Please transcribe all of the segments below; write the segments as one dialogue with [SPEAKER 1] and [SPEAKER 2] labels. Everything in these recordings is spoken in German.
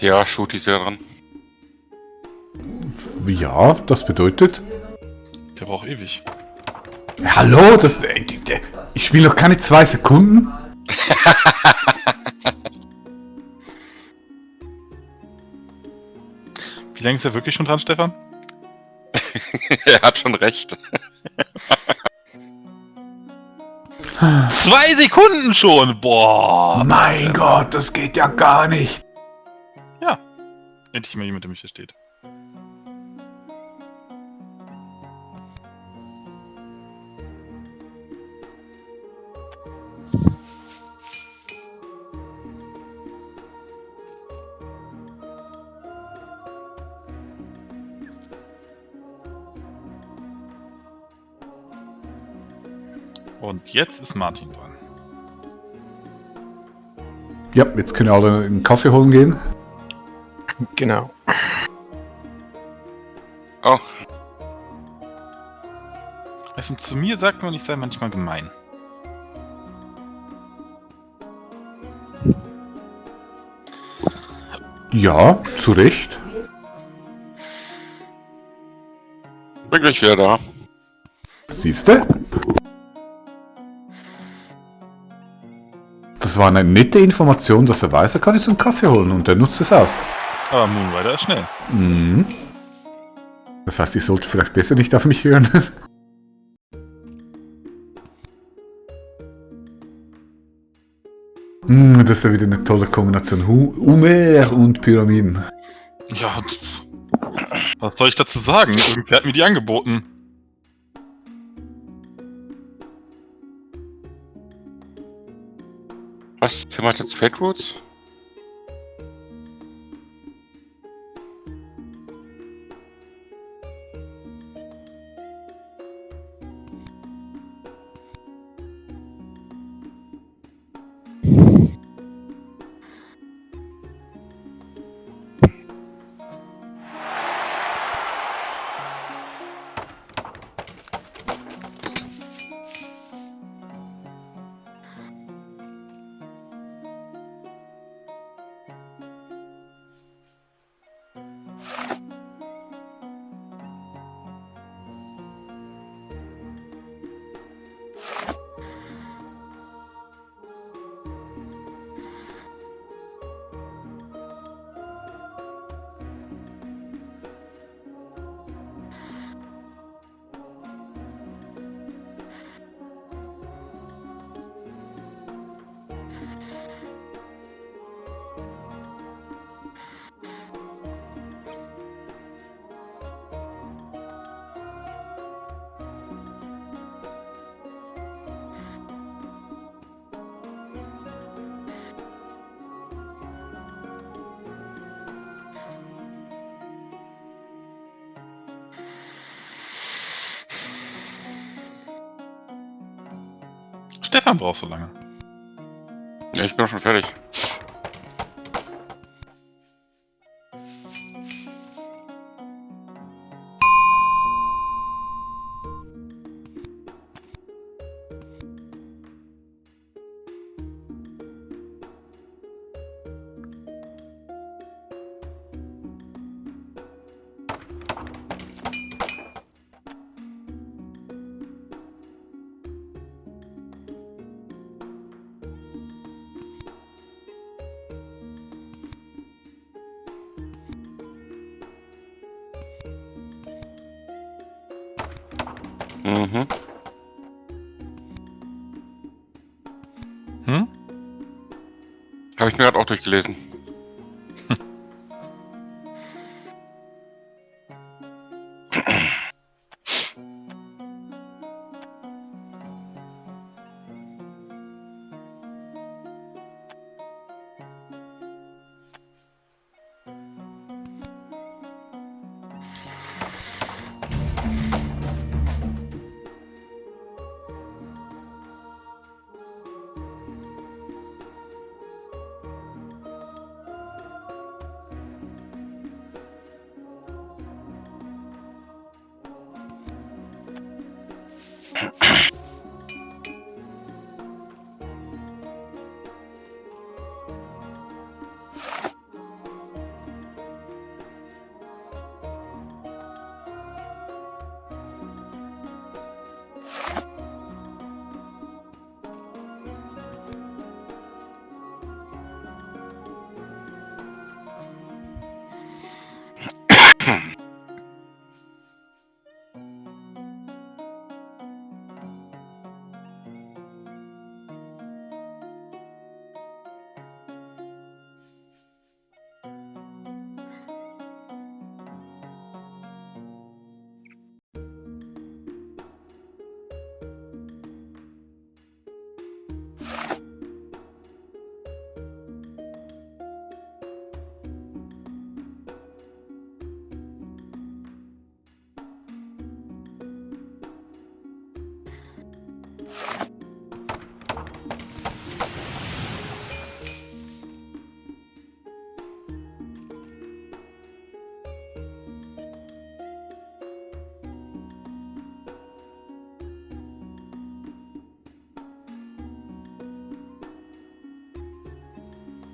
[SPEAKER 1] Ja, Shooty ist wieder dran.
[SPEAKER 2] Ja, das bedeutet...
[SPEAKER 3] Der braucht ewig.
[SPEAKER 2] Hallo, das... Ich spiele noch keine 2 Sekunden.
[SPEAKER 3] Wie lange ist er wirklich schon dran, Stefan?
[SPEAKER 1] Er hat schon recht.
[SPEAKER 3] 2 Sekunden schon! Boah!
[SPEAKER 2] Mein Gott, das geht ja gar nicht.
[SPEAKER 3] Ja. Endlich mal jemand, der mich versteht. Und jetzt ist Martin dran.
[SPEAKER 2] Ja, jetzt können alle einen Kaffee holen gehen.
[SPEAKER 4] Genau.
[SPEAKER 1] Oh,
[SPEAKER 3] Also zu mir sagt man, ich sei manchmal gemein.
[SPEAKER 2] Ja, zu Recht.
[SPEAKER 1] bin gleich wieder da.
[SPEAKER 2] Siehste? Das war eine nette Information, dass er weiß, er kann jetzt einen Kaffee holen und er nutzt es aus.
[SPEAKER 3] Aber Moonrider ist schnell.
[SPEAKER 2] Mhm. Das heißt, ich sollte vielleicht besser nicht auf mich hören. Das ist ja wieder eine tolle Kombination. Humer und Pyramiden.
[SPEAKER 3] Ja, was soll ich dazu sagen? Irgendwer hat mir die angeboten.
[SPEAKER 1] Was? Tim hat jetzt Fate Roots?
[SPEAKER 3] Stefan braucht so lange.
[SPEAKER 1] Ja, ich bin auch schon fertig. Mhm.
[SPEAKER 3] Hm?
[SPEAKER 1] Habe ich mir gerade auch durchgelesen.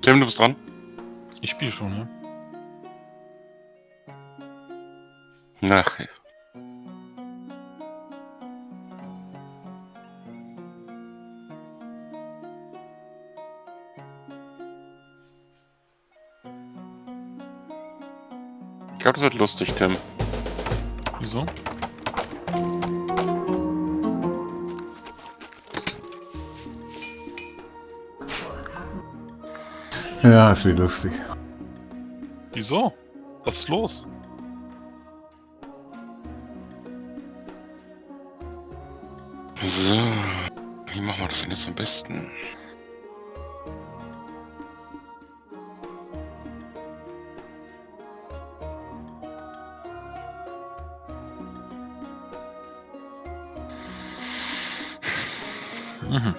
[SPEAKER 1] Tim, du bist dran.
[SPEAKER 3] Ich spiele schon, ja.
[SPEAKER 1] Ach, ich glaube, das wird lustig, Tim.
[SPEAKER 3] Wieso?
[SPEAKER 2] Ja, es wird lustig.
[SPEAKER 3] Wieso? Was ist los?
[SPEAKER 1] So, wie machen wir das denn jetzt am besten?
[SPEAKER 3] Mhm.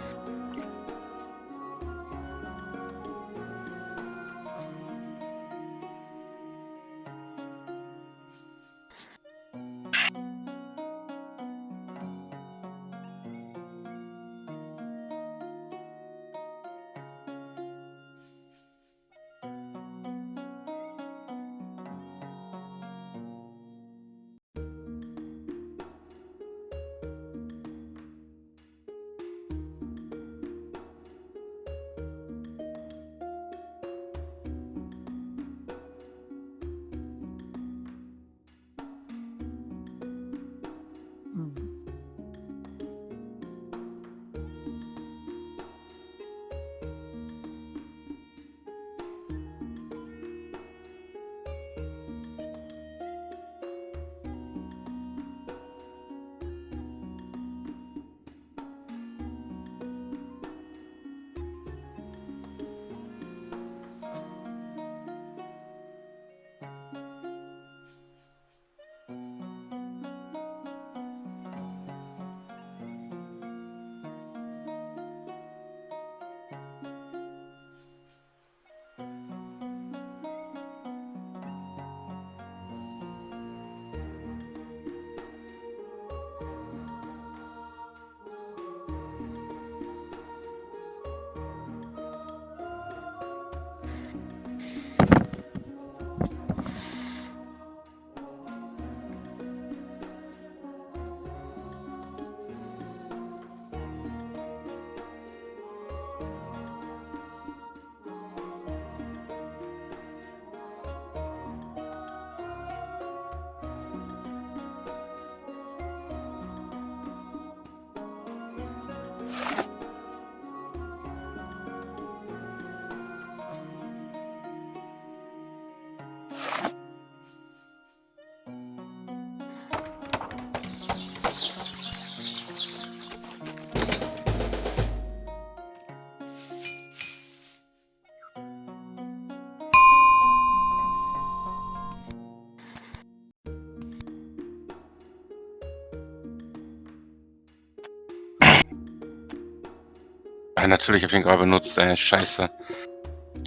[SPEAKER 1] Ja, natürlich habe ich ihn gerade benutzt, Scheiße.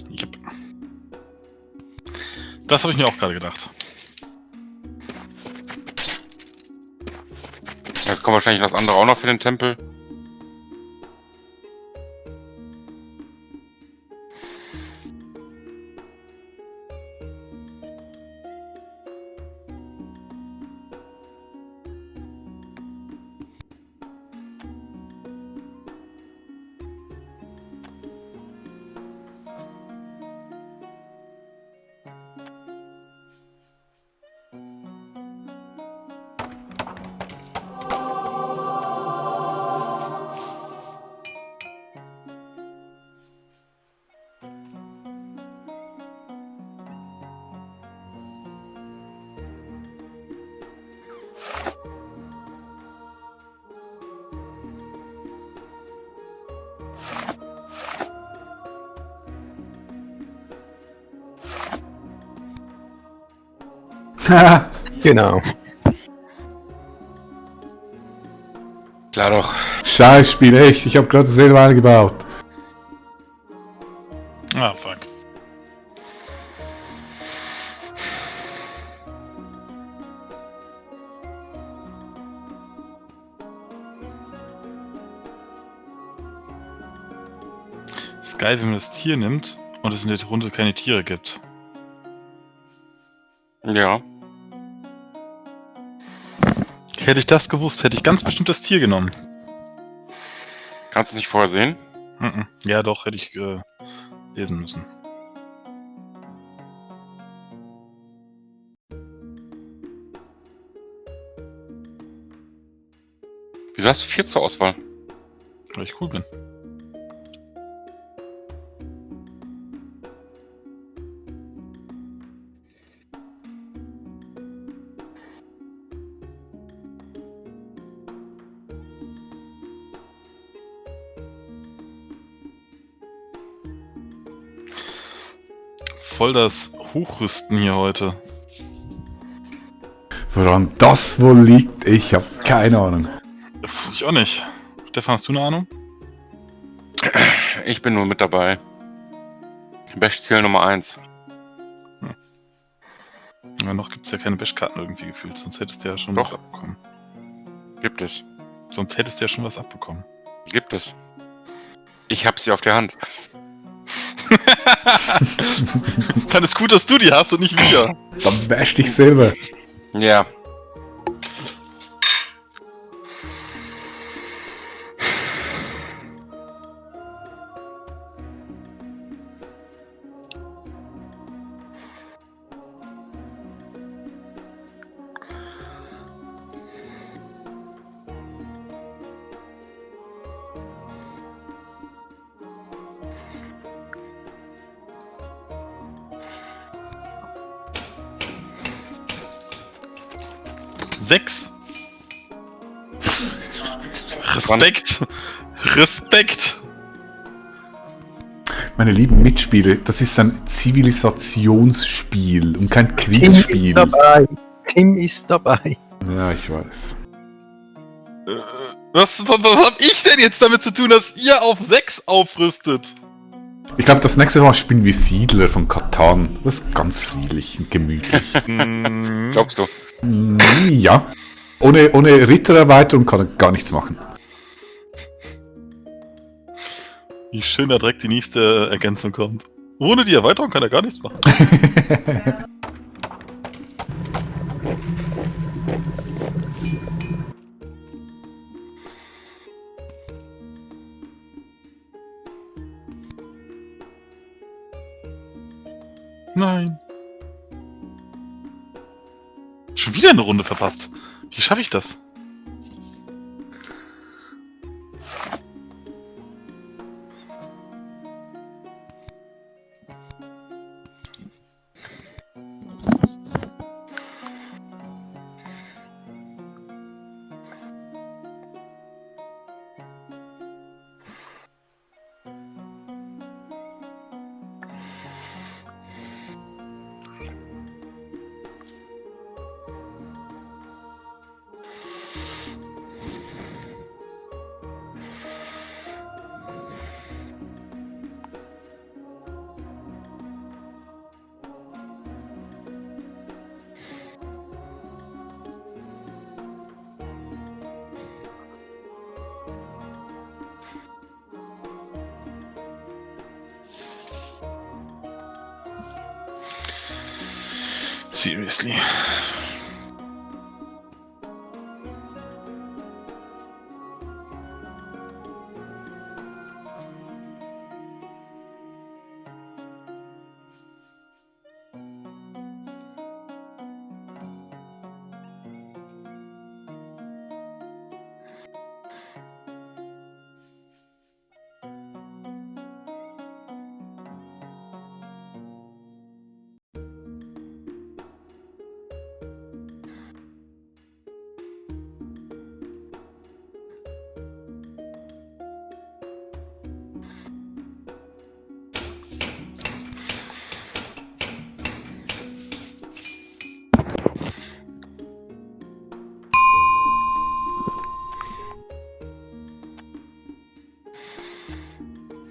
[SPEAKER 3] Yep. Das habe ich mir auch gerade gedacht.
[SPEAKER 1] Jetzt kommt wahrscheinlich das andere auch noch für den Tempel.
[SPEAKER 4] Genau.
[SPEAKER 1] Klar doch.
[SPEAKER 2] Scheiß Spiel, echt. Ich habe gerade selber eingebaut.
[SPEAKER 3] Ah, fuck. Ist geil, wenn man das Tier nimmt Und es in der Runde keine Tiere gibt.
[SPEAKER 1] Ja.
[SPEAKER 3] Hätte ich das gewusst, hätte ich ganz bestimmt das Tier genommen.
[SPEAKER 1] Kannst du es nicht vorher sehen?
[SPEAKER 3] Ja, doch, hätte ich lesen müssen.
[SPEAKER 1] Wieso hast du 4 zur Auswahl?
[SPEAKER 3] Weil ich cool bin. Voll das Hochrüsten hier heute.
[SPEAKER 2] Woran das wohl liegt, ich habe keine Ahnung.
[SPEAKER 3] Puh, ich auch nicht. Stefan, hast du eine Ahnung?
[SPEAKER 1] Ich bin nur mit dabei. Bash-Ziel Nummer 1.
[SPEAKER 3] Ja, noch gibt es ja keine Bash-Karten irgendwie gefühlt, sonst hättest du ja schon
[SPEAKER 1] Doch.
[SPEAKER 3] was abbekommen.
[SPEAKER 1] Gibt es.
[SPEAKER 3] Sonst hättest du ja schon was abbekommen.
[SPEAKER 1] Gibt es. Ich hab sie auf der Hand.
[SPEAKER 3] Dann ist gut, dass du die hast und nicht wir.
[SPEAKER 2] Dann bash dich selber.
[SPEAKER 1] Ja.
[SPEAKER 3] Sechs. Respekt. Respekt.
[SPEAKER 2] Meine lieben Mitspieler, das ist ein Zivilisationsspiel und kein
[SPEAKER 4] Tim
[SPEAKER 2] Quizspiel.
[SPEAKER 4] ist dabei. Tim ist dabei.
[SPEAKER 2] Ja, ich weiß.
[SPEAKER 3] Was hab ich denn jetzt damit zu tun, dass ihr auf 6 aufrüstet?
[SPEAKER 2] Ich glaube, das nächste Mal spielen wir Siedler von Catan. Das ist ganz friedlich und gemütlich.
[SPEAKER 1] Glaubst du?
[SPEAKER 2] Ja. Ohne Rittererweiterung kann er gar nichts machen.
[SPEAKER 3] Wie schön da direkt die nächste Ergänzung kommt. Ohne die Erweiterung kann er gar nichts machen. Nein. Schon wieder eine Runde verpasst. Wie schaffe ich das? Seriously.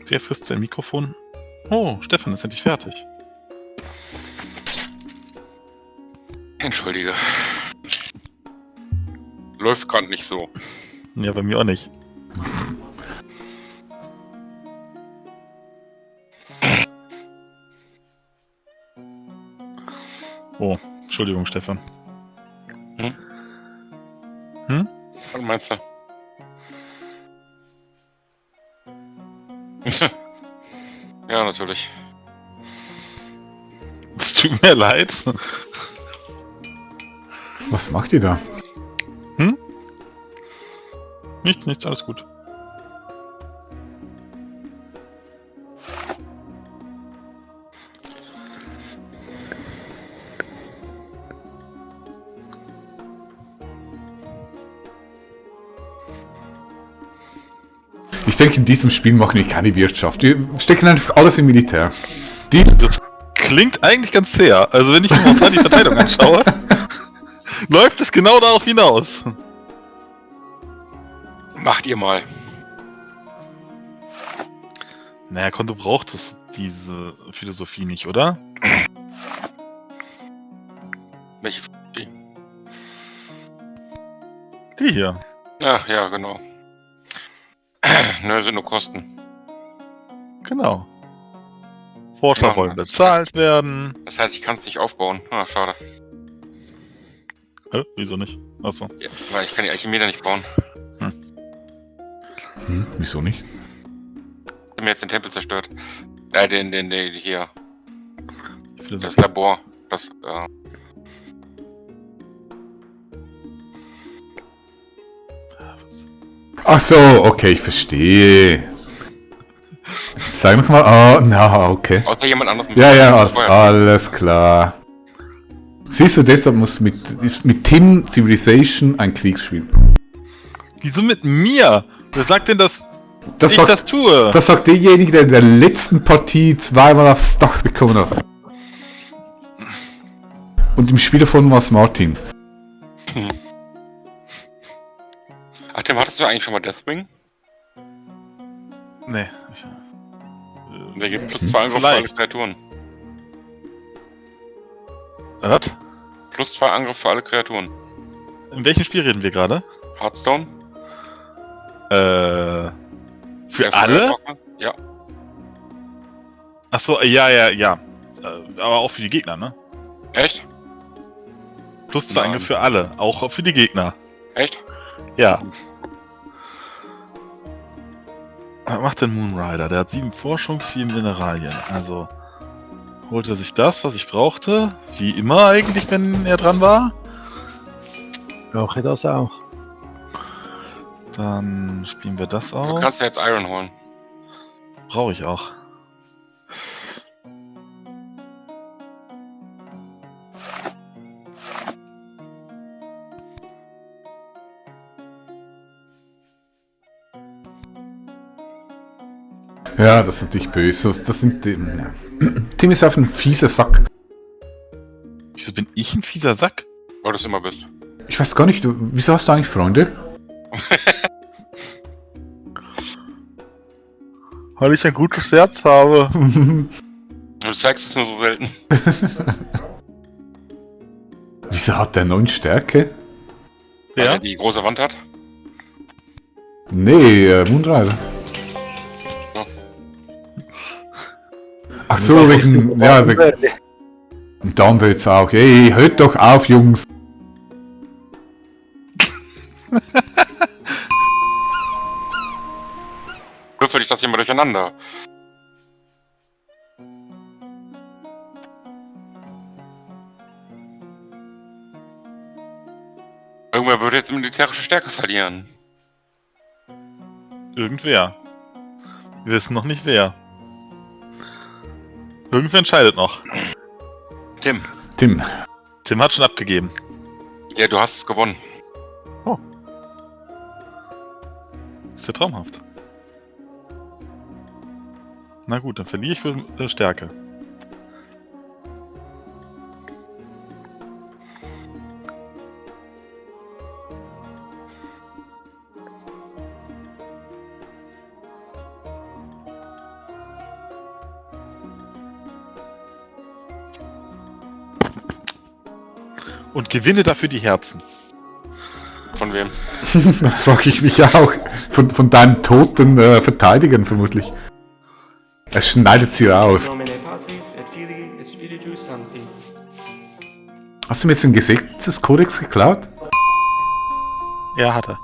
[SPEAKER 3] Wer frisst sein Mikrofon? Oh, Stefan ist endlich fertig.
[SPEAKER 1] Entschuldige. Läuft gerade nicht so.
[SPEAKER 3] Ja, bei mir auch nicht. Oh, Entschuldigung, Stefan.
[SPEAKER 1] Was meinst du? Ja, natürlich.
[SPEAKER 3] Es tut mir leid.
[SPEAKER 2] Was macht ihr da?
[SPEAKER 3] Nichts, alles gut.
[SPEAKER 2] Ich denke, in diesem Spiel machen wir keine Wirtschaft. Wir stecken einfach alles im Militär.
[SPEAKER 3] Das klingt eigentlich ganz sehr. Also wenn ich mir momentan die Verteilung anschaue, läuft es genau darauf hinaus.
[SPEAKER 1] Macht ihr mal.
[SPEAKER 3] Naja, Konto braucht es diese Philosophie nicht, oder?
[SPEAKER 1] Welche?
[SPEAKER 3] Die hier.
[SPEAKER 1] Ach ja, genau. Nö, sind nur Kosten.
[SPEAKER 3] Genau. Forscher wollen bezahlt werden.
[SPEAKER 1] Das heißt, ich kann es nicht aufbauen. Ah, schade.
[SPEAKER 3] Wieso nicht? Achso.
[SPEAKER 1] Ja, weil ich kann die Archimede nicht bauen.
[SPEAKER 2] Wieso nicht?
[SPEAKER 1] Ich hab mir jetzt den Tempel zerstört. Den hier. Das Labor. Das,
[SPEAKER 2] Ach so, okay, ich verstehe. Sag noch mal, okay.
[SPEAKER 1] außer jemand anderes.
[SPEAKER 2] Ja, alles klar. Siehst du, deshalb muss mit Tim Civilization ein Kriegsspiel.
[SPEAKER 3] Wieso mit mir? Wer sagt denn, dass
[SPEAKER 2] Das
[SPEAKER 3] ich
[SPEAKER 2] sagt,
[SPEAKER 3] das tue?
[SPEAKER 2] das sagt derjenige, der in der letzten Partie zweimal aufs Dach bekommen hat. Und im Spiel davon war es Martin.
[SPEAKER 1] Ach, Tim, hattest du eigentlich schon mal Deathwing?
[SPEAKER 3] Nee.
[SPEAKER 1] Der gibt plus 2 Angriff für alle Kreaturen.
[SPEAKER 3] Was?
[SPEAKER 1] Plus 2 Angriff für alle Kreaturen.
[SPEAKER 3] In welchem Spiel reden wir gerade?
[SPEAKER 1] Hearthstone?
[SPEAKER 3] Für
[SPEAKER 1] Der
[SPEAKER 3] alle?
[SPEAKER 1] Feuerwalker? Ja.
[SPEAKER 3] Achso, ja. Aber auch für die Gegner, ne?
[SPEAKER 1] Echt?
[SPEAKER 3] Plus 2
[SPEAKER 1] Nein.
[SPEAKER 3] Angriff für alle, auch für die Gegner.
[SPEAKER 1] Echt?
[SPEAKER 3] Ja. Was macht denn Moonrider? Der hat 7 Forschung, 4 Mineralien. Also holt er sich das, was ich brauchte. Wie immer eigentlich, wenn er dran war.
[SPEAKER 4] Brauche ich das auch?
[SPEAKER 3] Dann spielen wir das aus.
[SPEAKER 1] Du kannst ja jetzt Iron holen.
[SPEAKER 3] Brauche ich auch.
[SPEAKER 2] Ja, das ist natürlich böse. Das sind die, ja. Tim ist auf ein fieser Sack.
[SPEAKER 3] Wieso bin ich ein fieser Sack?
[SPEAKER 1] Weil du es immer bist.
[SPEAKER 2] Ich weiß gar nicht, wieso hast du eigentlich Freunde?
[SPEAKER 3] Weil ich ein gutes Herz habe.
[SPEAKER 1] Du zeigst es nur so selten.
[SPEAKER 2] Wieso hat der 9 Stärke?
[SPEAKER 1] Weil
[SPEAKER 3] Ja?
[SPEAKER 1] er die große Wand hat.
[SPEAKER 2] Nee, Moonrider.
[SPEAKER 1] Ja.
[SPEAKER 2] Ach so, wegen, ja, wegen, und der andere jetzt auch. Ey, hört doch auf, Jungs.
[SPEAKER 1] Würfel ich das hier mal durcheinander. Irgendwer würde jetzt militärische Stärke verlieren.
[SPEAKER 3] Irgendwer. Wir wissen noch nicht wer. Irgendwer entscheidet noch.
[SPEAKER 1] Tim.
[SPEAKER 2] Tim.
[SPEAKER 3] Tim hat schon abgegeben.
[SPEAKER 1] Ja, du hast es gewonnen.
[SPEAKER 3] Ist ja traumhaft. Na gut, dann verliere ich für Stärke. Und gewinne dafür die Herzen.
[SPEAKER 1] Von wem?
[SPEAKER 2] Das frage ich mich auch. Von deinen toten Verteidigern vermutlich. Er schneidet sie raus.
[SPEAKER 5] Nomine Patris et Filii et Spiritus Sancti.
[SPEAKER 2] Hast du mir jetzt den Gesetzeskodex geklaut?
[SPEAKER 3] Ja, hat er.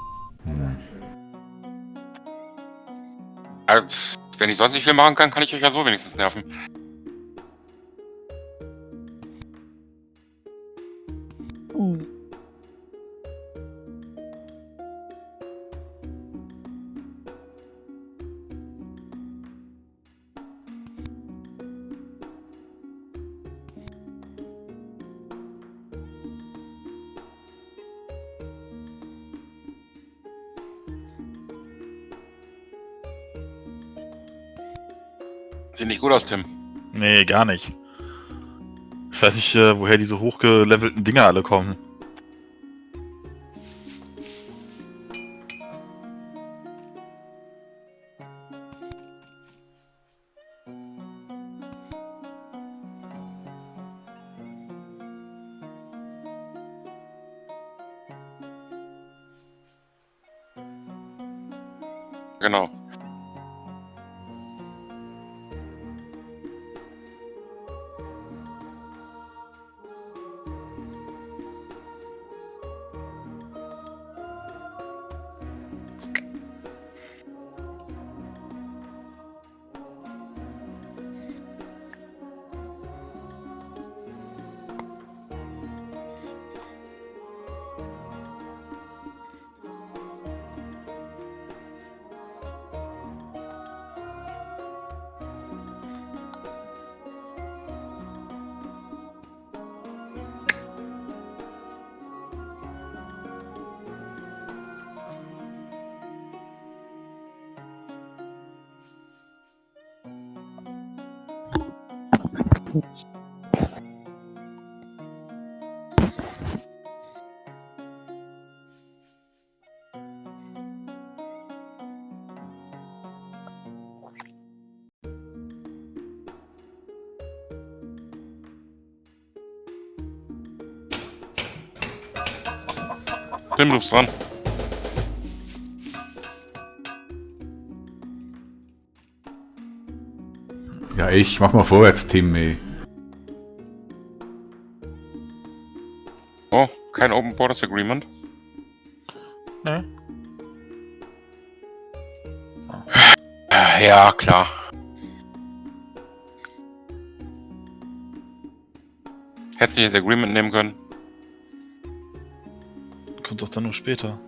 [SPEAKER 1] Wenn ich sonst nicht viel machen kann, kann ich euch ja so wenigstens nerven. Sieht nicht gut aus, Tim.
[SPEAKER 3] Nee, gar nicht. Ich weiß nicht, woher diese hochgelevelten Dinger alle kommen.
[SPEAKER 1] Genau. Tim, du bist dran.
[SPEAKER 2] Ja, ich mach mal vorwärts, Tim, ey.
[SPEAKER 1] Oh, kein Open Borders Agreement.
[SPEAKER 3] Ne?
[SPEAKER 1] Ja, klar. Hättest du nicht das Agreement nehmen können?
[SPEAKER 3] Kommt doch dann nur später.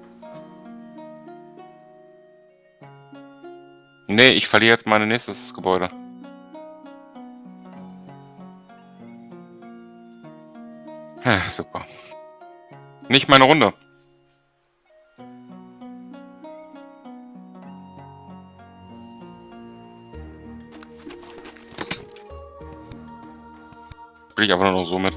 [SPEAKER 1] Nee, ich verliere jetzt mein nächstes Gebäude. Super. Nicht meine Runde. Spiele ich einfach nur noch so mit.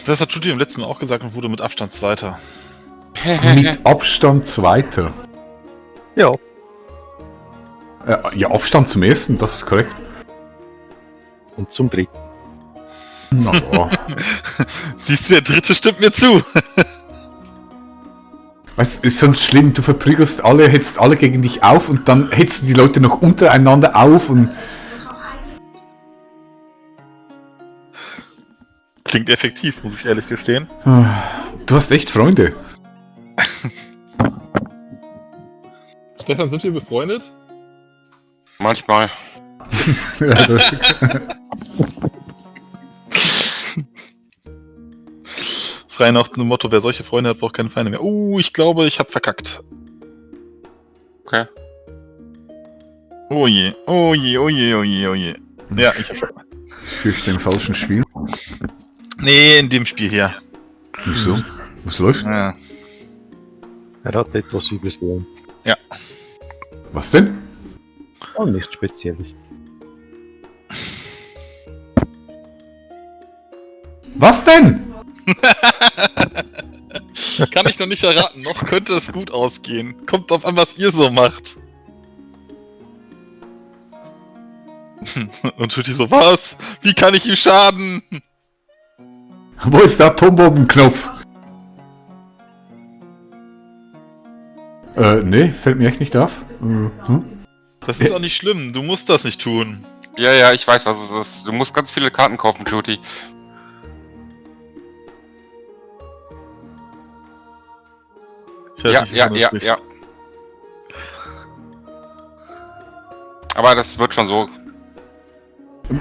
[SPEAKER 3] Das hat Judy im letzten Mal auch gesagt und wurde mit Abstand Zweiter.
[SPEAKER 2] Mit Abstand Zweiter.
[SPEAKER 4] Ja.
[SPEAKER 2] Ja, Abstand zum Ersten, das ist korrekt.
[SPEAKER 4] Und zum dritten.
[SPEAKER 2] Na ja.
[SPEAKER 3] Siehst du, der dritte stimmt mir zu.
[SPEAKER 2] Weißt du, ist sonst schlimm, du verprügelst alle, hetzt alle gegen dich auf und dann hetzt du die Leute noch untereinander auf und...
[SPEAKER 3] Klingt effektiv, muss ich ehrlich gestehen.
[SPEAKER 2] Du hast echt Freunde.
[SPEAKER 3] Stefan, sind wir befreundet?
[SPEAKER 1] Manchmal.
[SPEAKER 2] Ja, das,
[SPEAKER 3] Frei nach dem Motto, wer solche Freunde hat, braucht keine Feinde mehr. Ich glaube, ich hab verkackt.
[SPEAKER 1] Okay.
[SPEAKER 3] Oh je, oh je, oh je, oh je, oh je. Ja, ich hab verkackt.
[SPEAKER 2] ich fürchte im falschen Spiel.
[SPEAKER 3] Nee, in dem Spiel hier.
[SPEAKER 2] Wieso? Was läuft?
[SPEAKER 3] Ja.
[SPEAKER 4] Er hat etwas übersehen.
[SPEAKER 2] Was denn?
[SPEAKER 4] Oh, nichts Spezielles.
[SPEAKER 2] Was denn?
[SPEAKER 3] Kann ich noch nicht erraten, noch könnte es gut ausgehen. Kommt drauf an, was ihr so macht. Und Tutti so, was? Wie kann ich ihm schaden?
[SPEAKER 2] Wo ist der Atombombenknopf? Nee, fällt mir echt nicht auf.
[SPEAKER 3] Das ist auch nicht schlimm, du musst das nicht tun.
[SPEAKER 1] Ja, ich weiß, was es ist. Du musst ganz viele Karten kaufen, Judy.
[SPEAKER 3] Ich weiß nicht, wie man das spricht.
[SPEAKER 1] Ja. Aber das wird schon so.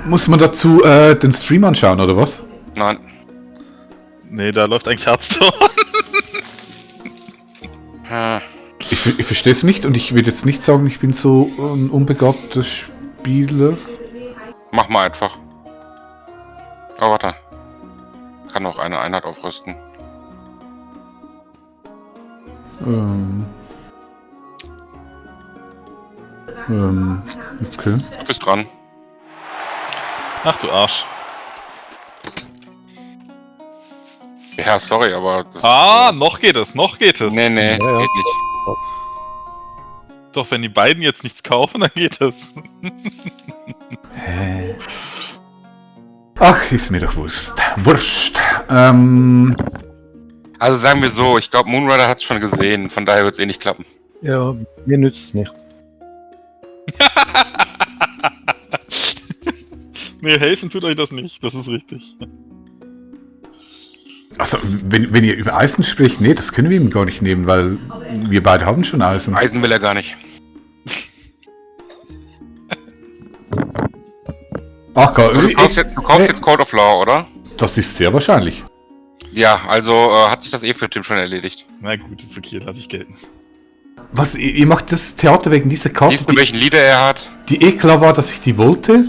[SPEAKER 2] Muss man dazu den Stream anschauen, oder was?
[SPEAKER 1] Nein.
[SPEAKER 3] Nee, da läuft eigentlich Hearthstone.
[SPEAKER 2] Ich verstehe es nicht und ich würde jetzt nicht sagen, ich bin so ein unbegabter Spieler.
[SPEAKER 1] Mach mal einfach. Oh, warte. Kann noch eine Einheit aufrüsten.
[SPEAKER 2] Okay.
[SPEAKER 1] Du bist dran.
[SPEAKER 3] Ach du Arsch.
[SPEAKER 1] Ja, sorry, aber das
[SPEAKER 3] Noch geht es.
[SPEAKER 1] Nee,
[SPEAKER 4] Ja, ja.
[SPEAKER 1] geht nicht.
[SPEAKER 3] Doch, wenn die beiden jetzt nichts kaufen, dann geht es.
[SPEAKER 2] Hä? Ach, ist mir doch wurscht.
[SPEAKER 1] Also sagen wir so, ich glaube Moonrider hat es schon gesehen, von daher wird es eh nicht klappen.
[SPEAKER 4] Ja, mir nützt es nichts.
[SPEAKER 3] Nee, helfen tut euch das nicht, das ist richtig.
[SPEAKER 2] Also, wenn ihr über Eisen spricht, nee, das können wir ihm gar nicht nehmen, weil wir beide haben schon Eisen.
[SPEAKER 1] Eisen will er gar nicht.
[SPEAKER 2] Ach Gott,
[SPEAKER 1] Du kaufst jetzt Code of Law, oder?
[SPEAKER 2] das ist sehr wahrscheinlich.
[SPEAKER 1] Ja, also hat sich das eh für Tim schon erledigt.
[SPEAKER 3] Na gut, ist okay, lass ich gelten.
[SPEAKER 2] Was, ihr macht das Theater wegen dieser Karte,
[SPEAKER 1] Siehst du, welchen Leader er hat?
[SPEAKER 2] die eh klar war, dass ich die wollte?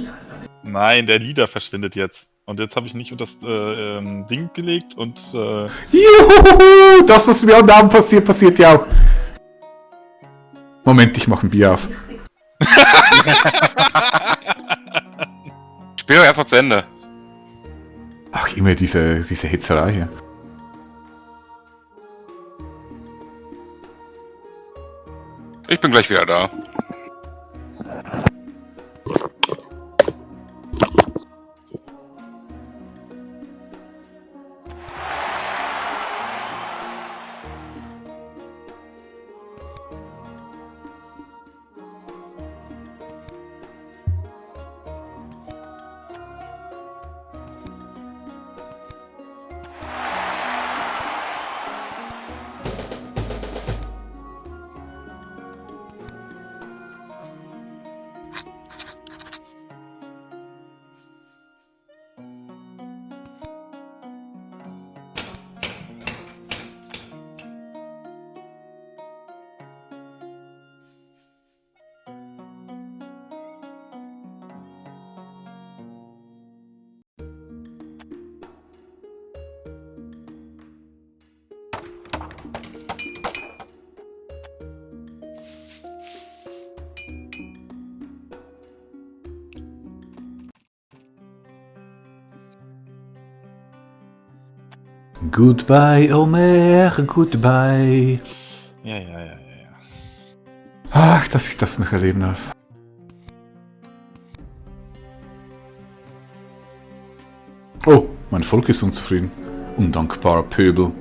[SPEAKER 3] Nein, der Leader verschwindet jetzt. Und jetzt habe ich nicht unter das Ding gelegt und
[SPEAKER 2] Juhu, das, was mir am Namen passiert, passiert ja auch. Moment, ich mache ein Bier auf.
[SPEAKER 1] Spiel doch erstmal zu Ende.
[SPEAKER 2] Ach, immer diese Hetzerei hier.
[SPEAKER 1] Ich bin gleich wieder da.
[SPEAKER 2] Goodbye, Omer, goodbye.
[SPEAKER 3] ja.
[SPEAKER 2] Ach, dass ich das noch erleben darf. Oh, mein Volk ist unzufrieden. Undankbarer Pöbel.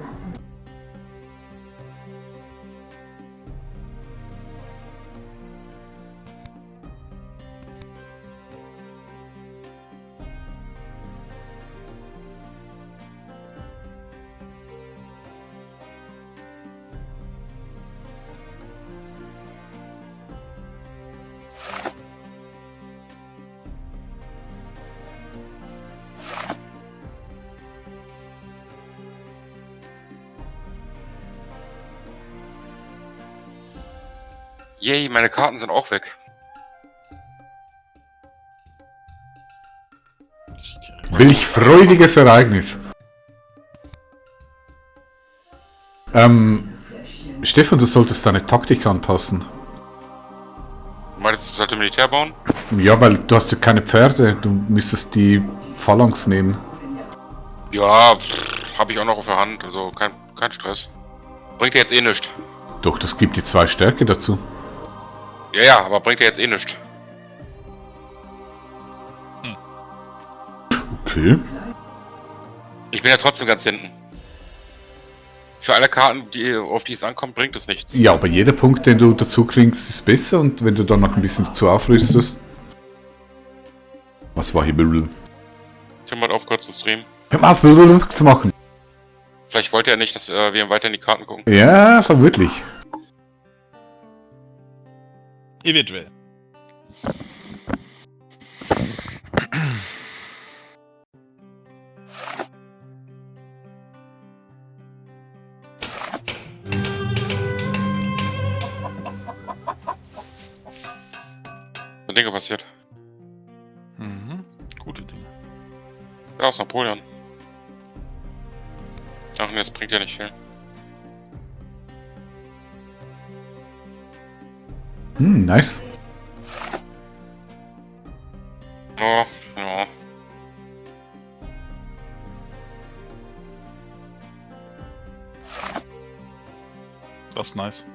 [SPEAKER 1] Yay, meine Karten sind auch weg.
[SPEAKER 2] Welch freudiges Ereignis. Stefan, du solltest deine Taktik anpassen.
[SPEAKER 1] Meinst du, sollte Militär bauen?
[SPEAKER 2] Ja, weil du hast ja keine Pferde. Du müsstest die Phalanx nehmen.
[SPEAKER 1] Ja, habe ich auch noch auf der Hand, also kein Stress. Bringt dir jetzt eh nichts.
[SPEAKER 2] Doch, das gibt die 2 Stärke dazu.
[SPEAKER 1] Ja, aber bringt dir jetzt eh nichts.
[SPEAKER 2] Okay.
[SPEAKER 1] Ich bin ja trotzdem ganz hinten. Für alle Karten, auf die es ankommt, bringt es nichts.
[SPEAKER 2] Ja, aber jeder Punkt, den du dazu kriegst, ist besser und wenn du dann noch ein bisschen dazu aufrüstest. Was war hier?
[SPEAKER 1] Tim hat aufgehört zu streamen.
[SPEAKER 2] Hör mal auf, zu machen.
[SPEAKER 1] Vielleicht wollte er nicht, dass wir ihm weiter in die Karten gucken.
[SPEAKER 2] Ja, vermutlich.
[SPEAKER 3] Eventuell.
[SPEAKER 1] Dinge passiert.
[SPEAKER 3] Mhm. Gute Dinge.
[SPEAKER 1] Ja, aus Napoleon. Ach nee, das bringt ja nicht viel.
[SPEAKER 2] Nice.
[SPEAKER 1] Oh, ja.
[SPEAKER 3] Das ist nice.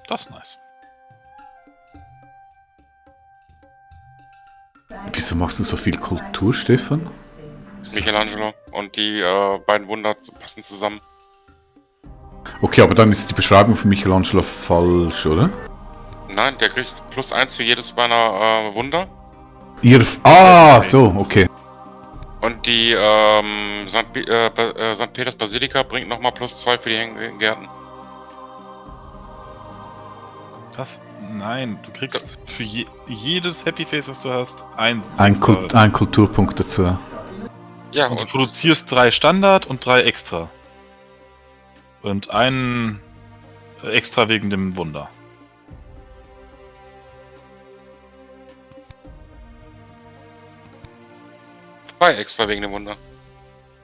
[SPEAKER 3] Das ist nice.
[SPEAKER 2] Wieso machst du so viel Kultur, Stefan?
[SPEAKER 1] Michelangelo und die beiden Wunder passen zusammen.
[SPEAKER 2] Okay, aber dann ist die Beschreibung von Michelangelo falsch, oder?
[SPEAKER 1] Nein, der kriegt +1 für jedes meiner Wunder.
[SPEAKER 2] So, okay.
[SPEAKER 1] Und die St. Peters Basilika bringt nochmal +2 für die hängenden Gärten.
[SPEAKER 3] Was? Nein, du kriegst für jedes Happy Face, was du hast, ein
[SPEAKER 2] Kulturpunkt dazu.
[SPEAKER 1] Ja,
[SPEAKER 3] und du produzierst 3 Standard und 3 extra. Und einen extra wegen dem Wunder.
[SPEAKER 1] Zwei extra wegen dem Wunder.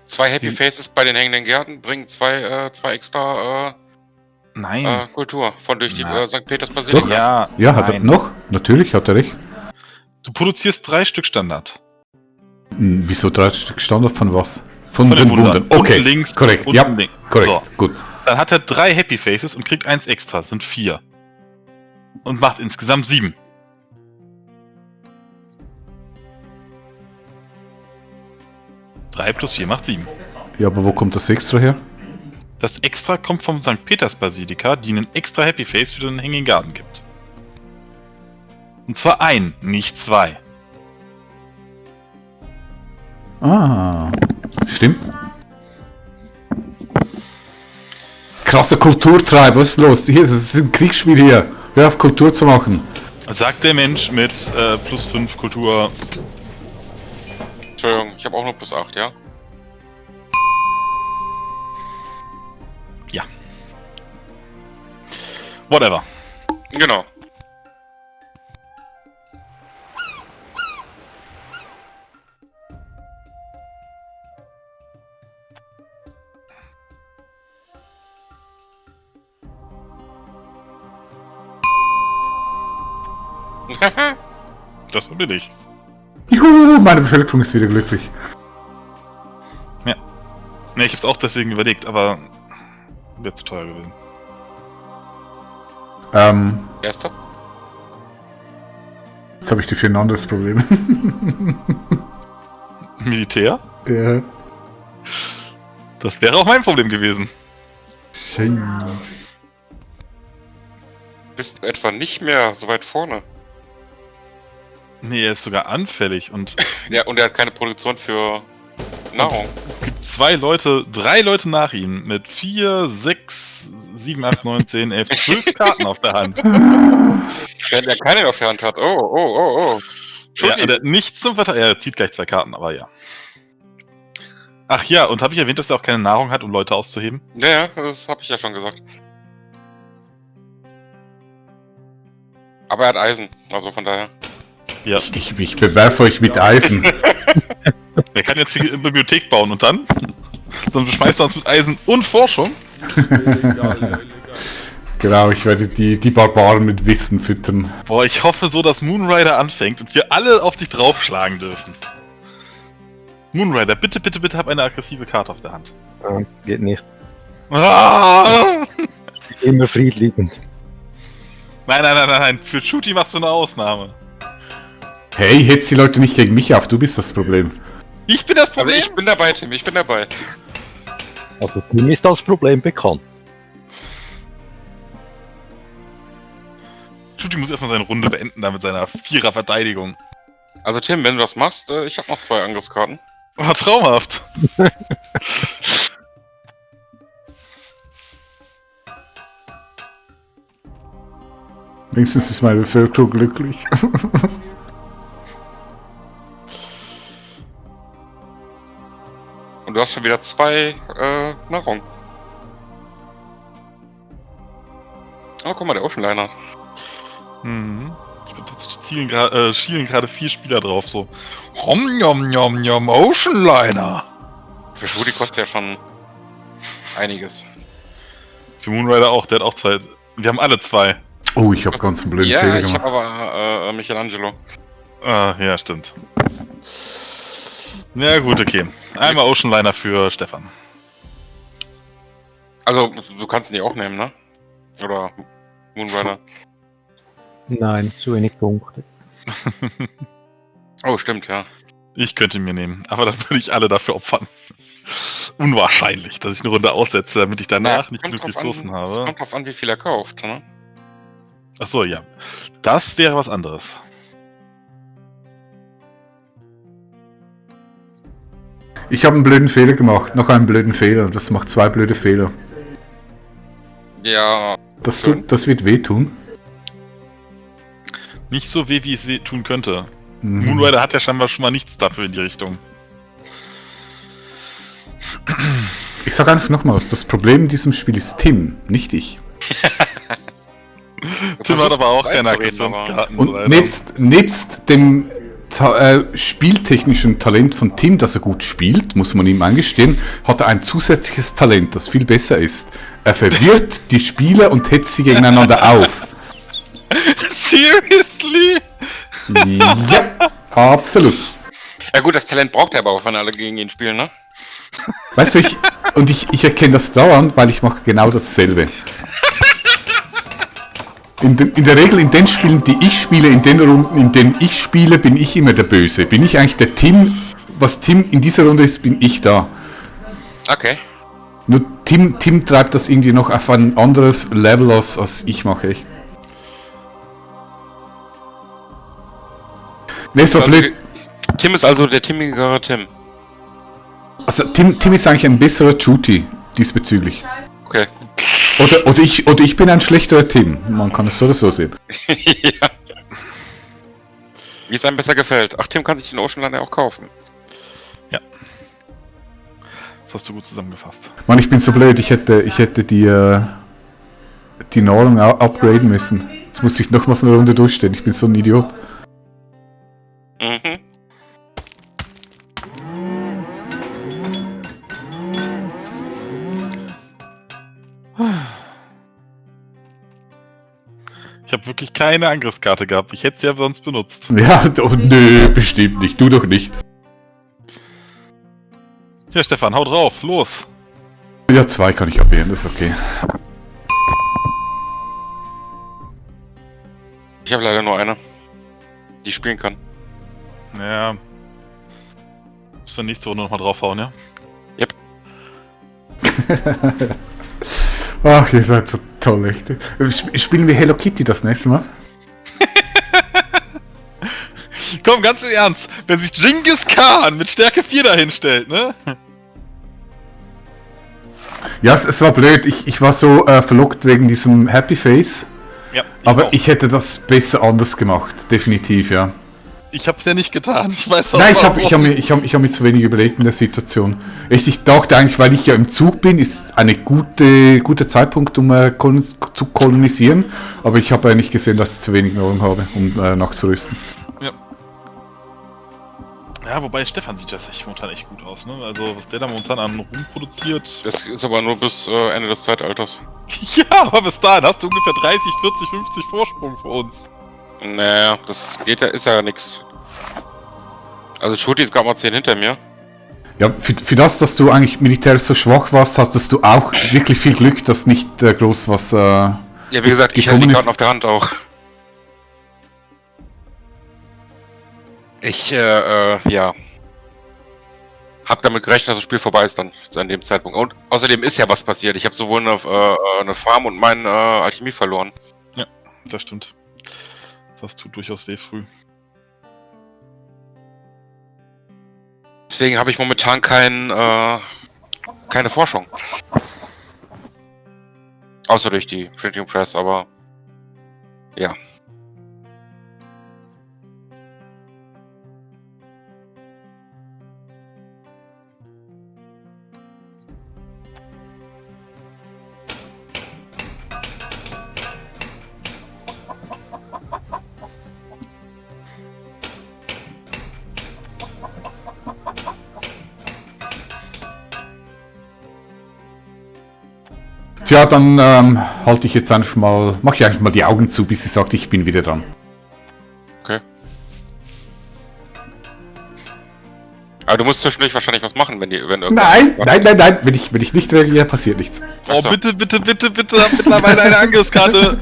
[SPEAKER 1] 2 Happy Faces bei den hängenden Gärten bringen 2 extra
[SPEAKER 3] Nein.
[SPEAKER 1] Kultur von durch die St. Peters Basilika.
[SPEAKER 2] Doch. Ja, hat er noch? Natürlich, hat er recht.
[SPEAKER 3] Du produzierst 3 Stück Standard.
[SPEAKER 2] Wieso 3 Stück Standard von was? Von
[SPEAKER 3] den
[SPEAKER 2] den Wundern. Okay,
[SPEAKER 3] unten links,
[SPEAKER 2] korrekt.
[SPEAKER 3] unten
[SPEAKER 2] Ja,
[SPEAKER 3] links.
[SPEAKER 2] korrekt.
[SPEAKER 3] So.
[SPEAKER 2] Gut.
[SPEAKER 3] Dann hat er 3 Happy Faces und kriegt 1 extra. Sind 4. Und macht insgesamt 7. Drei plus 4 macht 7.
[SPEAKER 2] Ja, aber wo kommt das extra her?
[SPEAKER 3] Das extra kommt vom St. Peters Basilika, die einen extra Happy Face für den Hanging Garden gibt. Und zwar ein, nicht 2.
[SPEAKER 2] Ah, stimmt. Krasser Kulturtreib, was ist los? Hier, das ist ein Kriegsspiel hier. Hör auf, Kultur zu machen.
[SPEAKER 3] Sagt der Mensch mit +5 Kultur.
[SPEAKER 1] Entschuldigung, ich habe auch nur +8, ja?
[SPEAKER 3] Ja. Whatever.
[SPEAKER 1] Genau.
[SPEAKER 3] Das bin ich.
[SPEAKER 2] Juhu, meine Bevölkerung ist wieder glücklich.
[SPEAKER 3] Ja. Ne, ich hab's auch deswegen überlegt, aber wäre zu teuer gewesen.
[SPEAKER 1] Erster?
[SPEAKER 2] Jetzt habe ich dafür ein anderes Problem.
[SPEAKER 3] Militär?
[SPEAKER 2] Ja.
[SPEAKER 3] Das wäre auch mein Problem gewesen.
[SPEAKER 2] Scheiße.
[SPEAKER 1] Bist du etwa nicht mehr so weit vorne?
[SPEAKER 3] Nee, er ist sogar anfällig und
[SPEAKER 1] Ja, und er hat keine Produktion für Nahrung.
[SPEAKER 3] es gibt 2 Leute, 3 Leute nach ihm mit 4, 6, 7, 8, 9, 10, 11, 12 Karten auf der Hand.
[SPEAKER 1] Wenn er keine auf der Hand hat. Oh.
[SPEAKER 3] Ja, und er hat nichts zum Verteidigen. Er zieht gleich 2 Karten, aber ja. Ach ja, und habe ich erwähnt, dass er auch keine Nahrung hat, um Leute auszuheben?
[SPEAKER 1] Ja, das habe ich ja schon gesagt. Aber er hat Eisen, also von daher.
[SPEAKER 3] Ja.
[SPEAKER 2] Ich bewerfe euch mit Eisen.
[SPEAKER 3] Er kann jetzt die Bibliothek bauen und dann? Dann beschmeißt er uns mit Eisen und Forschung.
[SPEAKER 2] Genau, ich werde die Barbaren mit Wissen füttern.
[SPEAKER 3] Boah, ich hoffe so, dass Moonrider anfängt und wir alle auf dich draufschlagen dürfen. Moonrider, bitte, bitte, bitte hab eine aggressive Karte auf der Hand.
[SPEAKER 4] Geht nicht.
[SPEAKER 3] Ah!
[SPEAKER 4] Immer friedliebend.
[SPEAKER 3] Nein. Für Shooty machst du eine Ausnahme.
[SPEAKER 2] Hey, hetz die Leute nicht gegen mich auf, du bist das Problem.
[SPEAKER 3] Ich bin das
[SPEAKER 1] Also
[SPEAKER 3] Problem.
[SPEAKER 1] ich bin dabei, Tim, ich bin dabei.
[SPEAKER 4] Also Tim ist als Problem bekannt.
[SPEAKER 3] Shooty muss erstmal seine Runde beenden, da mit seiner Vierer-Verteidigung.
[SPEAKER 1] Also Tim, wenn du das machst, ich habe noch 2 Angriffskarten.
[SPEAKER 3] Oh, traumhaft.
[SPEAKER 2] Wenigstens ist meine Bevölkerung glücklich.
[SPEAKER 1] Und du hast schon wieder 2 Nahrung. Oh, guck mal, der Oceanliner.
[SPEAKER 3] Mhm. Schielen gerade 4 Spieler drauf, so. Hom, Oceanliner.
[SPEAKER 1] Für Shooty kostet ja schon einiges.
[SPEAKER 3] Für Moonrider auch, der hat auch 2. Wir haben alle 2.
[SPEAKER 2] Oh, ich hab ganz einen blöden
[SPEAKER 1] Ja,
[SPEAKER 2] Fehler
[SPEAKER 1] ich
[SPEAKER 2] gemacht.
[SPEAKER 1] habe aber Michelangelo.
[SPEAKER 3] Ah, ja, stimmt. Ja, gut, okay. Einmal Oceanliner für Stefan.
[SPEAKER 1] Also, du kannst ihn ja auch nehmen, ne? Oder Moonrider.
[SPEAKER 4] Nein, zu wenig Punkte.
[SPEAKER 1] Oh, stimmt, ja.
[SPEAKER 3] Ich könnte ihn mir nehmen, aber dann würde ich alle dafür opfern. Unwahrscheinlich, dass ich eine Runde aussetze, damit ich danach
[SPEAKER 1] Es
[SPEAKER 3] nicht
[SPEAKER 1] kommt
[SPEAKER 3] genug
[SPEAKER 1] drauf
[SPEAKER 3] Ressourcen
[SPEAKER 1] Es
[SPEAKER 3] habe.
[SPEAKER 1] kommt drauf an, wie viel er kauft, ne?
[SPEAKER 3] Achso, ja. Das wäre was anderes.
[SPEAKER 2] Ich habe einen blöden Fehler gemacht, noch einen blöden Fehler. Das macht 2 blöde Fehler.
[SPEAKER 1] Ja,
[SPEAKER 2] Das,
[SPEAKER 1] Schön.
[SPEAKER 2] das wird wehtun.
[SPEAKER 3] Nicht so weh, wie es weh tun könnte.
[SPEAKER 2] Mhm.
[SPEAKER 3] Moonrider hat ja scheinbar schon mal nichts dafür in die Richtung.
[SPEAKER 2] Ich sag einfach nochmals, das Problem in diesem Spiel ist Tim, nicht ich.
[SPEAKER 3] Tim hat aber auch
[SPEAKER 1] Zeit
[SPEAKER 3] keine
[SPEAKER 1] zu reden,
[SPEAKER 3] Aggressionskarten.
[SPEAKER 2] Und
[SPEAKER 3] so leider.
[SPEAKER 2] nebst dem spieltechnischen Talent von Tim, dass er gut spielt, muss man ihm eingestehen, hat er ein zusätzliches Talent, das viel besser ist. Er verwirrt die Spieler und hetzt sie gegeneinander auf.
[SPEAKER 3] Seriously?
[SPEAKER 2] Ja, absolut.
[SPEAKER 1] Ja gut, das Talent braucht er aber auch, wenn alle gegen ihn spielen, ne?
[SPEAKER 2] Weißt du, ich erkenne das dauernd, weil ich mache genau dasselbe. In der Regel in den Spielen, die ich spiele, in den Runden, in denen ich spiele, bin ich immer der Böse. Bin ich eigentlich der Tim, was Tim in dieser Runde ist, bin ich da.
[SPEAKER 1] Okay.
[SPEAKER 2] Nur Tim treibt das irgendwie noch auf ein anderes Level als ich mache, echt. Ne, es war blöd.
[SPEAKER 1] Tim ist also der timmigere Tim.
[SPEAKER 2] Also Tim ist eigentlich ein besserer Shooty diesbezüglich.
[SPEAKER 1] Okay.
[SPEAKER 2] Oder ich bin ein schlechterer Tim. Man kann es so oder so sehen.
[SPEAKER 1] Ja. Wie es einem besser gefällt. Ach, Tim kann sich den Oceanliner auch kaufen.
[SPEAKER 3] Das hast du gut zusammengefasst.
[SPEAKER 2] Mann, ich bin so blöd. Ich hätte die Nahrung upgraden müssen. Jetzt muss ich nochmals eine Runde durchstehen. Ich bin so ein Idiot.
[SPEAKER 1] Mhm.
[SPEAKER 3] Ich habe wirklich keine Angriffskarte gehabt. Ich hätte sie ja sonst benutzt.
[SPEAKER 2] Ja, doch, nö, bestimmt nicht. Du doch nicht.
[SPEAKER 3] Ja, Stefan, hau drauf, los.
[SPEAKER 2] Ja, 2 kann ich abwehren, das ist okay.
[SPEAKER 1] Ich habe leider nur eine, die spielen kann.
[SPEAKER 3] Ja. Müssen wir nächste Runde nochmal draufhauen, ja?
[SPEAKER 1] Yep.
[SPEAKER 2] Ach, ihr seid so toll, echt. Spielen wir Hello Kitty das nächste Mal?
[SPEAKER 3] Komm, ganz im Ernst. Wenn sich Genghis Khan mit Stärke 4 dahinstellt, ne?
[SPEAKER 2] Ja, es war blöd. Ich war so verlockt wegen diesem Happy Face.
[SPEAKER 3] Ja.
[SPEAKER 2] Aber
[SPEAKER 3] auch.
[SPEAKER 2] ich hätte das besser anders gemacht. Definitiv, ja.
[SPEAKER 3] Ich hab's ja nicht getan. Ich weiß auch
[SPEAKER 2] Nein,
[SPEAKER 3] warum.
[SPEAKER 2] ich hab mir zu wenig überlegt in der Situation. Echt, ich dachte eigentlich, weil ich ja im Zug bin, ist eine guter Zeitpunkt, um zu kolonisieren. Aber ich habe eigentlich gesehen, dass ich zu wenig Nahrung habe, um nachzurüsten.
[SPEAKER 3] Ja, wobei Stefan sieht das echt momentan echt gut aus, ne? Also, was der da momentan an Ruhm produziert.
[SPEAKER 1] Das ist aber nur bis Ende des Zeitalters.
[SPEAKER 3] Ja, aber bis dahin hast du ungefähr 30, 40, 50 Vorsprung für uns.
[SPEAKER 1] Naja, das geht ja, ist ja nix. Also Shooty ist gerade mal 10 hinter mir.
[SPEAKER 2] Ja, für das, dass du eigentlich militärisch so schwach warst, hattest du auch wirklich viel Glück, dass nicht groß was
[SPEAKER 1] Ja, wie gesagt, ich hatte die Karten auf der Hand auch. Ich, ja. Hab damit gerechnet, dass das Spiel vorbei ist dann an dem Zeitpunkt. Und außerdem ist ja was passiert. Ich habe sowohl eine Farm und meine Alchemie verloren.
[SPEAKER 3] Ja, das stimmt. Das tut durchaus weh früh.
[SPEAKER 1] Deswegen habe ich momentan keine Forschung. Außer durch die Printing Press, aber ja.
[SPEAKER 2] Tja, dann halte ich jetzt einfach mal, mache ich einfach mal die Augen zu, bis sie sagt, ich bin wieder dran.
[SPEAKER 1] Okay. Aber du musst zwischendurch wahrscheinlich was machen, wenn irgendwas...
[SPEAKER 2] Nein, wenn ich nicht reagiere, passiert nichts.
[SPEAKER 3] Oh, bitte, hab mittlerweile eine Angriffskarte.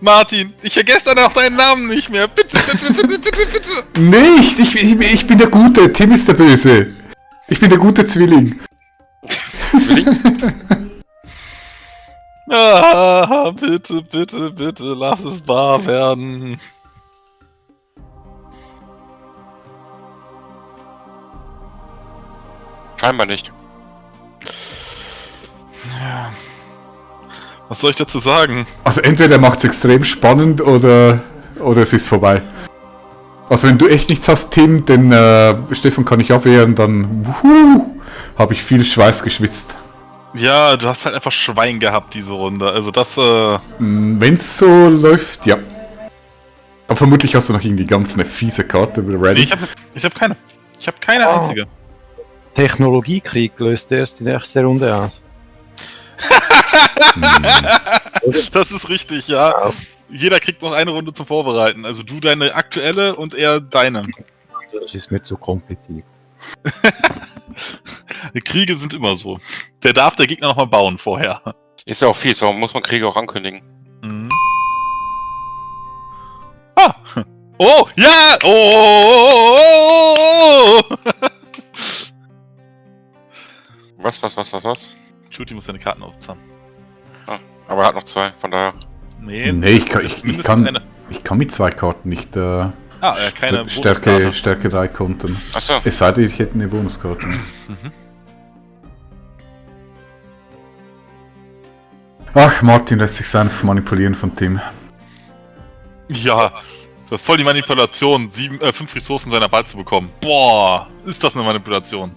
[SPEAKER 3] Martin, ich vergesse dann auch deinen Namen nicht mehr. Bitte.
[SPEAKER 2] Nicht! Ich bin der Gute, Tim ist der Böse. Ich bin der gute Zwilling.
[SPEAKER 3] Ah, bitte, lass es wahr werden.
[SPEAKER 1] Scheinbar nicht.
[SPEAKER 3] Ja. Was soll ich dazu sagen?
[SPEAKER 2] Also entweder macht es extrem spannend oder es ist vorbei. Also wenn du echt nichts hast, Tim, den Stefan kann ich abwehren, dann habe ich viel Schweiß geschwitzt.
[SPEAKER 3] Ja, du hast halt einfach Schwein gehabt diese Runde. Also das,
[SPEAKER 2] Wenn's so läuft, ja. Aber vermutlich hast du noch irgendwie ganz eine fiese Karte ready.
[SPEAKER 3] Nee, ich hab keine. Ich habe keine einzige.
[SPEAKER 4] Technologiekrieg löst erst die nächste Runde aus.
[SPEAKER 3] Das ist richtig, ja. Jeder kriegt noch eine Runde zum Vorbereiten. Also du deine aktuelle und er deine.
[SPEAKER 4] Das ist mir zu kompliziert.
[SPEAKER 3] Kriege sind immer so. Der darf der Gegner nochmal bauen vorher.
[SPEAKER 1] Ist ja auch fies, warum muss man Kriege auch ankündigen?
[SPEAKER 3] Mhm. Ah! Oh! Ja! Oh!
[SPEAKER 1] Was?
[SPEAKER 3] Shooty muss seine Karten aufzahlen.
[SPEAKER 1] Ah, aber er hat noch 2, von daher.
[SPEAKER 3] Nee,
[SPEAKER 2] ich kann
[SPEAKER 3] eine.
[SPEAKER 2] mit 2 Karten nicht
[SPEAKER 3] Keine
[SPEAKER 2] Stärke
[SPEAKER 3] Bonuskarte.
[SPEAKER 2] 3 kontern.
[SPEAKER 1] Achso.
[SPEAKER 2] Es sei denn, ich hätte eine Bonuskarte.
[SPEAKER 3] Mhm.
[SPEAKER 2] Ach, Martin lässt sich einfach manipulieren von Tim.
[SPEAKER 3] Ja, das ist voll die Manipulation, 5 Ressourcen seiner Ball zu bekommen. Boah, ist das eine Manipulation.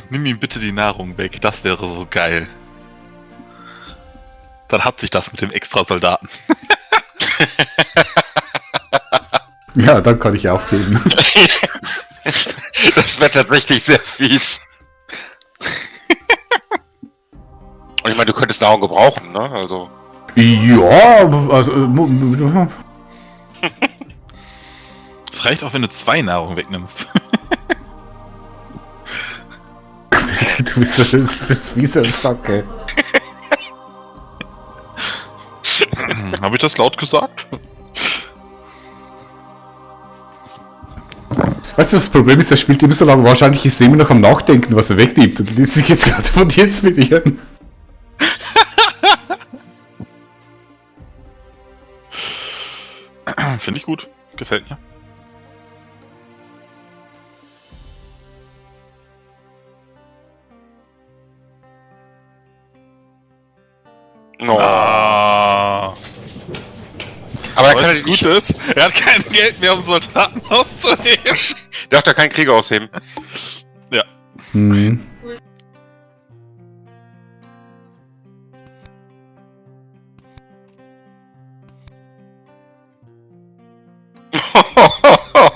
[SPEAKER 3] Nimm ihm bitte die Nahrung weg, das wäre so geil. Dann hat sich das mit dem Extrasoldaten.
[SPEAKER 2] Ja, dann kann ich aufgeben.
[SPEAKER 1] Das wird tatsächlich sehr fies. Und ich meine, du könntest Nahrung gebrauchen, ne? Also.
[SPEAKER 2] Ja, also.
[SPEAKER 3] Es reicht auch, wenn du 2 Nahrung wegnimmst.
[SPEAKER 2] Du bist wie so ein Socke.
[SPEAKER 3] Habe ich das laut gesagt?
[SPEAKER 2] Weißt du, das Problem ist, er spielt immer so lange, wahrscheinlich ist er immer noch am Nachdenken, was er wegnimmt und lässt sich jetzt gerade von dir inspirieren.
[SPEAKER 3] Finde ich gut. Gefällt mir.
[SPEAKER 1] No.
[SPEAKER 3] Ah.
[SPEAKER 1] Aber
[SPEAKER 3] Aber das Gute ist, er hat kein Geld mehr, um Soldaten auszuheben.
[SPEAKER 1] Der darf da keinen Krieger ausheben.
[SPEAKER 3] Ja.
[SPEAKER 2] Hm.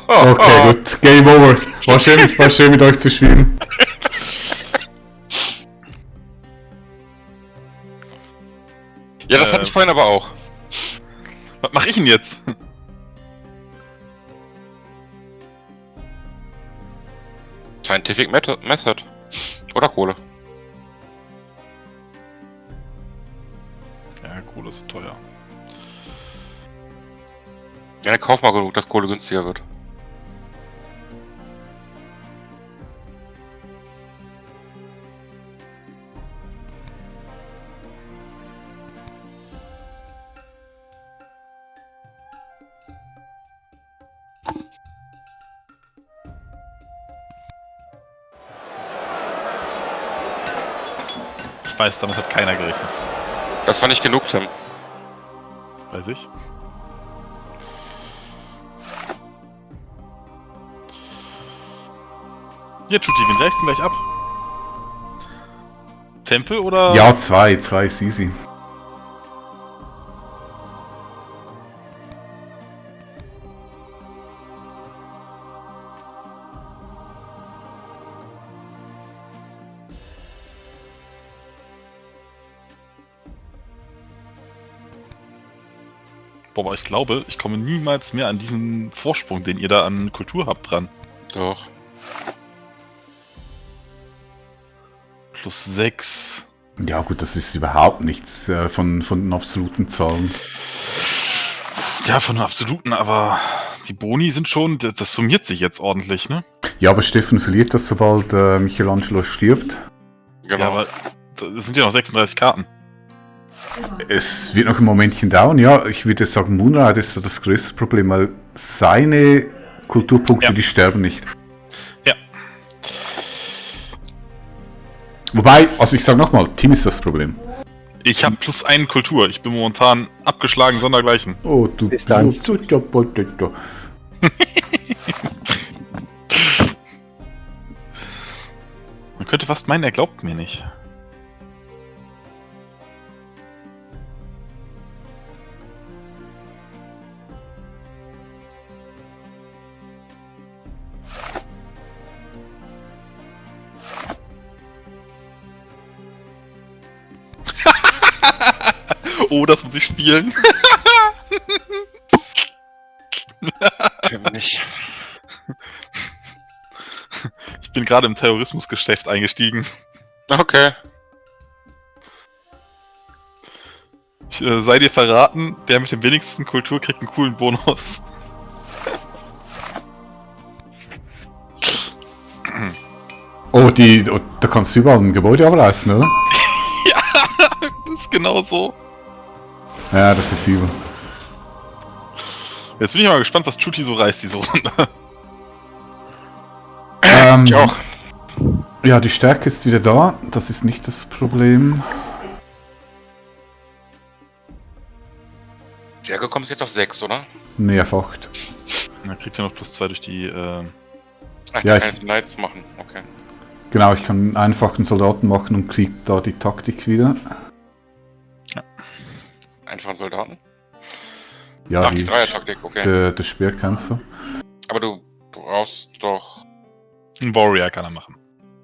[SPEAKER 2] Okay, gut. Game over. War schön mit euch zu spielen.
[SPEAKER 1] Ja, das hatte ich vorhin aber auch.
[SPEAKER 3] Was mache ich denn jetzt?
[SPEAKER 1] Scientific Method. Oder Kohle.
[SPEAKER 3] Ja, Kohle ist so teuer.
[SPEAKER 1] Ja, dann kauf mal genug, dass Kohle günstiger wird.
[SPEAKER 3] Ich weiß, damit hat keiner gerechnet.
[SPEAKER 1] Das war nicht genug, Tim.
[SPEAKER 3] Weiß ich. Hier, Tutti, wen reichst du gleich ab? Tempel oder?
[SPEAKER 2] Ja, zwei ist easy.
[SPEAKER 3] Boah, aber ich glaube, ich komme niemals mehr an diesen Vorsprung, den ihr da an Kultur habt, dran.
[SPEAKER 1] Doch.
[SPEAKER 3] Plus 6.
[SPEAKER 2] Ja gut, das ist überhaupt nichts von den absoluten Zahlen.
[SPEAKER 3] Ja, von den absoluten, aber die Boni sind schon, das summiert sich jetzt ordentlich, ne?
[SPEAKER 2] Ja, aber Steffen verliert das, sobald Michelangelo stirbt.
[SPEAKER 1] Genau.
[SPEAKER 3] Ja, aber das sind ja noch 36 Karten.
[SPEAKER 2] Es wird noch ein Momentchen dauern, ja. Ich würde sagen, Moonride ist so das größte Problem, weil seine Kulturpunkte,
[SPEAKER 3] Ja.
[SPEAKER 2] die sterben nicht.
[SPEAKER 3] Ja.
[SPEAKER 2] Wobei, also ich sage nochmal, Team ist das Problem.
[SPEAKER 3] Ich habe plus 1 Kultur. Ich bin momentan abgeschlagen, sondergleichen.
[SPEAKER 2] Oh, du
[SPEAKER 4] Distanz.
[SPEAKER 3] Man könnte fast meinen, er glaubt mir nicht. Oh, das muss ich spielen.
[SPEAKER 1] Tim nicht.
[SPEAKER 3] Ich bin gerade im Terrorismusgeschäft eingestiegen.
[SPEAKER 1] Okay.
[SPEAKER 3] Sei dir verraten, der mit dem wenigsten Kultur kriegt einen coolen Bonus.
[SPEAKER 2] Oh, da kannst du überall ein Gebäude abreißen, oder?
[SPEAKER 3] Das ist genau so.
[SPEAKER 2] Ja, das ist übel.
[SPEAKER 3] Jetzt bin ich mal gespannt, was Chuti so reißt, diese Runde.
[SPEAKER 1] Ich auch.
[SPEAKER 2] Ja, die Stärke ist wieder da. Das ist nicht das Problem.
[SPEAKER 1] Jericho kommst jetzt auf 6, oder?
[SPEAKER 2] Nee, auf 8.
[SPEAKER 3] Dann kriegt er noch plus 2 durch die,
[SPEAKER 1] Ach,
[SPEAKER 2] Ja,
[SPEAKER 1] ich kann
[SPEAKER 2] ich-
[SPEAKER 1] jetzt Knights machen. Okay.
[SPEAKER 2] Genau, ich kann einfach einen Soldaten machen und krieg da die Taktik wieder.
[SPEAKER 1] Einfachen Soldaten.
[SPEAKER 2] Ja,
[SPEAKER 1] Ach, die Dreier-Taktik, okay.
[SPEAKER 2] der Speerkämpfer.
[SPEAKER 1] Aber du brauchst doch...
[SPEAKER 3] einen Warrior kann er machen.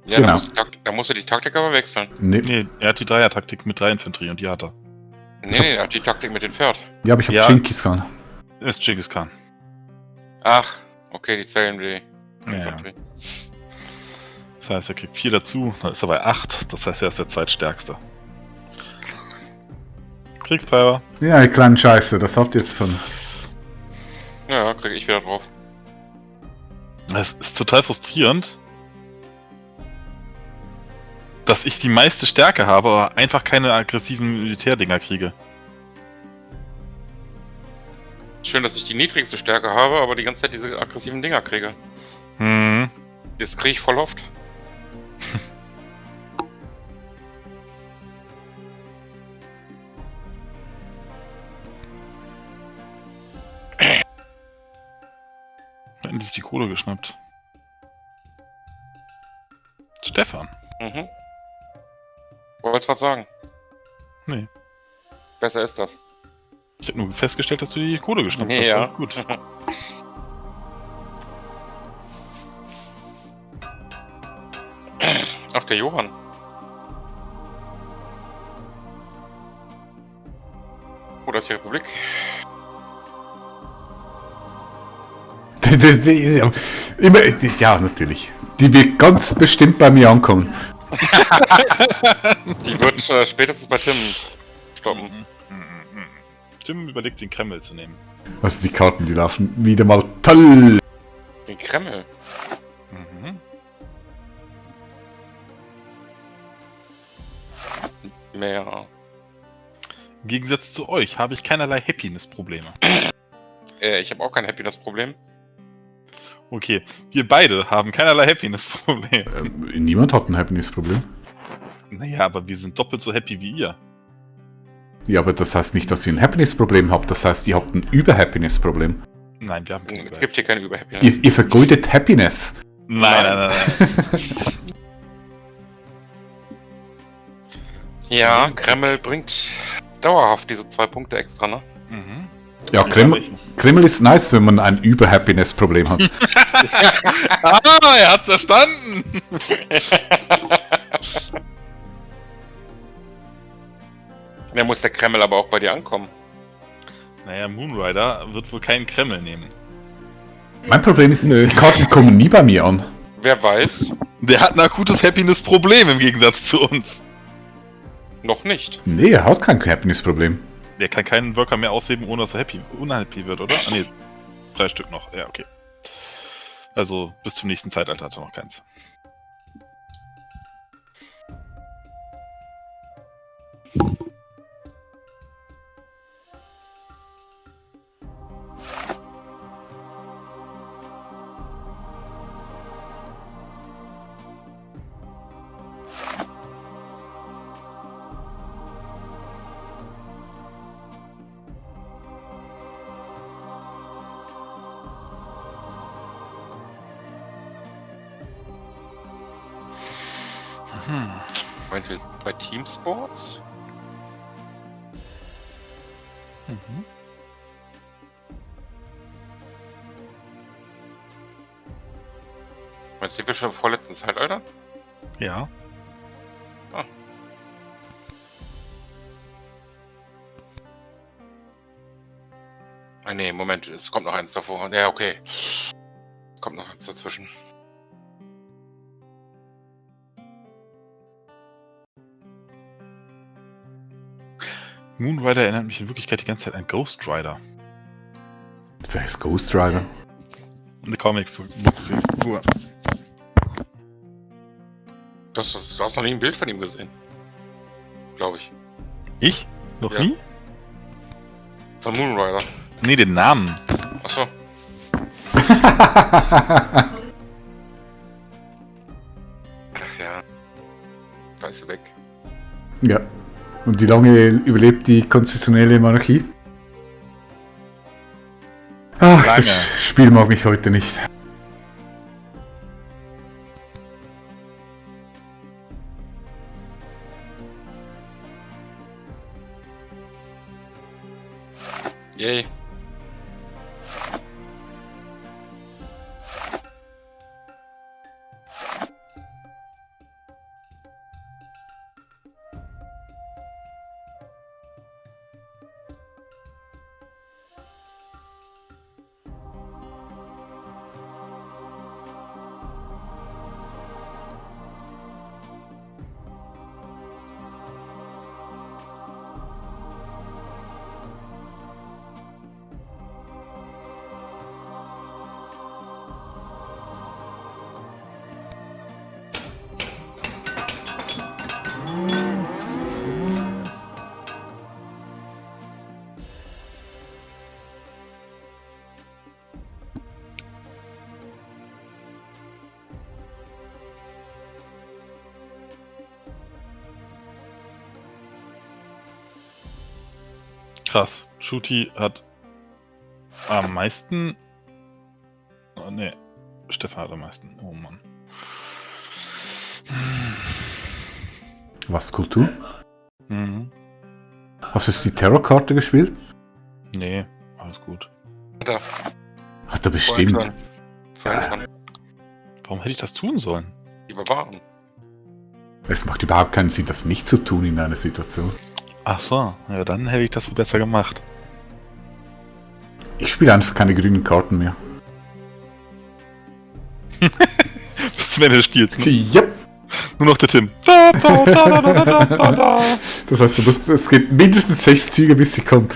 [SPEAKER 1] Ja,
[SPEAKER 2] Genau.
[SPEAKER 1] da musst du die Taktik aber wechseln.
[SPEAKER 2] Nee.
[SPEAKER 3] Nee, er hat die Dreier-Taktik mit 3 Infanterie und die hat er.
[SPEAKER 1] Nee, er hat die Taktik mit dem Pferd.
[SPEAKER 2] Ja, aber ich habe
[SPEAKER 3] Ja.
[SPEAKER 2] Genghis Khan.
[SPEAKER 3] Er ist Genghis Khan.
[SPEAKER 1] Ach, okay, die zählen wie...
[SPEAKER 3] Ja. Das heißt, er kriegt 4 dazu, dann ist er bei 8. Das heißt, er ist der zweitstärkste. Kriegstreiber.
[SPEAKER 2] Ja, ihr kleinen Scheiße, das habt ihr jetzt von.
[SPEAKER 1] Ja, krieg ich wieder drauf.
[SPEAKER 3] Es ist total frustrierend, dass ich die meiste Stärke habe, aber einfach keine aggressiven Militärdinger kriege.
[SPEAKER 1] Schön, dass ich die niedrigste Stärke habe, aber die ganze Zeit diese aggressiven Dinger kriege.
[SPEAKER 3] Hm.
[SPEAKER 1] Das kriege ich voll oft.
[SPEAKER 3] Endlich die Kohle geschnappt. Stefan.
[SPEAKER 1] Mhm. Wolltest was sagen?
[SPEAKER 3] Nee.
[SPEAKER 1] Besser ist das.
[SPEAKER 3] Ich habe nur festgestellt, dass du die Kohle geschnappt hast.
[SPEAKER 1] Ja.
[SPEAKER 3] Ja, gut.
[SPEAKER 1] Ach, der Johann. Oder ist die Republik?
[SPEAKER 2] Immer, ja, natürlich. Die wird ganz bestimmt bei mir ankommen.
[SPEAKER 1] Die wird spätestens bei Tim stoppen.
[SPEAKER 3] Tim überlegt, den Kreml zu nehmen.
[SPEAKER 2] Also die Karten, die laufen wieder mal toll.
[SPEAKER 1] Den Kreml.
[SPEAKER 3] Mhm.
[SPEAKER 1] Mehr.
[SPEAKER 3] Im Gegensatz zu euch habe ich keinerlei Happiness-Probleme.
[SPEAKER 1] Ich habe auch kein Happiness-Problem.
[SPEAKER 3] Okay, wir beide haben keinerlei Happiness-Probleme.
[SPEAKER 2] Niemand hat ein Happiness-Problem.
[SPEAKER 3] Naja, aber wir sind doppelt so happy wie ihr.
[SPEAKER 2] Ja, aber das heißt nicht, dass ihr ein Happiness-Problem habt. Das heißt, ihr habt ein Über-Happiness-Problem.
[SPEAKER 3] Nein, wir haben kein
[SPEAKER 1] Es gibt hier keine Überhappiness.
[SPEAKER 2] Ihr vergeudet Happiness.
[SPEAKER 3] Nein.
[SPEAKER 1] Ja, Kreml bringt dauerhaft diese 2 Punkte extra, ne?
[SPEAKER 3] Mhm.
[SPEAKER 2] Ja, Kreml ist nice, wenn man ein Über-Happiness-Problem hat.
[SPEAKER 3] Er hat's verstanden!
[SPEAKER 1] Da muss der Kreml aber auch bei dir ankommen.
[SPEAKER 3] Naja, Moonrider wird wohl keinen Kreml nehmen.
[SPEAKER 2] Mein Problem ist, die Karten kommen nie bei mir an.
[SPEAKER 1] Wer weiß?
[SPEAKER 3] Der hat ein akutes Happiness-Problem im Gegensatz zu uns.
[SPEAKER 1] Noch nicht.
[SPEAKER 2] Nee, er hat kein Happiness-Problem.
[SPEAKER 3] Der kann keinen Worker mehr ausheben, ohne dass er unhappy wird, oder? Ah, nee. 3 Stück noch. Ja, okay. Also bis zum nächsten Zeitalter hat er noch keins.
[SPEAKER 1] Moment, wir sind bei Teamsports?
[SPEAKER 3] Mhm.
[SPEAKER 1] Meinst du, sind wir schon im vorletzten Zeitalter?
[SPEAKER 3] Ja.
[SPEAKER 1] Ah ne, Moment, es kommt noch eins davor. Ja, okay. Es kommt noch eins dazwischen.
[SPEAKER 3] Moonrider erinnert mich in Wirklichkeit die ganze Zeit an Ghost Rider.
[SPEAKER 2] Wer ist Ghost Rider?
[SPEAKER 3] Eine Comicfigur.
[SPEAKER 1] Du hast noch nie ein Bild von ihm gesehen. Glaube ich.
[SPEAKER 3] Ich? Noch
[SPEAKER 1] Ja.
[SPEAKER 3] nie?
[SPEAKER 1] Von Moonrider.
[SPEAKER 3] Nee, den Namen.
[SPEAKER 1] Achso. Ach ja. Da ist sie weg.
[SPEAKER 2] Ja. Und wie lange überlebt die konstitutionelle Monarchie? Ach,
[SPEAKER 3] Lange.
[SPEAKER 2] das Spiel mag mich heute nicht.
[SPEAKER 1] Yay.
[SPEAKER 3] Krass. Shooty hat am meisten. Oh, nee. Stefan hat am meisten. Oh Mann.
[SPEAKER 2] Was, Kultur?
[SPEAKER 3] Mhm.
[SPEAKER 2] Hast du jetzt die Terrorkarte gespielt?
[SPEAKER 3] Nee, alles gut.
[SPEAKER 1] Da.
[SPEAKER 2] Hat er bestimmt.
[SPEAKER 1] Vorhin schon.
[SPEAKER 3] Warum hätte ich das tun sollen?
[SPEAKER 1] Die Barbaren.
[SPEAKER 2] Es macht überhaupt keinen Sinn, das nicht zu tun in einer Situation.
[SPEAKER 3] Ach so, ja, dann hätte ich das wohl besser gemacht.
[SPEAKER 2] Ich spiele einfach keine grünen Karten mehr.
[SPEAKER 3] Bis zum Ende des Spiels, ne?
[SPEAKER 2] Yep.
[SPEAKER 3] Nur noch der Tim.
[SPEAKER 2] Das heißt, es geht mindestens 6 Züge, bis sie kommen.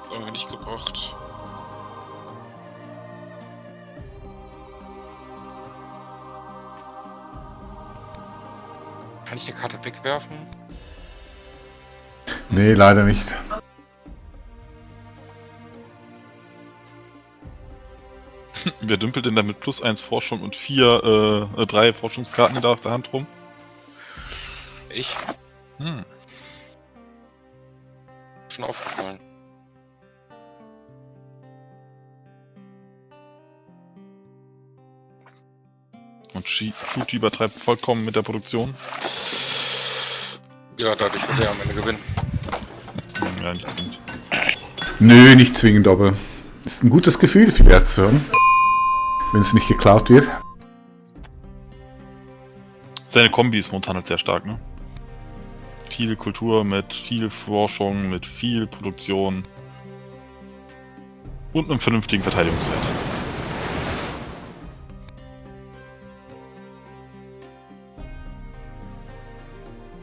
[SPEAKER 1] Haben wir nicht gebraucht. Kann ich die Karte wegwerfen?
[SPEAKER 2] Nee, leider nicht.
[SPEAKER 3] Wer dümpelt denn da mit +1 Forschung und 3 Forschungskarten in der Hand rum?
[SPEAKER 1] Ich? Schon aufgefallen.
[SPEAKER 3] Und Shuti übertreibt vollkommen mit der Produktion.
[SPEAKER 1] Ja, dadurch wird er am Ende gewinnen.
[SPEAKER 3] Ja, nicht zwingend.
[SPEAKER 2] Nö, nicht zwingend, aber es ist ein gutes Gefühl, viel Wert zu haben. Wenn es nicht geklaut wird.
[SPEAKER 3] Seine Kombi ist momentan halt sehr stark, ne? Viel Kultur mit viel Forschung, mit viel Produktion. Und einem vernünftigen Verteidigungswert.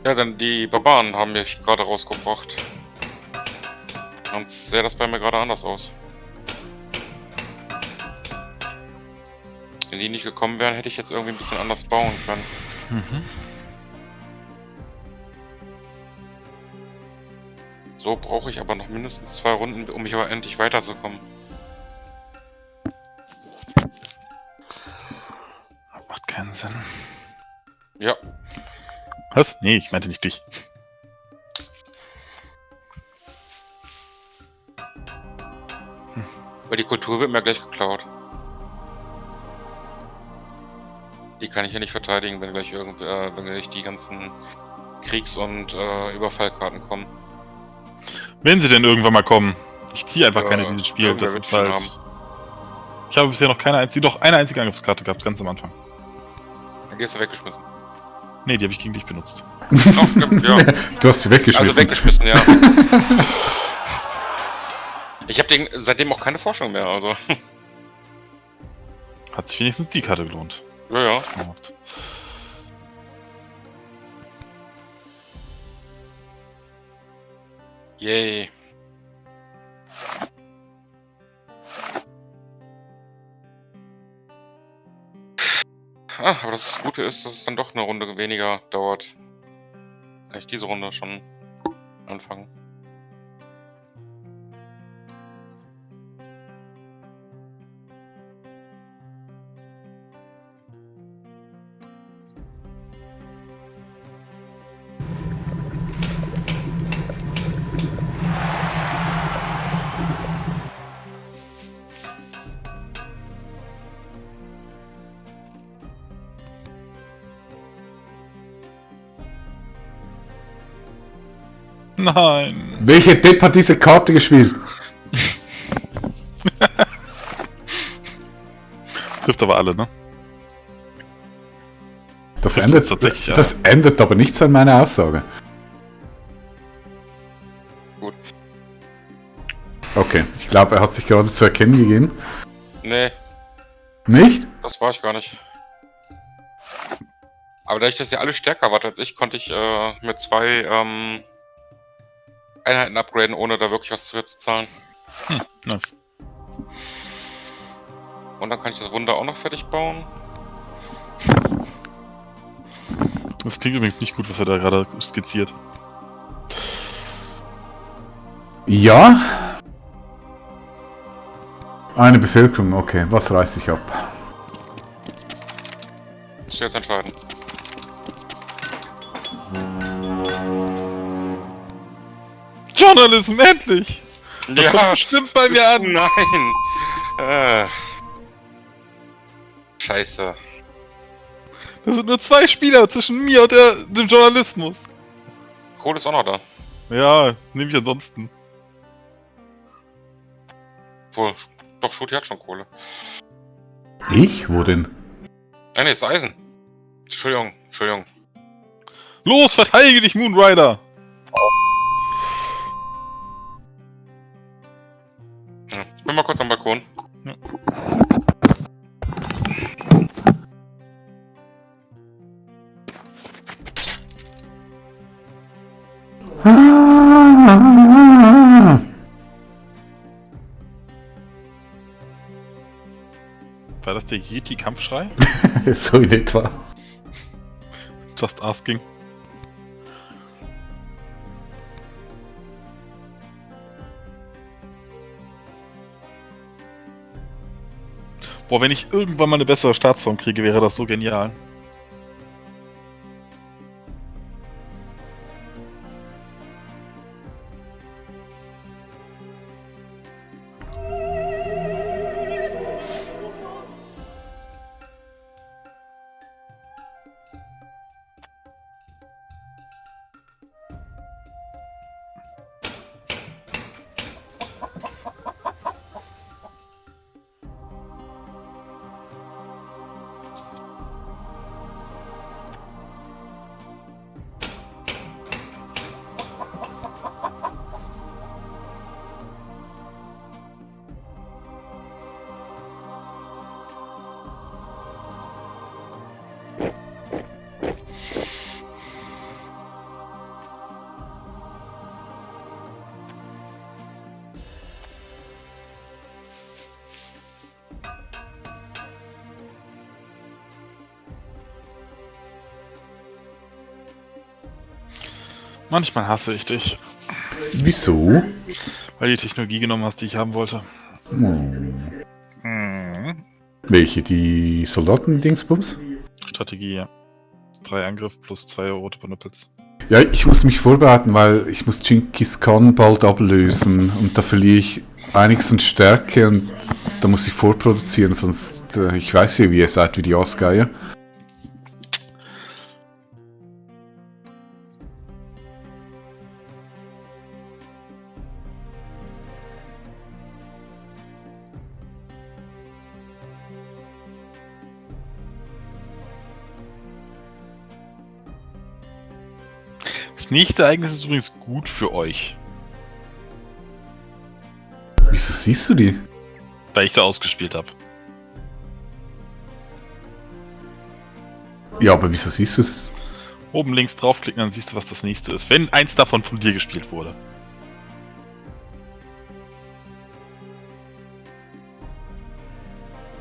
[SPEAKER 1] Ja, dann die Barbaren haben mich gerade rausgebracht. Sonst sähe das bei mir gerade anders aus. Wenn die nicht gekommen wären, hätte ich jetzt irgendwie ein bisschen anders bauen können. So brauche ich aber noch mindestens 2 Runden, um mich aber endlich weiterzukommen.
[SPEAKER 3] Macht keinen Sinn.
[SPEAKER 1] Ja,
[SPEAKER 3] Was? Nee, ich meinte nicht dich.
[SPEAKER 1] weil die Kultur wird mir gleich geklaut. Die kann ich hier nicht verteidigen, wenn gleich die ganzen Kriegs- und Überfallkarten kommen.
[SPEAKER 3] Wenn sie denn irgendwann mal kommen. Ich ziehe einfach
[SPEAKER 1] Ja,
[SPEAKER 3] keine dieses Spiel.
[SPEAKER 1] irgendwer
[SPEAKER 3] Das
[SPEAKER 1] wird
[SPEAKER 3] ist
[SPEAKER 1] schon
[SPEAKER 3] halt.
[SPEAKER 1] haben.
[SPEAKER 3] Ich habe bisher noch keine einzige Angriffskarte gehabt, ganz am Anfang.
[SPEAKER 1] Dann gehst du weggeschmissen.
[SPEAKER 3] Nee, die habe ich gegen dich benutzt.
[SPEAKER 1] Oh, stimmt, ja.
[SPEAKER 2] Du hast sie weggeschmissen.
[SPEAKER 1] Also weggeschmissen, ja. Ich habe seitdem auch keine Forschung mehr, also.
[SPEAKER 3] Hat sich wenigstens die Karte gelohnt.
[SPEAKER 1] Ja, ja. Yay. Aber das Gute ist, dass es dann doch eine Runde weniger dauert. Kann ich diese Runde schon anfangen.
[SPEAKER 3] Nein.
[SPEAKER 2] Welche Depp hat diese Karte gespielt?
[SPEAKER 3] Trifft aber alle, ne?
[SPEAKER 2] Das
[SPEAKER 3] Das
[SPEAKER 2] ändert,
[SPEAKER 3] ist tatsächlich, ja.
[SPEAKER 2] das ändert aber nichts an meiner Aussage.
[SPEAKER 1] Gut.
[SPEAKER 2] Okay, ich glaube, er hat sich gerade zu erkennen gegeben.
[SPEAKER 1] Nee,
[SPEAKER 2] Nicht?
[SPEAKER 1] das war ich gar nicht. Aber dadurch, dass ihr alle stärker wart als ich, konnte ich mit 2 Einheiten upgraden, ohne da wirklich was zu zahlen.
[SPEAKER 3] Nice.
[SPEAKER 1] Und dann kann ich das Wunder auch noch fertig bauen.
[SPEAKER 3] Das klingt übrigens nicht gut, was er da gerade skizziert.
[SPEAKER 2] Ja. Eine Bevölkerung, okay. Was reiß ich ab?
[SPEAKER 1] Musst du jetzt entscheiden.
[SPEAKER 3] Journalism, endlich! Das
[SPEAKER 1] Ja,
[SPEAKER 3] kommt bestimmt bei mir an!
[SPEAKER 1] Nein! Scheiße.
[SPEAKER 3] Das sind nur 2 Spieler zwischen mir und dem Journalismus.
[SPEAKER 1] Kohle ist auch noch da.
[SPEAKER 3] Ja, nehme ich ansonsten.
[SPEAKER 1] Obwohl, doch, Schuti hat schon Kohle.
[SPEAKER 2] Ich? Wo denn?
[SPEAKER 1] Ah, nee, ist Eisen. Entschuldigung.
[SPEAKER 3] Los, verteidige dich, Moonrider!
[SPEAKER 1] Ja, ich bin mal kurz am Balkon.
[SPEAKER 3] Ja. War das der Yeti-Kampfschrei?
[SPEAKER 2] So in etwa.
[SPEAKER 3] Just asking. Boah, wenn ich irgendwann mal eine bessere Staatsform kriege, wäre das so genial. Manchmal hasse ich dich,
[SPEAKER 2] Wieso?
[SPEAKER 3] weil du die Technologie genommen hast, die ich haben wollte.
[SPEAKER 2] Welche? Die Soldaten-Dingsbums?
[SPEAKER 3] Strategie, ja. 3 Angriff plus 2 rote Panopels.
[SPEAKER 2] Ja, ich muss mich vorbereiten, weil ich muss Genghis Khan bald ablösen und da verliere ich einiges an Stärke und da muss ich vorproduzieren, sonst, ich weiß ja, wie ihr seid, wie die Ausgeier.
[SPEAKER 3] Das nächste Ereignis ist übrigens gut für euch,
[SPEAKER 2] Wieso siehst du die?
[SPEAKER 3] weil ich da ausgespielt habe.
[SPEAKER 2] Ja, aber wieso siehst du es?
[SPEAKER 3] Oben links draufklicken, dann siehst du, was das nächste ist. Wenn eins davon von dir gespielt wurde.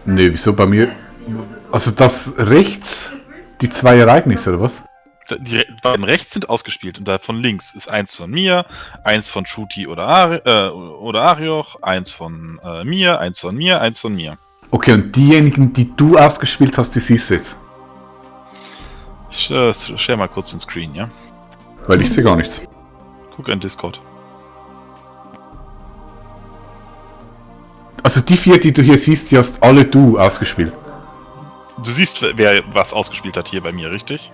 [SPEAKER 2] Nee, wieso bei mir? Also das rechts, die 2 Ereignisse, oder was?
[SPEAKER 3] Die beiden rechts sind ausgespielt und da von links ist eins von mir, eins von Shuti oder Arioch, eins von mir, eins von mir, eins von mir.
[SPEAKER 2] Okay, und diejenigen, die du ausgespielt hast, die siehst du jetzt.
[SPEAKER 3] Ich share mal kurz den Screen, ja?
[SPEAKER 2] Weil ich sehe gar nichts.
[SPEAKER 3] Guck in Discord.
[SPEAKER 2] Also die 4, die du hier siehst, die hast alle du ausgespielt.
[SPEAKER 3] Du siehst, wer was ausgespielt hat hier bei mir, richtig?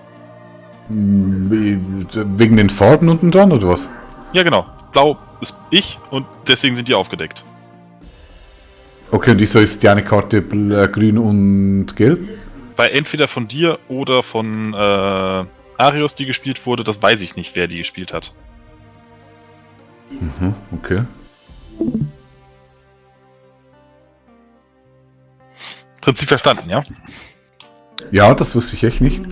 [SPEAKER 2] Wegen den Farben unten dran, oder was?
[SPEAKER 3] Ja, genau. Blau ist ich und deswegen sind die aufgedeckt.
[SPEAKER 2] Okay, und wieso ist die eine Karte grün und gelb?
[SPEAKER 3] Weil entweder von dir oder von Arios, die gespielt wurde, das weiß ich nicht, wer die gespielt hat.
[SPEAKER 2] Mhm, okay.
[SPEAKER 3] Prinzip verstanden, ja?
[SPEAKER 2] Ja, das wusste ich echt nicht.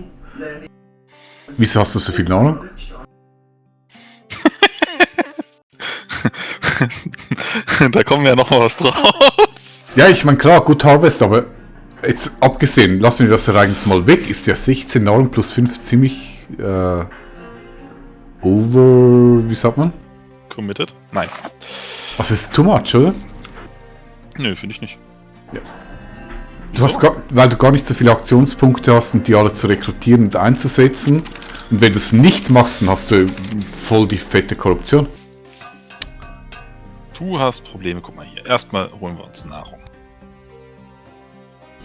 [SPEAKER 2] Wieso hast du so viel Ahnung?
[SPEAKER 3] Da kommen wir ja noch mal was drauf.
[SPEAKER 2] Ja, ich meine, klar, Good Harvest, aber jetzt abgesehen, lassen wir das Ereignis mal weg, ist ja 16 Nahrung plus 5 ziemlich wie sagt man?
[SPEAKER 3] Committed? Nein.
[SPEAKER 2] Was ist too much, oder?
[SPEAKER 3] Nö, finde ich nicht.
[SPEAKER 2] Du hast weil du gar nicht so viele Aktionspunkte hast, um die alle zu rekrutieren und einzusetzen. Und wenn du es nicht machst, dann hast du voll die fette Korruption.
[SPEAKER 3] Du hast Probleme, guck mal hier. Erstmal holen wir uns Nahrung.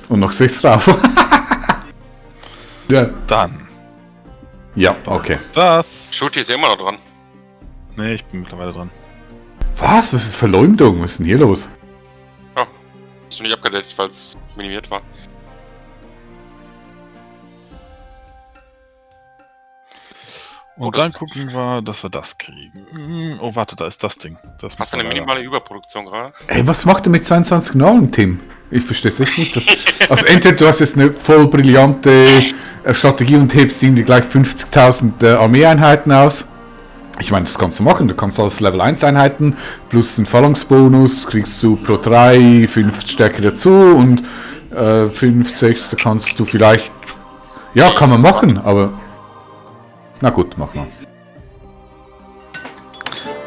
[SPEAKER 2] Und noch 6 drauf. Ja.
[SPEAKER 3] Dann.
[SPEAKER 2] Ja, okay.
[SPEAKER 3] Das.
[SPEAKER 1] Shooty ist ja immer noch dran.
[SPEAKER 3] Nee, ich bin mittlerweile dran.
[SPEAKER 2] Was? Das ist Verleumdung. Was ist denn hier los?
[SPEAKER 1] Hast du nicht abgedatet, weil es minimiert war.
[SPEAKER 3] Und dann gucken wir, dass wir das kriegen. Oh, warte, da ist das Ding. Das
[SPEAKER 1] Hast du eine minimale Überproduktion gerade?
[SPEAKER 2] Ey, was macht er mit 22 Nahrung, Tim? Ich verstehe es echt nicht. Also entweder du hast jetzt eine voll brillante Strategie und hebst irgendwie gleich 50.000 Armeeeinheiten aus. Ich meine, das kannst du machen. Du kannst alles Level 1 Einheiten plus den Phalanx-Bonus kriegst du pro 3 5 Stärke dazu und 5, 6, da kannst du vielleicht... Ja, kann man machen, aber... Na gut, mach mal.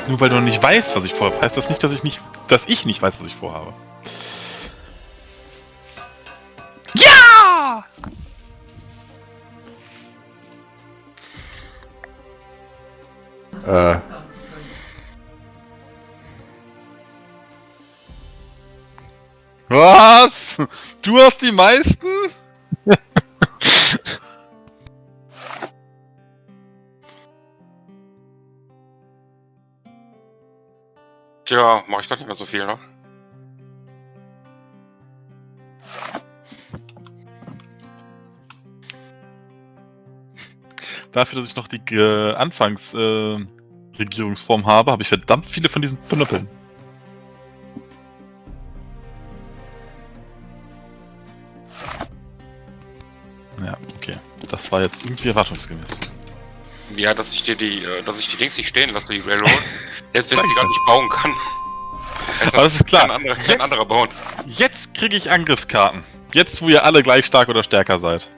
[SPEAKER 3] Nur weil du noch nicht weißt, was ich vorhabe, heißt das nicht, dass ich nicht weiß, was ich vorhabe. Ja! Was? Du hast die meisten?
[SPEAKER 1] Tja, mache ich doch nicht mehr so viel, ne?
[SPEAKER 3] Dafür, dass ich noch die Regierungsform habe, habe ich verdammt viele von diesen Pnöppeln. Ja, okay. Das war jetzt irgendwie erwartungsgemäß.
[SPEAKER 1] Ja, dass ich die Dings nicht stehen lasse, die Railroad. Jetzt, wenn ich die gar nicht bauen kann.
[SPEAKER 3] Aber das ist klar.
[SPEAKER 1] Kein anderer bauen.
[SPEAKER 3] Jetzt kriege ich Angriffskarten. Jetzt, wo ihr alle gleich stark oder stärker seid.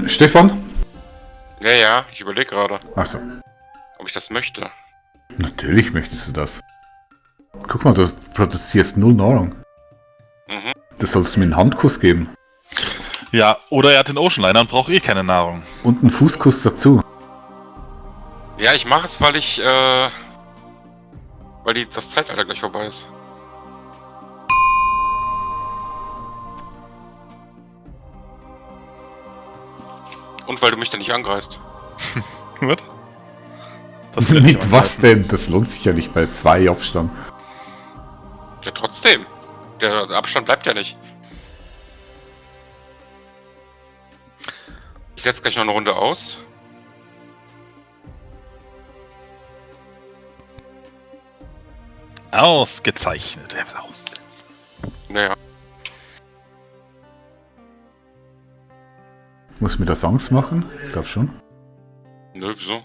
[SPEAKER 2] Stefan?
[SPEAKER 1] Ja, ich überlege gerade,
[SPEAKER 2] Achso.
[SPEAKER 1] ob ich das möchte.
[SPEAKER 2] Natürlich möchtest du das. Guck mal, du produzierst 0 Nahrung.
[SPEAKER 1] Mhm.
[SPEAKER 2] Das sollst du mir einen Handkuss geben.
[SPEAKER 3] Ja, oder er hat den Oceanliner und braucht eh keine Nahrung.
[SPEAKER 2] Und einen Fußkuss dazu.
[SPEAKER 1] Ja, ich mache es, weil das Zeitalter gleich vorbei ist. Und weil du mich dann nicht angreifst.
[SPEAKER 3] Was?
[SPEAKER 2] Mit was denn? Das lohnt sich ja nicht bei 2 Abstand.
[SPEAKER 1] Ja, trotzdem. Der Abstand bleibt ja nicht. Ich setze gleich noch eine Runde aus.
[SPEAKER 3] Ausgezeichnet, er will aussetzen.
[SPEAKER 1] Naja.
[SPEAKER 2] Muss mir das Angst machen? Ich glaube schon.
[SPEAKER 1] Nö, wieso?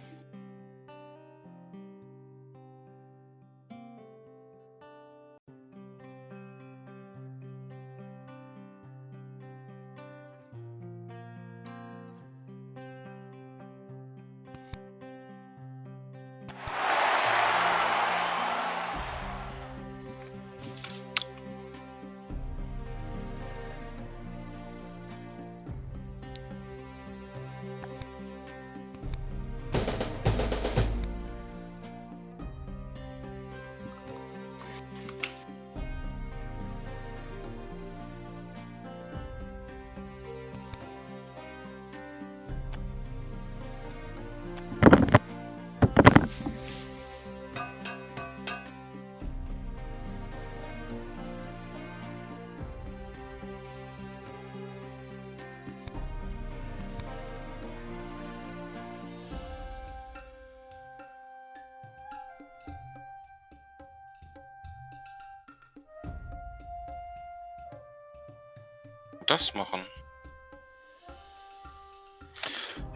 [SPEAKER 1] Das machen.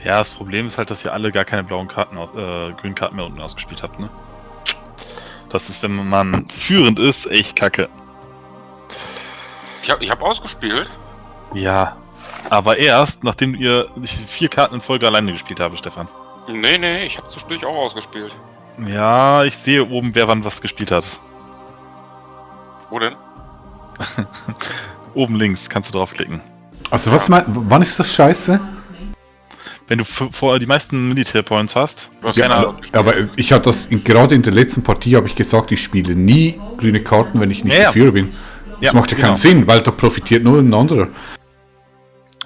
[SPEAKER 3] Ja, das Problem ist halt, dass ihr alle gar keine blauen Karten, grünen Karten mehr unten ausgespielt habt, ne? Das ist, wenn man führend ist, echt kacke.
[SPEAKER 1] Ich hab ausgespielt.
[SPEAKER 3] Ja, aber erst, nachdem ihr 4 Karten in Folge alleine gespielt habe, Stefan.
[SPEAKER 1] Nee, ich hab zwischendurch auch ausgespielt.
[SPEAKER 3] Ja, ich sehe oben, wer wann was gespielt hat.
[SPEAKER 1] Wo denn?
[SPEAKER 3] Oben links kannst du draufklicken.
[SPEAKER 2] Also wann ist das scheiße?
[SPEAKER 3] Wenn du vor die meisten Military Points hast.
[SPEAKER 1] Du hast
[SPEAKER 2] Ja,
[SPEAKER 1] keine ausgespielt.
[SPEAKER 2] aber ich habe das, gerade in der letzten Partie habe ich gesagt, ich spiele nie grüne Karten, wenn ich nicht
[SPEAKER 3] Ja,
[SPEAKER 2] der Führer bin. Das
[SPEAKER 3] Ja,
[SPEAKER 2] macht ja
[SPEAKER 3] genau.
[SPEAKER 2] keinen Sinn, weil da profitiert nur ein anderer.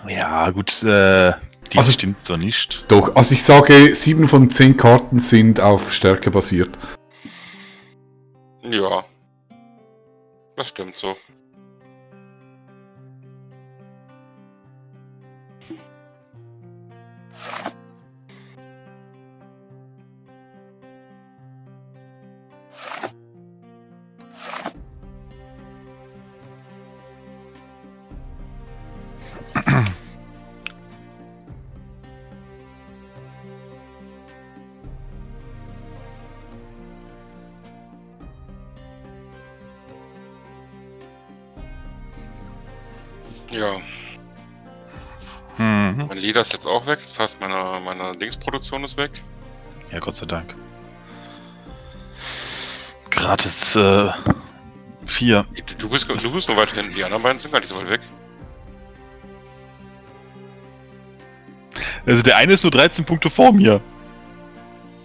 [SPEAKER 3] Ja, gut, die
[SPEAKER 2] Also-
[SPEAKER 3] stimmt so nicht.
[SPEAKER 2] Doch, also ich sage, 7 von 10 Karten sind auf Stärke basiert.
[SPEAKER 1] Ja. Das stimmt so. Ja,
[SPEAKER 3] Mhm.
[SPEAKER 1] mein Leader ist jetzt auch weg. Das heißt, meine Linksproduktion ist weg.
[SPEAKER 3] Ja, Gott sei Dank. Gratis 4.
[SPEAKER 1] Du bist nur weit hinten. Die anderen beiden sind gar nicht so weit weg.
[SPEAKER 3] Also der eine ist nur 13 Punkte vor mir.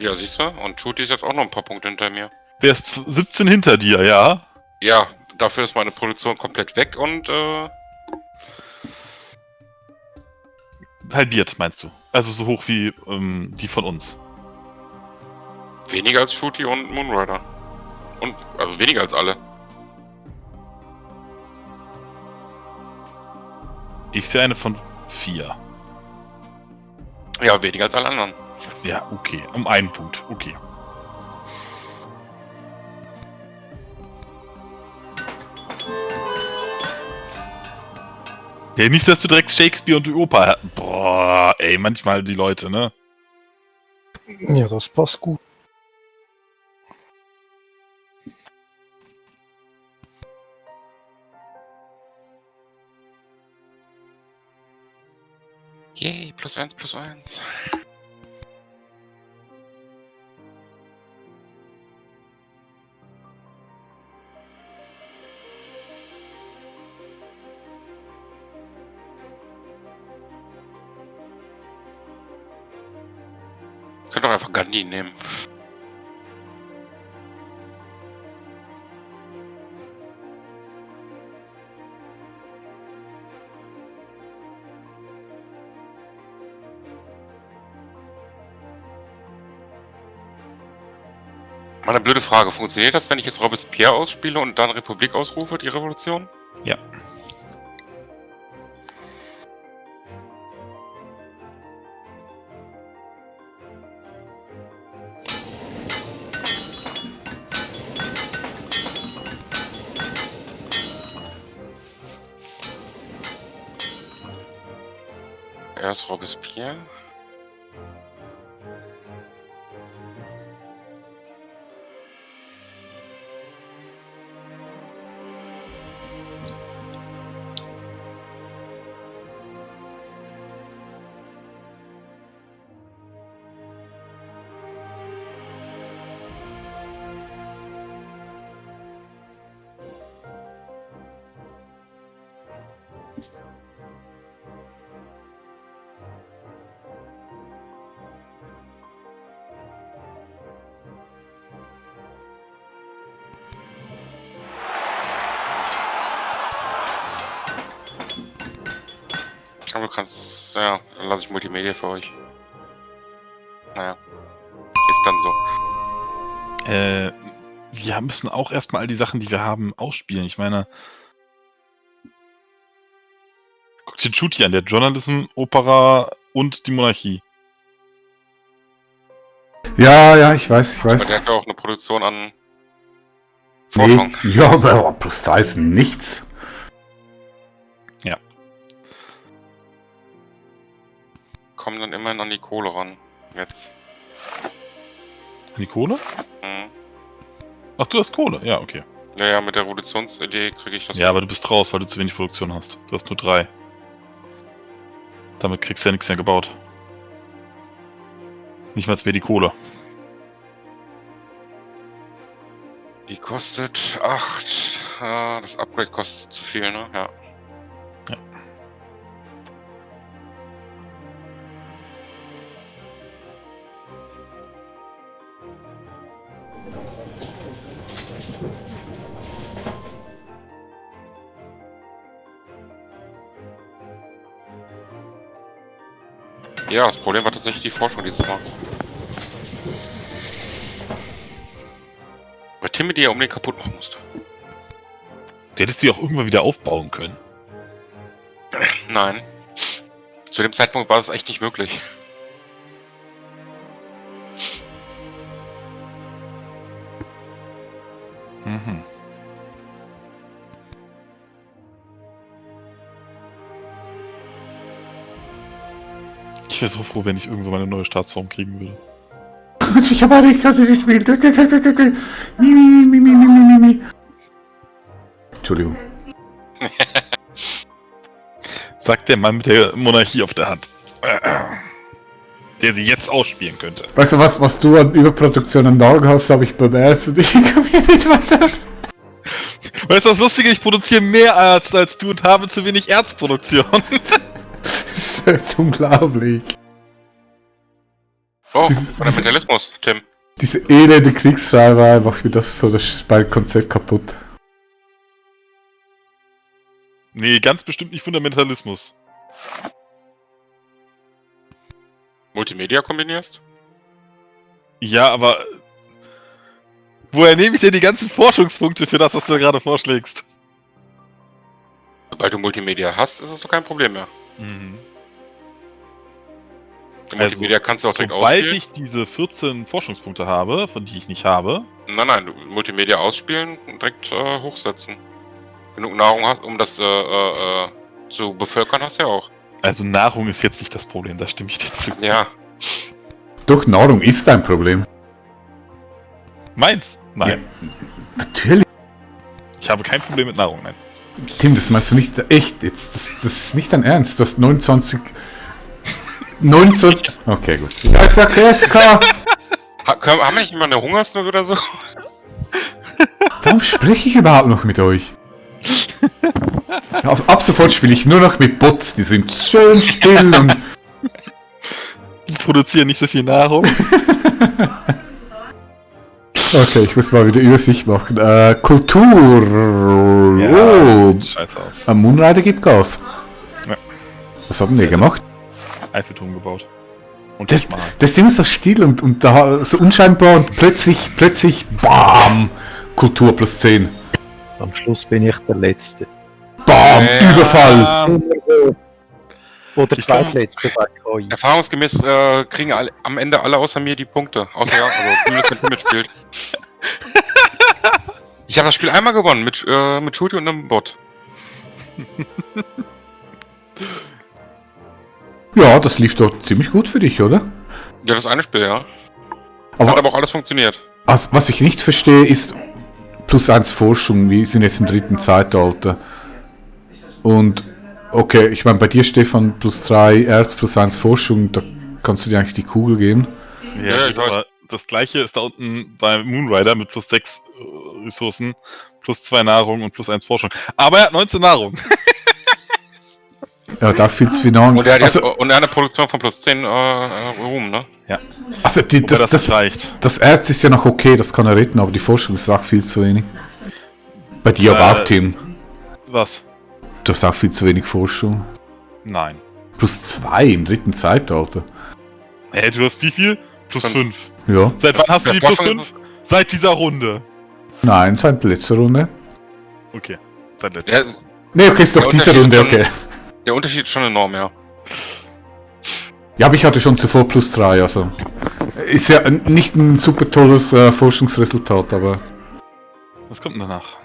[SPEAKER 1] Ja, siehst du? Und Shooty ist jetzt auch noch ein paar Punkte hinter mir.
[SPEAKER 3] Der ist 17 hinter dir, ja?
[SPEAKER 1] Ja, dafür ist meine Produktion komplett weg und
[SPEAKER 3] Halbiert, meinst du? Also so hoch wie die von uns.
[SPEAKER 1] weniger als Shooty und Moonrider. Und also weniger als alle.
[SPEAKER 3] Ich sehe eine von 4.
[SPEAKER 1] Ja, weniger als alle anderen.
[SPEAKER 3] Ja, okay. Um einen Punkt. Okay. Ja, nicht, dass du direkt Shakespeare und die Oper... Boah, ey, manchmal die Leute, ne?
[SPEAKER 4] Ja, das passt gut.
[SPEAKER 1] Yay, +1, +1. Könnt doch einfach Gandhi nehmen. Mal eine blöde Frage. Funktioniert das, wenn ich jetzt Robespierre ausspiele und dann Republik ausrufe, die Revolution?
[SPEAKER 3] Ja.
[SPEAKER 1] Erst Robespierre. Aber du kannst, ja, dann lasse ich Multimedia für euch. Naja. Ist dann so.
[SPEAKER 3] Wir müssen auch erstmal all die Sachen, die wir haben, ausspielen. Ich meine... Guck dir Shooty an, der Journalism, Opera und die Monarchie.
[SPEAKER 2] Ja, ich weiß.
[SPEAKER 1] Aber der hat ja auch eine Produktion an
[SPEAKER 2] Nee,
[SPEAKER 1] Forschung.
[SPEAKER 2] ja, aber +3 ist nichts.
[SPEAKER 1] komme dann immerhin an die Kohle ran. Jetzt.
[SPEAKER 3] An die Kohle?
[SPEAKER 1] Mhm.
[SPEAKER 3] Ach, du hast Kohle. Ja, okay.
[SPEAKER 1] Ja, mit der Revolutionsidee kriege ich das.
[SPEAKER 3] Ja, aber du bist raus, weil du zu wenig Produktion hast. Du hast nur 3. Damit kriegst du ja nichts mehr gebaut. Nicht mal mehr die Kohle.
[SPEAKER 1] Die kostet 8. Das Upgrade kostet zu viel, ne? Ja.
[SPEAKER 3] Ja.
[SPEAKER 1] Ja, das Problem war tatsächlich die Forschung dieses Mal. Weil Timmy die ja unbedingt kaputt machen musste.
[SPEAKER 3] Du hättest sie auch irgendwann wieder aufbauen können.
[SPEAKER 1] Nein. Zu dem Zeitpunkt war das echt nicht möglich.
[SPEAKER 3] Mhm. Ich wäre so froh, wenn ich irgendwann mal eine neue Staatsform kriegen würde.
[SPEAKER 2] Ich habe nicht ganz gespielt. Mi. Entschuldigung.
[SPEAKER 3] Sagt der Mann mit der Monarchie auf der Hand. Der sie jetzt ausspielen könnte.
[SPEAKER 2] Weißt du was du an Überproduktion an Nahrung hast, habe ich beim Erz und ich komme hier nicht weiter.
[SPEAKER 3] Weißt du, das Lustige? Ich produziere mehr Erz als du und habe zu wenig Erzproduktion.
[SPEAKER 2] Das ist unglaublich.
[SPEAKER 1] Oh,
[SPEAKER 2] Dieses-
[SPEAKER 1] Fundamentalismus, Tim.
[SPEAKER 2] Diese elende Kriegstreiber macht mir das Konzept kaputt.
[SPEAKER 3] Nee, ganz bestimmt nicht Fundamentalismus.
[SPEAKER 1] Multimedia kombinierst?
[SPEAKER 3] Ja, aber... Woher nehme ich denn die ganzen Forschungspunkte für das, was du gerade vorschlägst?
[SPEAKER 1] Sobald du Multimedia hast, ist es doch kein Problem mehr.
[SPEAKER 3] Mhm.
[SPEAKER 1] Die Multimedia kannst du auch direkt
[SPEAKER 3] Sobald
[SPEAKER 1] ausspielen.
[SPEAKER 3] ich diese 14 Forschungspunkte habe, von die ich nicht habe...
[SPEAKER 1] Nein, du Multimedia ausspielen und direkt hochsetzen. Genug Nahrung hast, um das zu bevölkern, hast du ja auch.
[SPEAKER 3] Also Nahrung ist jetzt nicht das Problem, da stimme ich dir zu.
[SPEAKER 1] Ja.
[SPEAKER 2] Doch, Nahrung ist ein Problem.
[SPEAKER 3] Meins? Nein.
[SPEAKER 2] Ja, natürlich.
[SPEAKER 3] Ich habe kein Problem mit Nahrung, nein.
[SPEAKER 2] Tim, das meinst du nicht echt? Jetzt, das ist nicht dein Ernst. Du hast 29... Okay, gut. Ja, ich sag SK.
[SPEAKER 1] Haben wir nicht mal eine Hungersnot oder so?
[SPEAKER 2] Warum spreche ich überhaupt noch mit euch? Ab sofort spiele ich nur noch mit Bots. Die sind schön still und...
[SPEAKER 3] Die produzieren nicht so viel Nahrung.
[SPEAKER 2] Okay, ich muss mal wieder Übersicht machen. Kultur. Oh.
[SPEAKER 3] Sieht scheiße aus.
[SPEAKER 2] Am Moonrider gibt Gas.
[SPEAKER 3] Ja.
[SPEAKER 2] Was hat denn der gemacht?
[SPEAKER 3] Eiffelturm gebaut. Und
[SPEAKER 2] Das,
[SPEAKER 3] Mal.
[SPEAKER 2] das Ding ist so still und da so unscheinbar und plötzlich, BAM! Kultur plus 10.
[SPEAKER 4] Am Schluss bin ich der Letzte.
[SPEAKER 2] BAM!
[SPEAKER 1] Ja.
[SPEAKER 2] Überfall!
[SPEAKER 4] Oder
[SPEAKER 3] Ich glaub-
[SPEAKER 4] zweitletzte bei KI.
[SPEAKER 1] Erfahrungsgemäß kriegen am Ende alle außer mir die Punkte. Außer ja, also Julius mit mitspielt. Ich habe das Spiel einmal gewonnen mit Shooty und einem Bot.
[SPEAKER 2] Ja, das lief doch ziemlich gut für dich, oder?
[SPEAKER 1] Ja, das eine Spiel, ja. Hat
[SPEAKER 2] Aber
[SPEAKER 1] aber auch alles funktioniert.
[SPEAKER 2] was ich nicht verstehe, ist +1 Forschung. Wir sind jetzt im 3. Zeitalter. Und, okay, ich meine, bei dir, Stefan, +3 Erz, +1 Forschung, da kannst du dir eigentlich die Kugel geben.
[SPEAKER 3] Ja,
[SPEAKER 1] Ja,
[SPEAKER 3] gut,
[SPEAKER 1] ich weiß.
[SPEAKER 3] aber das gleiche ist da unten bei Moonrider mit +6 Ressourcen, +2 Nahrung und +1 Forschung. Aber er hat 19 Nahrung.
[SPEAKER 2] Ja, da viel zu viel Nahrung.
[SPEAKER 1] Und er hat
[SPEAKER 2] Also,
[SPEAKER 1] und er hat eine Produktion von +10 Ruhm, ne?
[SPEAKER 2] also die,
[SPEAKER 3] Wobei das
[SPEAKER 2] das
[SPEAKER 3] reicht.
[SPEAKER 2] Das Erz ist ja noch okay, das kann er retten, aber die Forschung ist auch viel zu wenig. Bei dir aber auch, Tim.
[SPEAKER 3] Was?
[SPEAKER 2] Du hast auch viel zu wenig Forschung.
[SPEAKER 3] Nein.
[SPEAKER 2] +2 im 3. Zeitalter.
[SPEAKER 3] Hä, du hast wie viel? +5.
[SPEAKER 2] Ja.
[SPEAKER 3] Seit wann hast du
[SPEAKER 1] Der
[SPEAKER 3] die
[SPEAKER 1] Forschung
[SPEAKER 3] +5? Seit dieser Runde.
[SPEAKER 2] Nein, seit letzter Runde.
[SPEAKER 3] Okay. Seit letzter.
[SPEAKER 1] Der,
[SPEAKER 2] Ne, okay, ist doch
[SPEAKER 1] Der
[SPEAKER 2] diese
[SPEAKER 1] Unterschied
[SPEAKER 2] Runde,
[SPEAKER 1] ist
[SPEAKER 2] okay.
[SPEAKER 1] der Unterschied ist schon enorm, ja.
[SPEAKER 2] Ja, aber ich hatte schon zuvor +3, also. Ist ja nicht ein super tolles Forschungsresultat, aber.
[SPEAKER 3] Was kommt denn danach?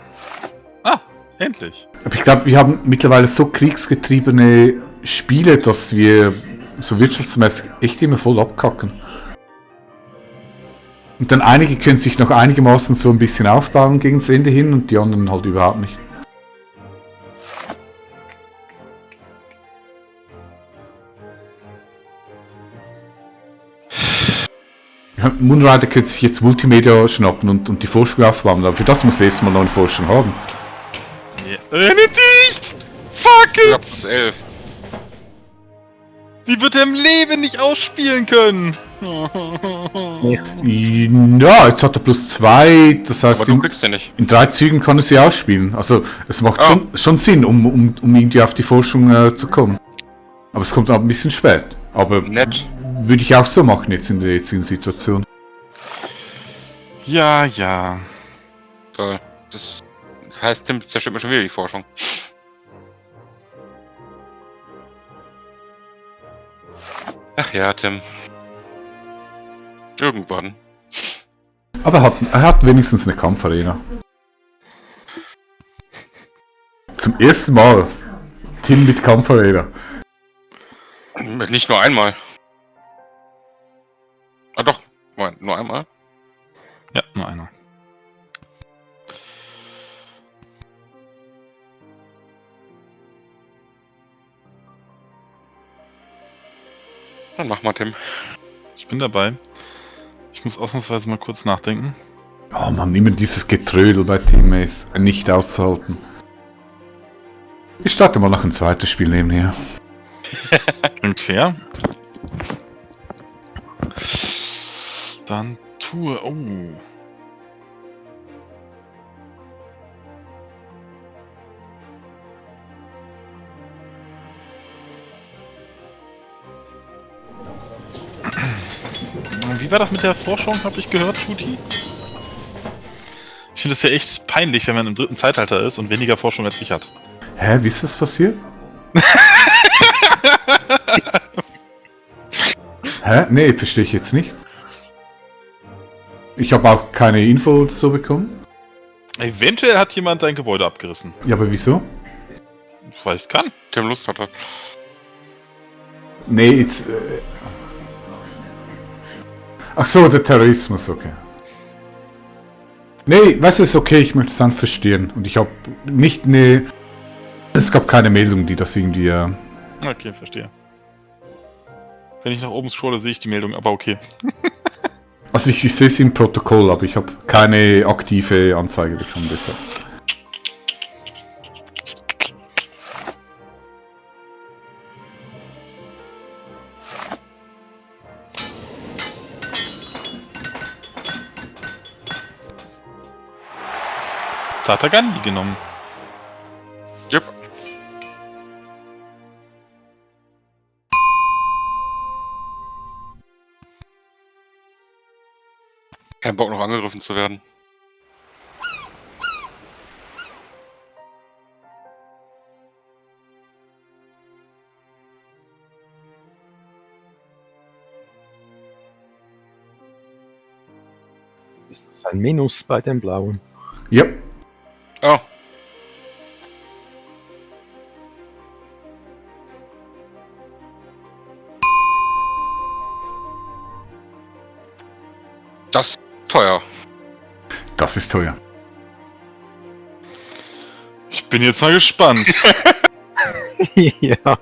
[SPEAKER 3] Ah, endlich.
[SPEAKER 2] Aber ich glaube, wir haben mittlerweile so kriegsgetriebene Spiele, dass wir so wirtschaftsmäßig echt immer voll abkacken. Und dann einige können sich noch einigermaßen so ein bisschen aufbauen gegen das Ende hin und die anderen halt überhaupt nicht. Ja, Moonrider könnte sich jetzt Multimedia schnappen und die Forschung aufbauen, aber für das muss er erstmal noch eine Forschung haben.
[SPEAKER 3] Benedikt! Fuck
[SPEAKER 1] Ich hab
[SPEAKER 3] it!
[SPEAKER 1] das 11.
[SPEAKER 3] Die wird er im Leben nicht ausspielen können!
[SPEAKER 4] Nicht.
[SPEAKER 2] Ja, jetzt hat er +2, das heißt
[SPEAKER 1] Aber du kriegst den nicht.
[SPEAKER 2] in 3 Zügen kann er sie ausspielen. Also es macht
[SPEAKER 1] Ah.
[SPEAKER 2] schon Sinn, um irgendwie auf die Forschung zu kommen. Aber es kommt auch ein bisschen spät. Aber
[SPEAKER 1] Nett.
[SPEAKER 2] würde ich auch so machen jetzt in der jetzigen Situation.
[SPEAKER 3] Ja, ja.
[SPEAKER 1] So, das heißt, Tim zerstört mir schon wieder die Forschung. Ach ja, Tim. Irgendwann.
[SPEAKER 2] Aber er hat wenigstens eine Kampfarena. Zum ersten Mal Tim mit Kampfarena.
[SPEAKER 1] Nicht nur einmal. Ah doch, Moment, nur einmal.
[SPEAKER 3] Ja, nur einer.
[SPEAKER 1] Dann mach mal, Tim.
[SPEAKER 3] Ich bin dabei. Ich muss ausnahmsweise mal kurz nachdenken.
[SPEAKER 2] Oh man, immer dieses Getrödel bei Teammates. Nicht auszuhalten. Ich starte mal noch ein zweites Spiel nebenher.
[SPEAKER 3] Klingt fair. Dann tue. Oh. Wie war das mit der Forschung, habe ich gehört, Tuti? Ich finde es ja echt peinlich, wenn man im dritten Zeitalter ist und weniger Forschung als ich hat.
[SPEAKER 2] Hä, wie ist das passiert? Hä? Nee, verstehe ich jetzt nicht. Ich habe auch keine Info oder so bekommen.
[SPEAKER 3] Eventuell hat jemand dein Gebäude abgerissen.
[SPEAKER 2] Ja, aber wieso?
[SPEAKER 3] Weil ich es kann.
[SPEAKER 1] Tim Lust hatte.
[SPEAKER 2] Nee, jetzt... Ach so, der Terrorismus, okay. Nee, weißt du, ist okay, ich möchte es dann verstehen. Und ich habe nicht eine... Es gab keine Meldung, die das irgendwie...
[SPEAKER 3] Okay, verstehe. Wenn ich nach oben scrolle, sehe ich die Meldung, aber okay.
[SPEAKER 2] Also ich sehe es im Protokoll, aber ich habe keine aktive Anzeige bekommen, deshalb.
[SPEAKER 3] Tata Gandhi genommen.
[SPEAKER 1] Jupp. Kein Bock noch angegriffen zu werden.
[SPEAKER 4] Ist das ein Minus bei den Blauen?
[SPEAKER 2] Ja,
[SPEAKER 1] Oh. Das ist teuer.
[SPEAKER 2] das ist teuer.
[SPEAKER 3] Ich bin jetzt mal gespannt.
[SPEAKER 4] Ja.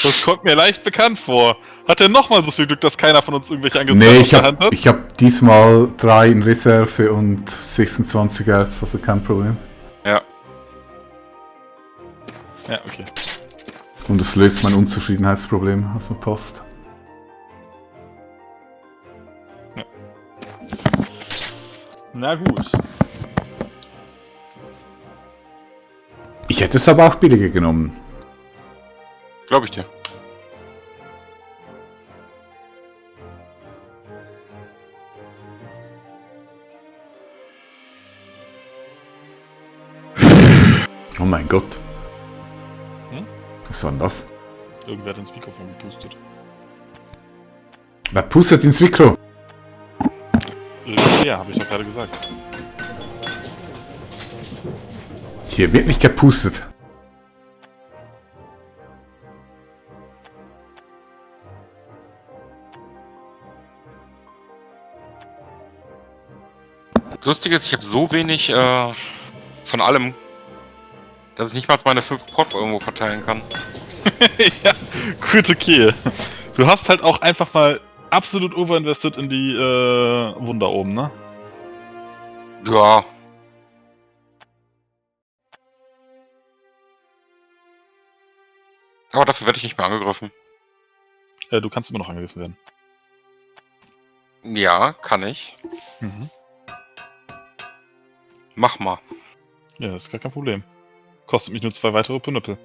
[SPEAKER 3] Das kommt mir leicht bekannt vor. Hat er nochmal so viel Glück, dass keiner von uns irgendwelche Angriffskarten
[SPEAKER 2] Nee,
[SPEAKER 3] auf der Hand hat?
[SPEAKER 2] ich hab diesmal 3 in Reserve und 26 Hertz, also kein Problem.
[SPEAKER 1] Ja.
[SPEAKER 3] Ja, okay.
[SPEAKER 2] Und das löst mein Unzufriedenheitsproblem aus der Post.
[SPEAKER 3] Na gut.
[SPEAKER 2] Ich hätte es aber auch billiger genommen.
[SPEAKER 1] Glaube ich dir.
[SPEAKER 2] Oh mein Gott.
[SPEAKER 3] Hm?
[SPEAKER 2] Was war denn das?
[SPEAKER 3] Irgendwer hat ins Mikrofon gepustet.
[SPEAKER 2] Wer pustet ins Mikro?
[SPEAKER 3] Ja, habe ich doch gerade gesagt.
[SPEAKER 2] Hier wird nicht gepustet.
[SPEAKER 1] Das Lustige ist, ich habe so wenig von allem, dass ich nicht mal meine 5 Port irgendwo verteilen kann.
[SPEAKER 3] Ja, gut, okay. Du hast halt auch einfach mal absolut overinvested in die Wunder oben, ne?
[SPEAKER 1] Ja. Aber dafür werde ich nicht mehr angegriffen.
[SPEAKER 3] Du kannst immer noch angegriffen werden.
[SPEAKER 1] Ja, kann ich.
[SPEAKER 3] Mhm.
[SPEAKER 1] Mach mal.
[SPEAKER 3] Ja, das ist gar kein Problem. Kostet mich nur 2 weitere Pünnepel.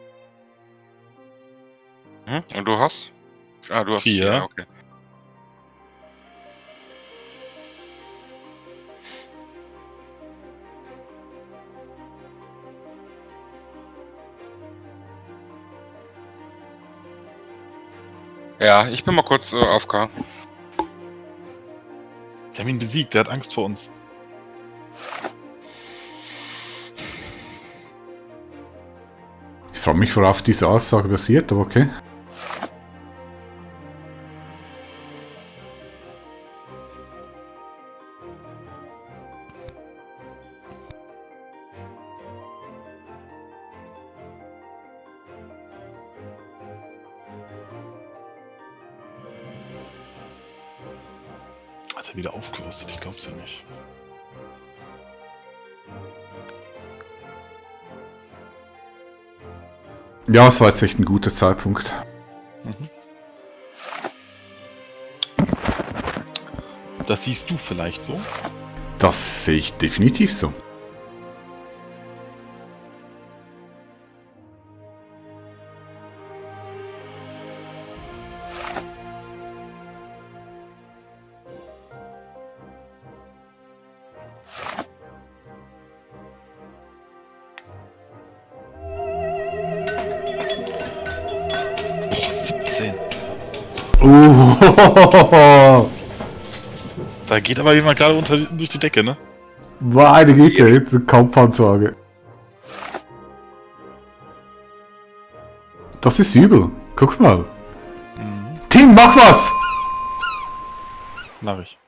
[SPEAKER 1] Und du hast? Ah, du hast
[SPEAKER 3] 4.
[SPEAKER 1] 4, okay. Ja, ich bin mal kurz AFK.
[SPEAKER 3] Wir haben ihn besiegt, der hat Angst vor uns.
[SPEAKER 2] Ich frage mich, worauf diese Aussage basiert, aber okay.
[SPEAKER 3] Hat er wieder aufgerüstet? Ich glaub's ja nicht.
[SPEAKER 2] Ja, es war jetzt echt ein guter Zeitpunkt.
[SPEAKER 3] Mhm. Das siehst du vielleicht so?
[SPEAKER 2] Das sehe ich definitiv so.
[SPEAKER 3] Boah, 17. Da geht aber jemand gerade durch die Decke, ne?
[SPEAKER 2] Meine Güte, jetzt eine Kampfansage. Das ist übel. Guck mal. Tim, mach was!
[SPEAKER 3] Mach ich.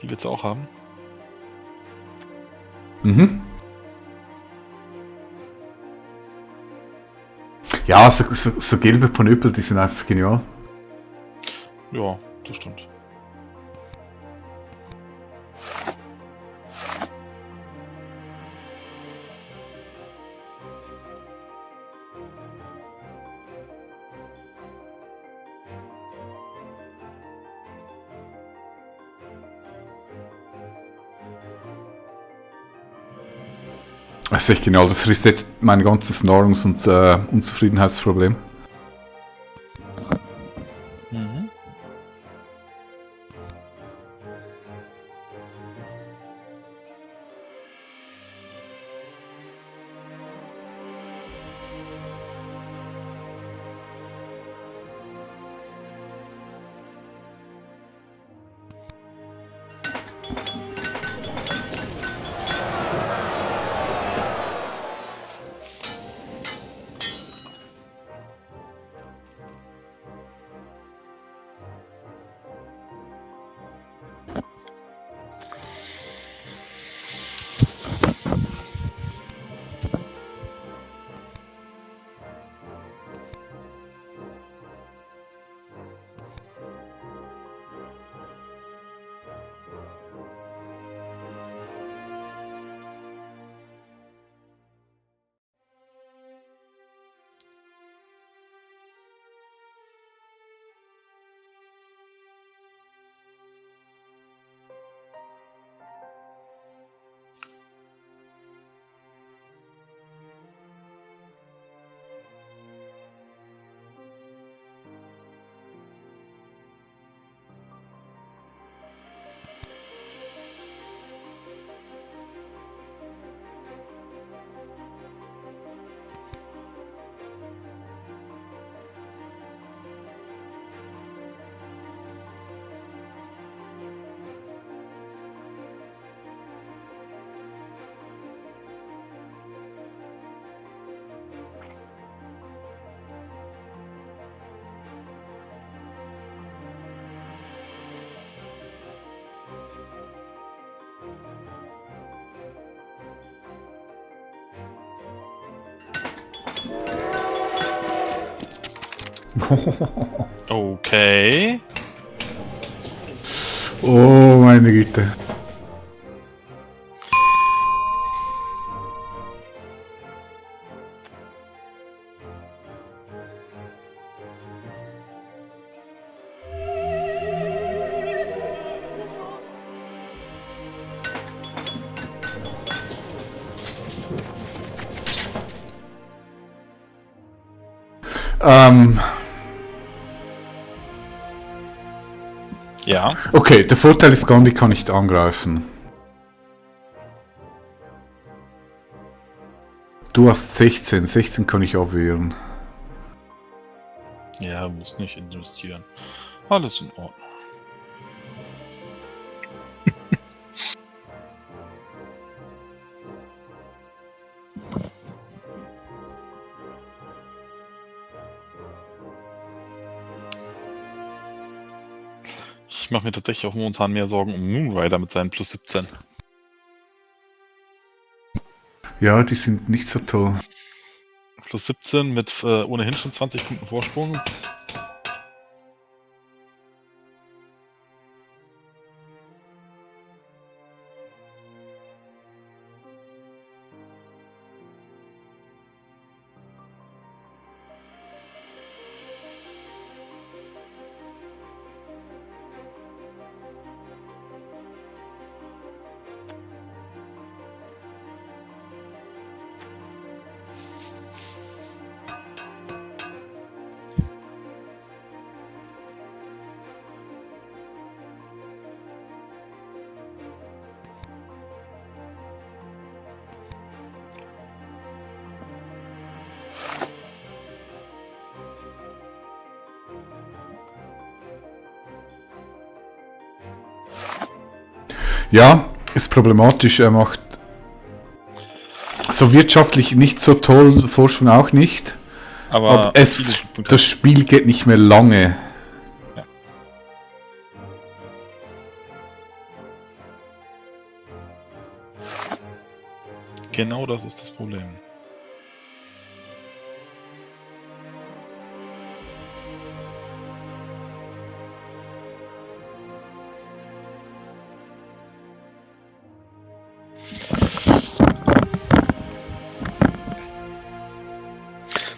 [SPEAKER 3] Die willst du auch haben?
[SPEAKER 2] Mhm. Ja, so gelbe Ponöpel, die sind einfach genial.
[SPEAKER 3] Ja, das stimmt.
[SPEAKER 2] Das ist echt genial, das resettet mein ganzes Nahrungs- und Unzufriedenheitsproblem.
[SPEAKER 3] Mhm. Okay.
[SPEAKER 2] Oh, meine Güte.
[SPEAKER 3] Ja.
[SPEAKER 2] Okay, der Vorteil ist, Gandhi kann nicht angreifen. Du hast 16. 16 kann ich abwehren.
[SPEAKER 3] Ja, muss nicht investieren. Alles in Ordnung. Ich mache mir tatsächlich auch momentan mehr Sorgen um Moonrider mit seinen plus 17.
[SPEAKER 2] Ja, die sind nicht so toll.
[SPEAKER 3] Plus 17 mit ohnehin schon 20 Punkten Vorsprung.
[SPEAKER 2] Ja, ist problematisch. Er macht so wirtschaftlich nicht so toll, Forschung auch nicht. Aber
[SPEAKER 3] viele Punkte.
[SPEAKER 2] das Spiel geht nicht mehr lange.
[SPEAKER 3] Ja. Genau das ist das Problem.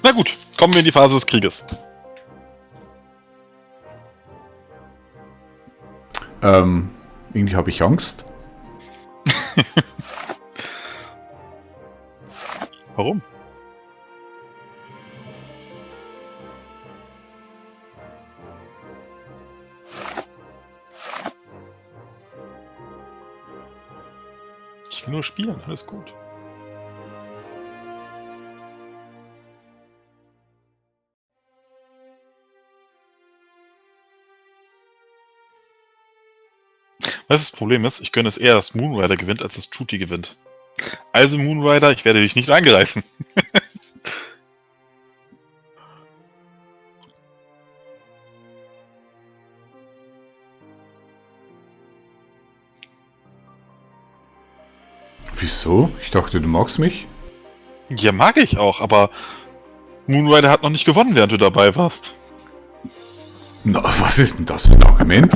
[SPEAKER 3] Na gut, kommen wir in die Phase des Krieges.
[SPEAKER 2] Irgendwie habe ich Angst.
[SPEAKER 3] Warum? Ich will nur spielen, alles gut. Was das Problem ist, ich gönne es eher, dass Moonrider gewinnt, als dass Chuti gewinnt. Also Moonrider, ich werde dich nicht angreifen.
[SPEAKER 2] Wieso? Ich dachte, du magst mich.
[SPEAKER 3] Ja, mag ich auch, aber Moonrider hat noch nicht gewonnen, während du dabei warst.
[SPEAKER 2] Na, was ist denn das für ein Argument?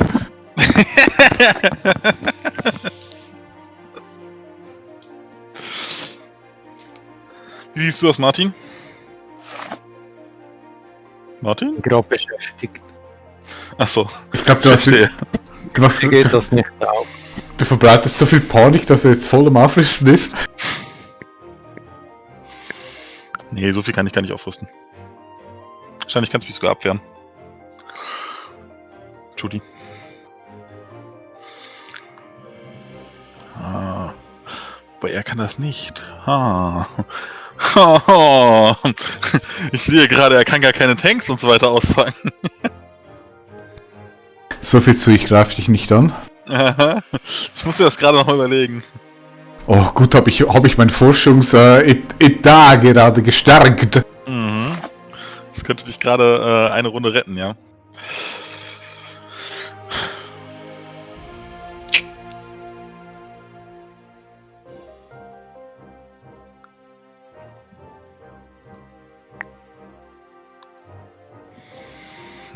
[SPEAKER 3] Wie siehst du das, Martin? Martin?
[SPEAKER 4] Gerade beschäftigt.
[SPEAKER 3] Achso.
[SPEAKER 2] Ich glaube, du
[SPEAKER 4] Geht das nicht auf?
[SPEAKER 2] du verbreitest so viel Panik, dass er jetzt voll am Aufrüsten ist.
[SPEAKER 3] Nee, so viel kann ich gar nicht aufrüsten. Wahrscheinlich kannst du mich sogar abwehren. Judy. Ah. Aber er kann das nicht. Ah. Ich sehe gerade, er kann gar keine Tanks und so weiter ausfangen.
[SPEAKER 2] So viel zu, ich greife dich nicht an.
[SPEAKER 3] Ich muss mir das gerade noch mal überlegen.
[SPEAKER 2] Oh, gut, hab ich mein Forschungsetat gerade gestärkt.
[SPEAKER 3] Mhm. Das könnte dich gerade eine Runde retten, ja.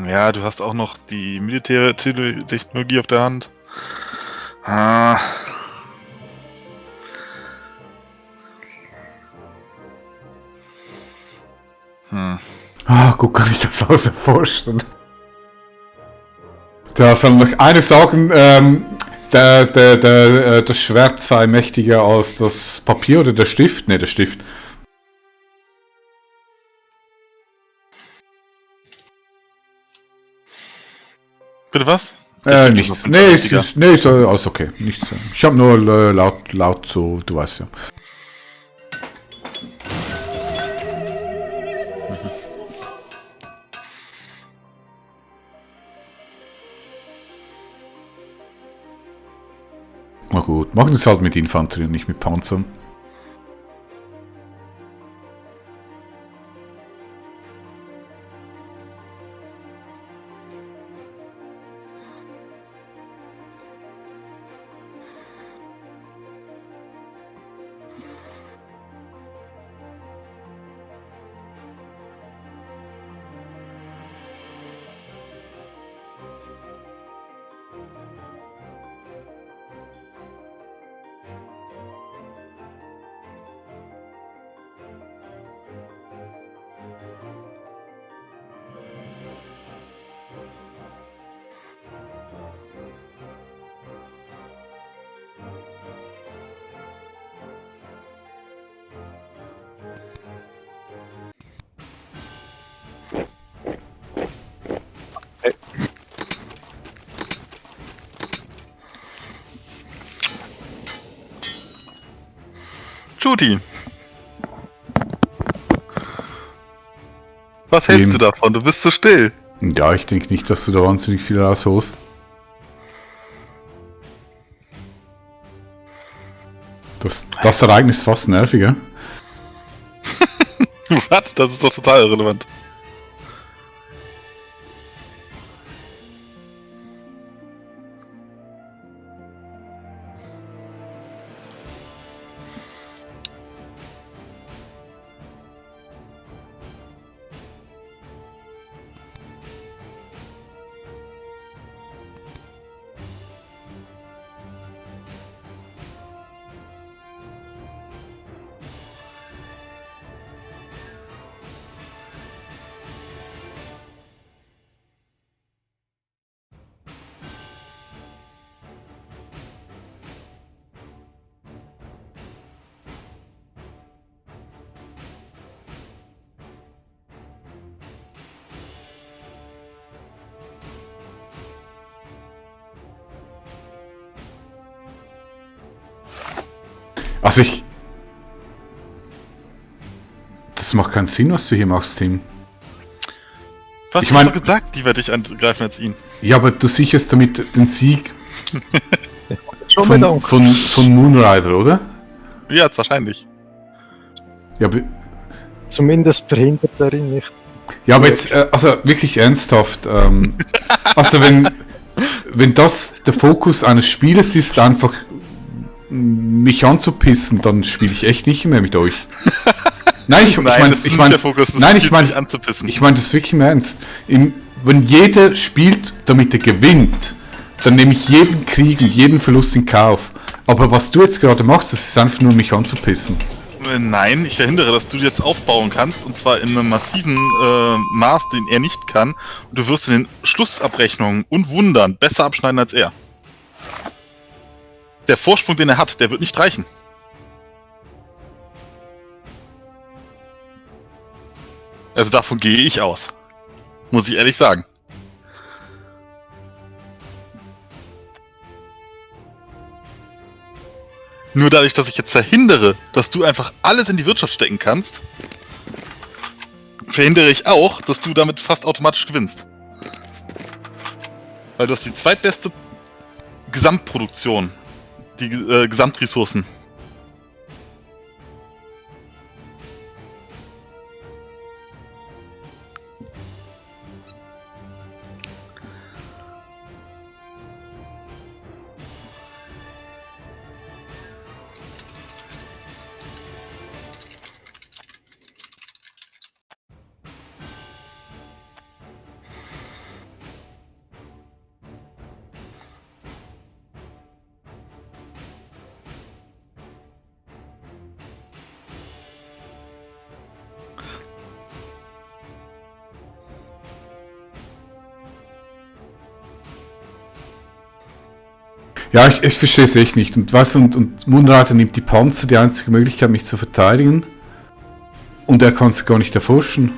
[SPEAKER 3] Ja, du hast auch noch die militäre Technologie auf der Hand. Ah.
[SPEAKER 2] Gut kann ich das alles vorstellen. Da soll noch eine sagen, das Schwert sei mächtiger als das Papier oder der Stift? Ne, der Stift.
[SPEAKER 3] Bitte was?
[SPEAKER 2] Nichts. Nee, ist alles okay. Nichts. Ich habe nur laut so, du weißt ja. Na gut, machen es halt mit Infanterie und nicht mit Panzern.
[SPEAKER 3] Judy! Was hältst du davon? Du bist so still.
[SPEAKER 2] Ja, ich denke nicht, dass du da wahnsinnig viel rausholst. Das Ereignis ist fast nerviger.
[SPEAKER 3] Was? Das ist doch total irrelevant.
[SPEAKER 2] Also das macht keinen Sinn, was du hier machst, Tim.
[SPEAKER 3] Was
[SPEAKER 2] Ich mein-
[SPEAKER 3] hast du gesagt? Die werde ich angreifen als ihn.
[SPEAKER 2] Ja, aber du sicherst damit den Sieg
[SPEAKER 4] Schon
[SPEAKER 2] von
[SPEAKER 4] bedankt.
[SPEAKER 2] Moonrider, oder?
[SPEAKER 3] Ja, jetzt wahrscheinlich.
[SPEAKER 2] Ja,
[SPEAKER 4] Zumindest verhindert er ihn nicht.
[SPEAKER 2] ja aber jetzt, also wirklich ernsthaft, also wenn das der Fokus eines Spieles ist, einfach mich anzupissen, dann spiele ich echt nicht mehr mit euch. Nein, ich meine,
[SPEAKER 3] das ist nicht der Fokus, das
[SPEAKER 2] nein,
[SPEAKER 3] ist
[SPEAKER 2] ich meine,
[SPEAKER 3] dich anzupissen.
[SPEAKER 2] ich meine das wirklich im Ernst. Wenn jeder spielt, damit er gewinnt, dann nehme ich jeden Krieg und jeden Verlust in Kauf. Aber was du jetzt gerade machst, das ist einfach nur mich anzupissen.
[SPEAKER 3] Nein, ich verhindere, dass du jetzt aufbauen kannst, und zwar in einem massiven Maß, den er nicht kann. Und du wirst in den Schlussabrechnungen und Wundern besser abschneiden als er. Der Vorsprung, den er hat, der wird nicht reichen. Also davon gehe ich aus. Muss ich ehrlich sagen. Nur dadurch, dass ich jetzt verhindere, dass du einfach alles in die Wirtschaft stecken kannst, verhindere ich auch, dass du damit fast automatisch gewinnst. Weil du hast die zweitbeste Gesamtproduktion, die Gesamtressourcen.
[SPEAKER 2] Ja, ich verstehe es echt nicht. Und was? Und Moonrider nimmt die Panzer, die einzige Möglichkeit, mich zu verteidigen. Und er kann es gar nicht erforschen.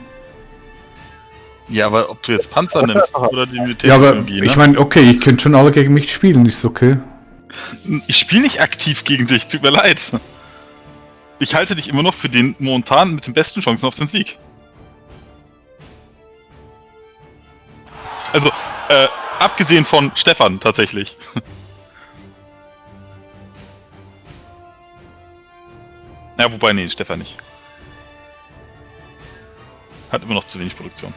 [SPEAKER 3] Ja, aber ob du jetzt Panzer nimmst oder die
[SPEAKER 2] Ja, aber
[SPEAKER 3] Militärtechnologie, ne?
[SPEAKER 2] ich meine, okay, ihr könnt schon alle gegen mich spielen, ist okay.
[SPEAKER 3] Ich spiele nicht aktiv gegen dich, tut mir leid. Ich halte dich immer noch für den momentan mit den besten Chancen auf den Sieg. Also, abgesehen von Stefan tatsächlich. Ja, wobei, nee, Stefan nicht. Hat immer noch zu wenig Produktion.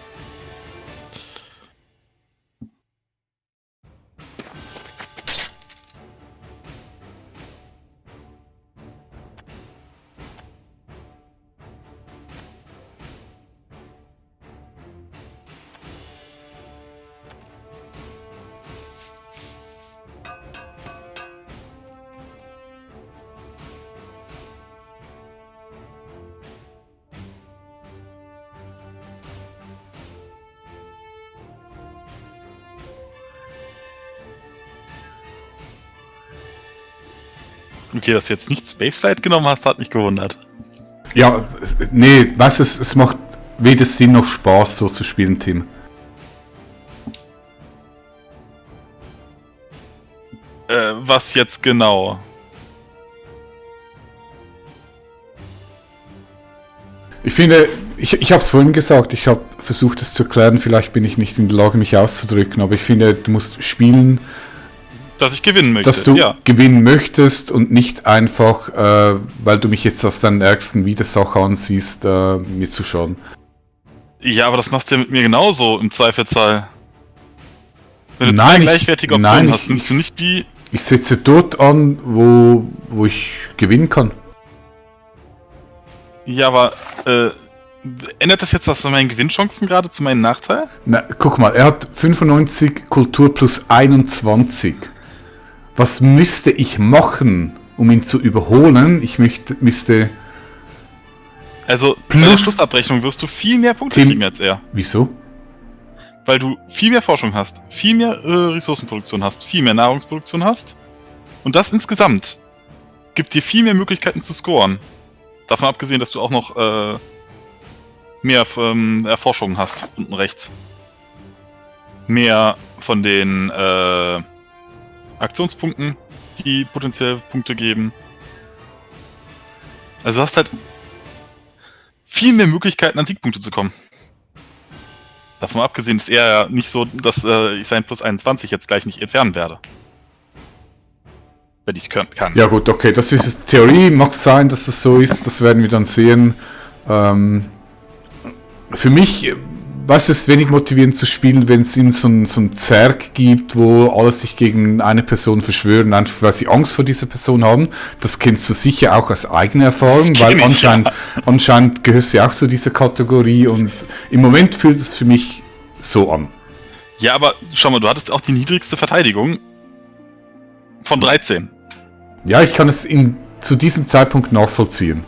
[SPEAKER 3] Okay, dass du jetzt nicht Spaceflight genommen hast, hat mich gewundert.
[SPEAKER 2] Ja, nee, weißt du, es macht weder Sinn noch Spaß, so zu spielen, Tim.
[SPEAKER 3] Was jetzt genau?
[SPEAKER 2] Ich finde, ich habe es vorhin gesagt, ich habe versucht es zu erklären, vielleicht bin ich nicht in der Lage, mich auszudrücken, aber ich finde, du musst spielen,
[SPEAKER 3] Dass ich gewinnen möchte,
[SPEAKER 2] dass du
[SPEAKER 3] ja.
[SPEAKER 2] gewinnen möchtest und nicht einfach, weil du mich jetzt als deinen ärgsten Widersacher ansiehst, mir zu schaden.
[SPEAKER 3] Ja, aber das machst du ja mit mir genauso im Zweifelsfall. Wenn du
[SPEAKER 2] Nein,
[SPEAKER 3] zwei
[SPEAKER 2] ich-
[SPEAKER 3] gleichwertige
[SPEAKER 2] nein,
[SPEAKER 3] Optionen
[SPEAKER 2] ich-
[SPEAKER 3] hast, nimmst du
[SPEAKER 2] ich-
[SPEAKER 3] nicht die...
[SPEAKER 2] Ich setze dort an, wo ich gewinnen kann.
[SPEAKER 3] Ja, aber ändert das jetzt was an meinen Gewinnchancen gerade zu meinem Nachteil?
[SPEAKER 2] Na, guck mal, er hat 95 Kultur plus 21. Was müsste ich machen, um ihn zu überholen? Ich müsste...
[SPEAKER 3] Also, bei der
[SPEAKER 2] Plus-
[SPEAKER 3] Schlussabrechnung wirst du viel mehr Punkte
[SPEAKER 2] Tim-
[SPEAKER 3] kriegen als er.
[SPEAKER 2] Wieso?
[SPEAKER 3] Weil du viel mehr Forschung hast, viel mehr Ressourcenproduktion hast, viel mehr Nahrungsproduktion hast. Und das insgesamt gibt dir viel mehr Möglichkeiten zu scoren. Davon abgesehen, dass du auch noch mehr Erforschungen hast, unten rechts. Mehr von den Aktionspunkten, die potenziell Punkte geben. Also du hast halt viel mehr Möglichkeiten, an Siegpunkte zu kommen. Davon abgesehen ist er ja nicht so, dass ich sein Plus 21 jetzt gleich nicht entfernen werde. Wenn ich es kann.
[SPEAKER 2] Ja gut, okay, das ist Theorie, mag sein, dass es so ist, das werden wir dann sehen. Für mich, weißt du, es ist wenig motivierend zu spielen, wenn es in so ein Zerg gibt, wo alles sich gegen eine Person verschwören, einfach weil sie Angst vor dieser Person haben. Das kennst du sicher auch aus eigener Erfahrung,
[SPEAKER 3] Das
[SPEAKER 2] weil
[SPEAKER 3] kenn ich,
[SPEAKER 2] anscheinend gehörst du ja auch zu dieser Kategorie und im Moment fühlt es für mich so an.
[SPEAKER 3] Ja, aber schau mal, du hattest auch die niedrigste Verteidigung von 13.
[SPEAKER 2] Ja, ich kann es zu diesem Zeitpunkt nachvollziehen.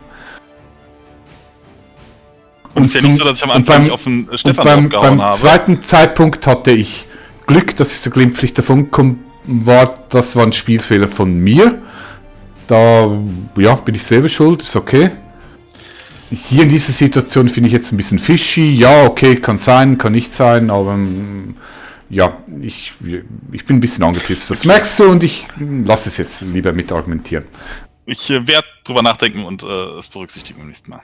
[SPEAKER 3] Und es ist ja nicht so, dass ich am Anfang nicht auf den Stefan draufgehauen
[SPEAKER 2] beim
[SPEAKER 3] habe.
[SPEAKER 2] zweiten Zeitpunkt hatte ich Glück, dass ich so glimpflich davon gekommen war. Das war ein Spielfehler von mir. Da ja, bin ich selber schuld, ist okay. Hier in dieser Situation finde ich jetzt ein bisschen fishy. Ja, okay, kann sein, kann nicht sein, aber ja, ich bin ein bisschen angepisst. Das merkst du und ich lasse es jetzt lieber mit argumentieren.
[SPEAKER 3] Ich werde drüber nachdenken und es berücksichtigen beim nächsten Mal.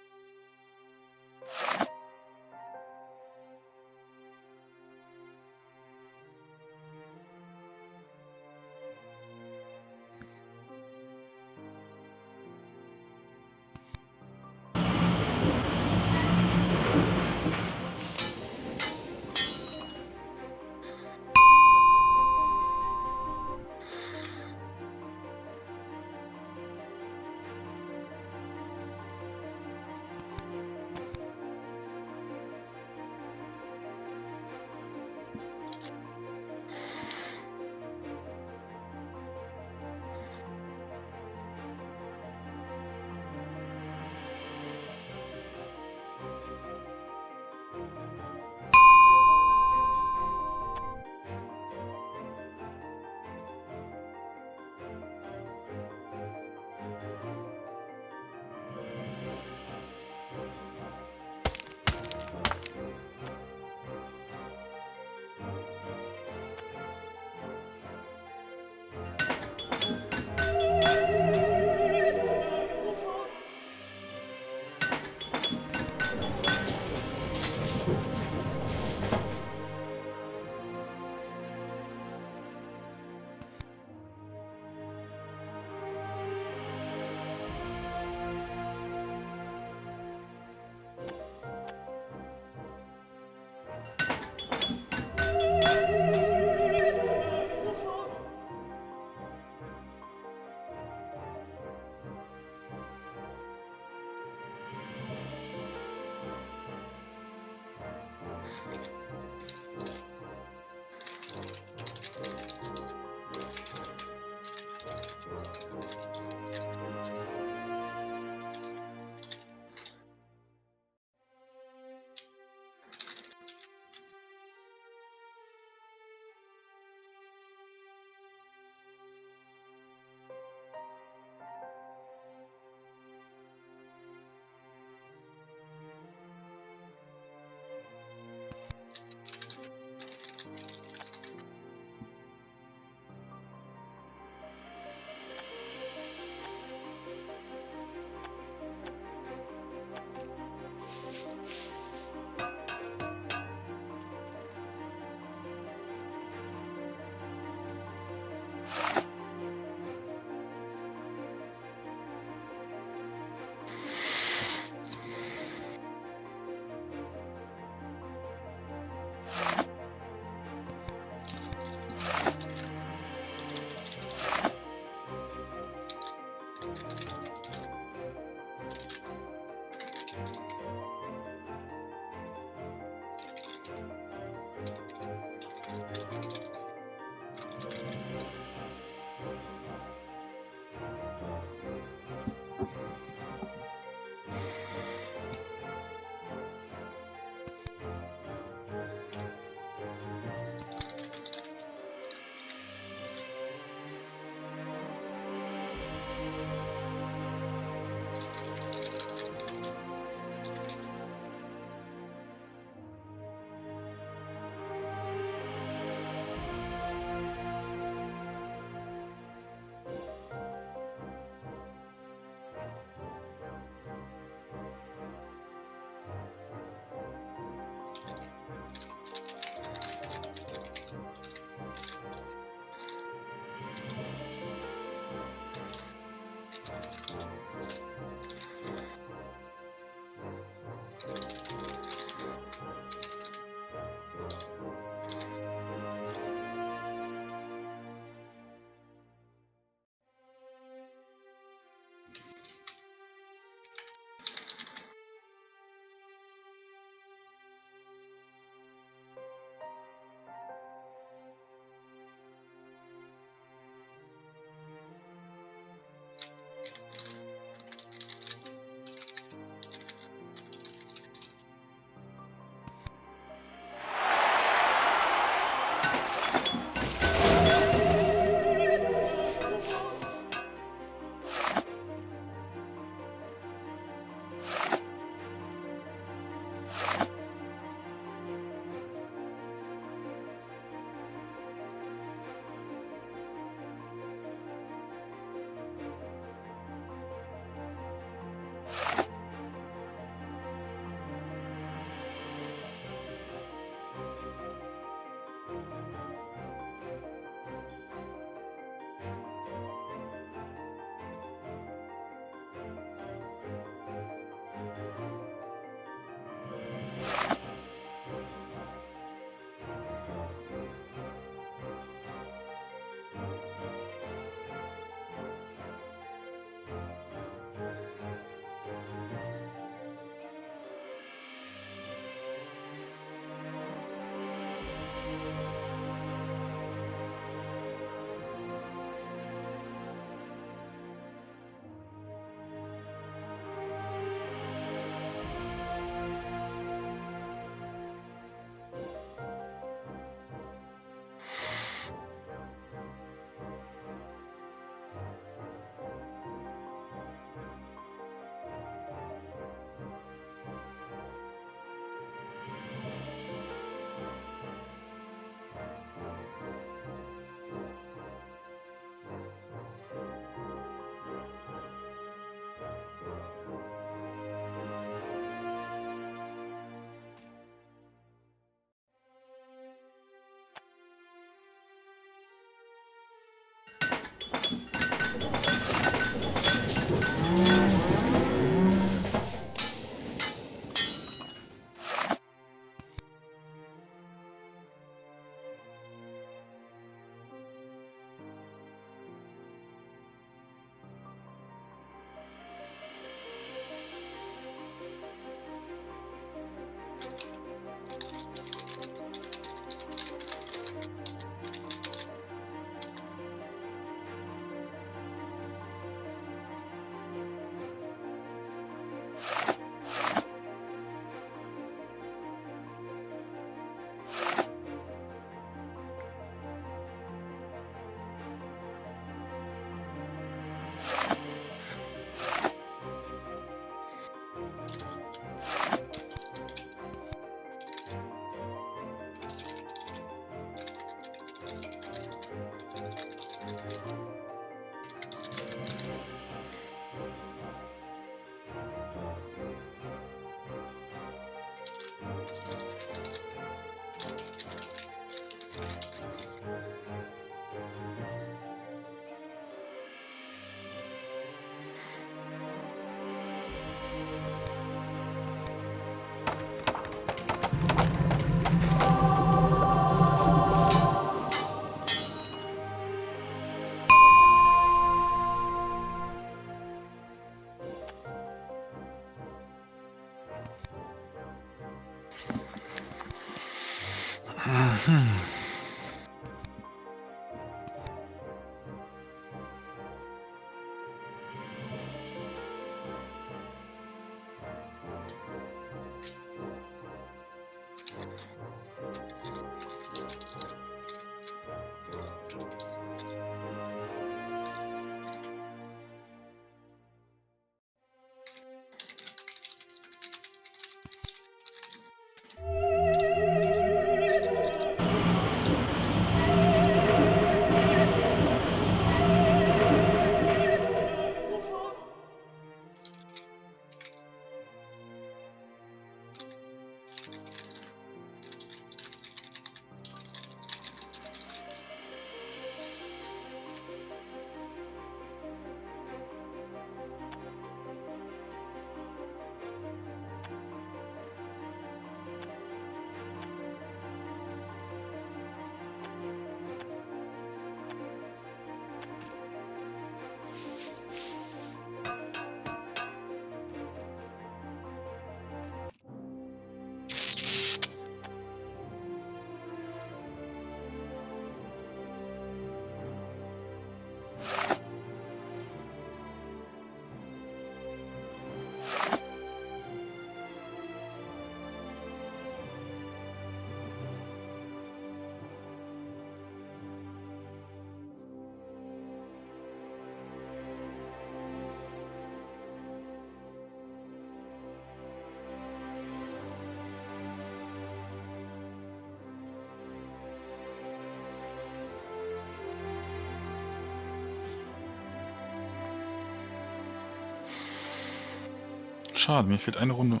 [SPEAKER 3] Schade, mir fehlt eine Runde.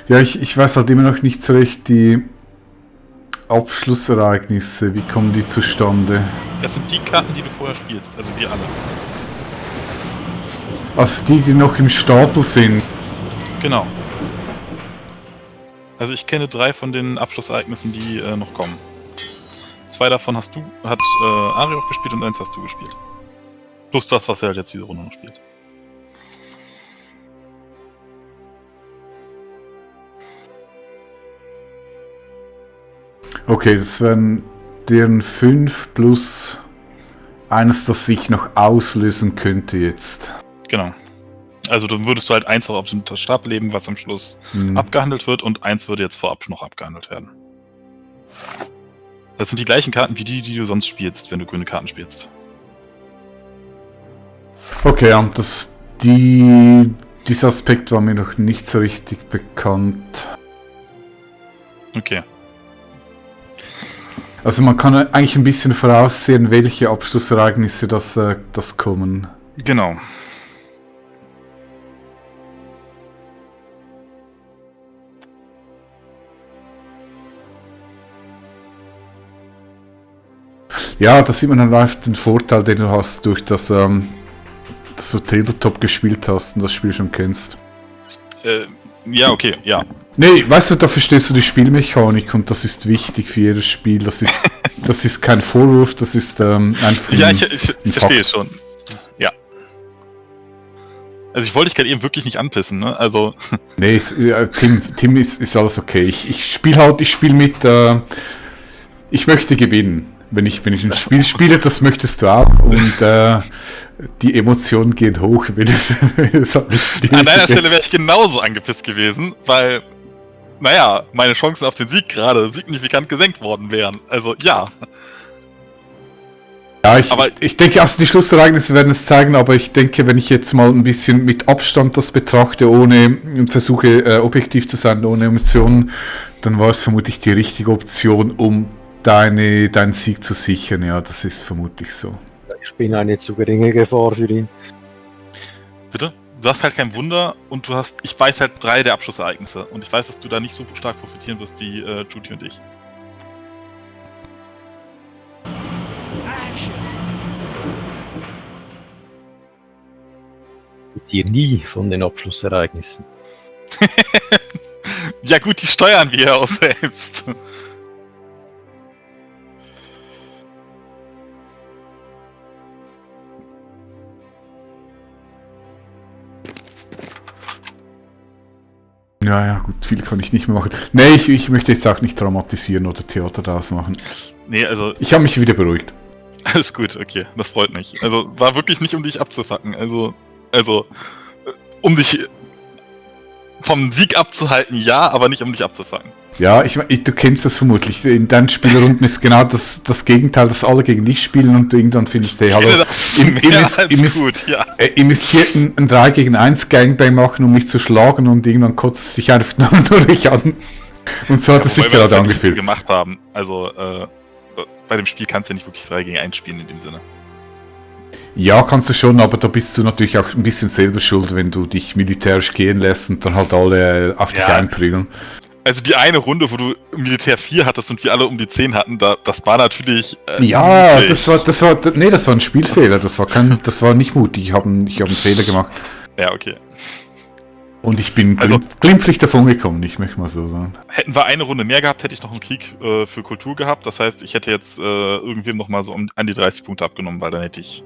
[SPEAKER 2] Ja, ich weiß halt immer noch nicht so recht die Abschlussereignisse, wie kommen die zustande?
[SPEAKER 3] Das sind die Karten, die du vorher spielst, also wir alle.
[SPEAKER 2] Also die noch im Stapel sind.
[SPEAKER 3] Genau. Also ich kenne 3 von den Abschlussereignissen, die noch kommen. 2 davon hat Ari auch gespielt und 1 hast du gespielt. Plus das, was er halt jetzt diese Runde noch spielt.
[SPEAKER 2] Okay, das wären deren 5 plus eines, das sich noch auslösen könnte jetzt.
[SPEAKER 3] Genau. Also dann würdest du halt 1 auch auf dem Stapel leben, was am Schluss abgehandelt wird, und 1 würde jetzt vorab noch abgehandelt werden. Das sind die gleichen Karten wie die du sonst spielst, wenn du grüne Karten spielst.
[SPEAKER 2] Okay, und dieser Aspekt war mir noch nicht so richtig bekannt.
[SPEAKER 3] Okay.
[SPEAKER 2] Also man kann eigentlich ein bisschen voraussehen, welche Abschlussereignisse das kommen.
[SPEAKER 3] Genau.
[SPEAKER 2] Ja, da sieht man dann live den Vorteil, den du hast, durch dass du Tabletop gespielt hast und das Spiel schon kennst.
[SPEAKER 3] Ja, okay, ja.
[SPEAKER 2] Nee, weißt du, da verstehst du die Spielmechanik und das ist wichtig für jedes Spiel. Das ist kein Vorwurf, das ist einfach
[SPEAKER 3] Ja, ich verstehe schon. Ja. Also ich wollte dich gerade eben wirklich nicht anpissen, ne? Also.
[SPEAKER 2] Nee, Tim ist alles okay. Ich spiele mit, ich möchte gewinnen. Wenn ich ein Spiel spiele, das möchtest du auch. Und die Emotionen gehen hoch, wenn es halt nicht.
[SPEAKER 3] An deiner Stelle wäre ich genauso angepisst gewesen, weil, naja, meine Chancen auf den Sieg gerade signifikant gesenkt worden wären. Also, ja.
[SPEAKER 2] Ja, ich denke, also die Schlussereignisse werden es zeigen, aber ich denke, wenn ich jetzt mal ein bisschen mit Abstand das betrachte, und versuche objektiv zu sein, ohne Emotionen, dann war es vermutlich die richtige Option, um deinen Sieg zu sichern. Ja, das ist vermutlich so.
[SPEAKER 4] Ich bin eine zu geringe Gefahr für ihn.
[SPEAKER 3] Bitte? Du hast halt kein Wunder und ich weiß halt 3 der Abschlussereignisse und ich weiß, dass du da nicht so stark profitieren wirst wie Judy und ich.
[SPEAKER 4] Mit dir nie von den Abschlussereignissen.
[SPEAKER 3] Ja gut, die steuern wir ja auch selbst.
[SPEAKER 2] Ja, gut, viel kann ich nicht mehr machen. Nee, ich möchte jetzt auch nicht dramatisieren oder Theater daraus machen.
[SPEAKER 3] Nee, also.
[SPEAKER 2] Ich habe mich wieder beruhigt.
[SPEAKER 3] Alles gut, okay, das freut mich. Also, war wirklich nicht, um dich abzufacken. Also, um dich vom Sieg abzuhalten, ja, aber nicht um dich abzufacken.
[SPEAKER 2] Ja, du kennst das vermutlich. In deinen Spielrunden ist genau das Gegenteil, dass alle gegen dich spielen und du irgendwann findest, hey, hallo, ihr müsst hier ein 3 gegen 1 Gangbang machen, um mich zu schlagen, und irgendwann kotzt es dich einfach nur durch an. Und so hat es sich gerade angefühlt.
[SPEAKER 3] Gemacht haben. Also, bei dem Spiel kannst du ja nicht wirklich 3 gegen 1 spielen in dem Sinne.
[SPEAKER 2] Ja, kannst du schon, aber da bist du natürlich auch ein bisschen selber schuld, wenn du dich militärisch gehen lässt und dann halt alle auf dich einprügeln.
[SPEAKER 3] Also die eine Runde, wo du Militär 4 hattest und wir alle um die 10 hatten, das war natürlich...
[SPEAKER 2] ja,
[SPEAKER 3] mutig.
[SPEAKER 2] das war ein Spielfehler, das war nicht mutig, ich hab einen Fehler gemacht.
[SPEAKER 3] Ja, okay.
[SPEAKER 2] Und ich bin glimpflich davon gekommen, ich möchte mal so sagen.
[SPEAKER 3] Hätten wir eine Runde mehr gehabt, hätte ich noch einen Krieg für Kultur gehabt, das heißt, ich hätte jetzt irgendwem nochmal so an die 30 Punkte abgenommen, weil dann hätte ich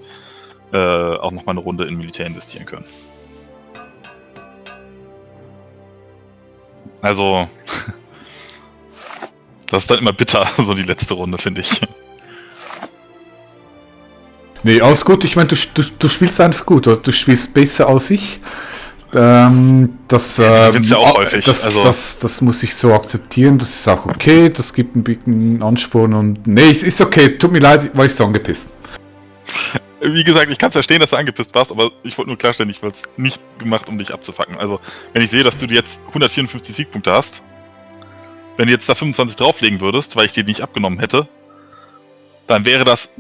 [SPEAKER 3] auch nochmal eine Runde in Militär investieren können. Also, das ist dann immer bitter, so die letzte Runde, finde ich.
[SPEAKER 2] Nee, alles gut, ich meine, du spielst einfach gut, oder? Du spielst besser als ich. Das muss ich so akzeptieren, das ist auch okay, das gibt einen Ansporn und... Nee, es ist okay, tut mir leid, war ich so angepisst.
[SPEAKER 3] Wie gesagt, ich kann es verstehen, dass du angepisst warst, aber ich wollte nur klarstellen, ich wollte es nicht gemacht, um dich abzufacken. Also, wenn ich sehe, dass du jetzt 154 Siegpunkte hast, wenn du jetzt da 25 drauflegen würdest, weil ich dir nicht abgenommen hätte, dann wäre das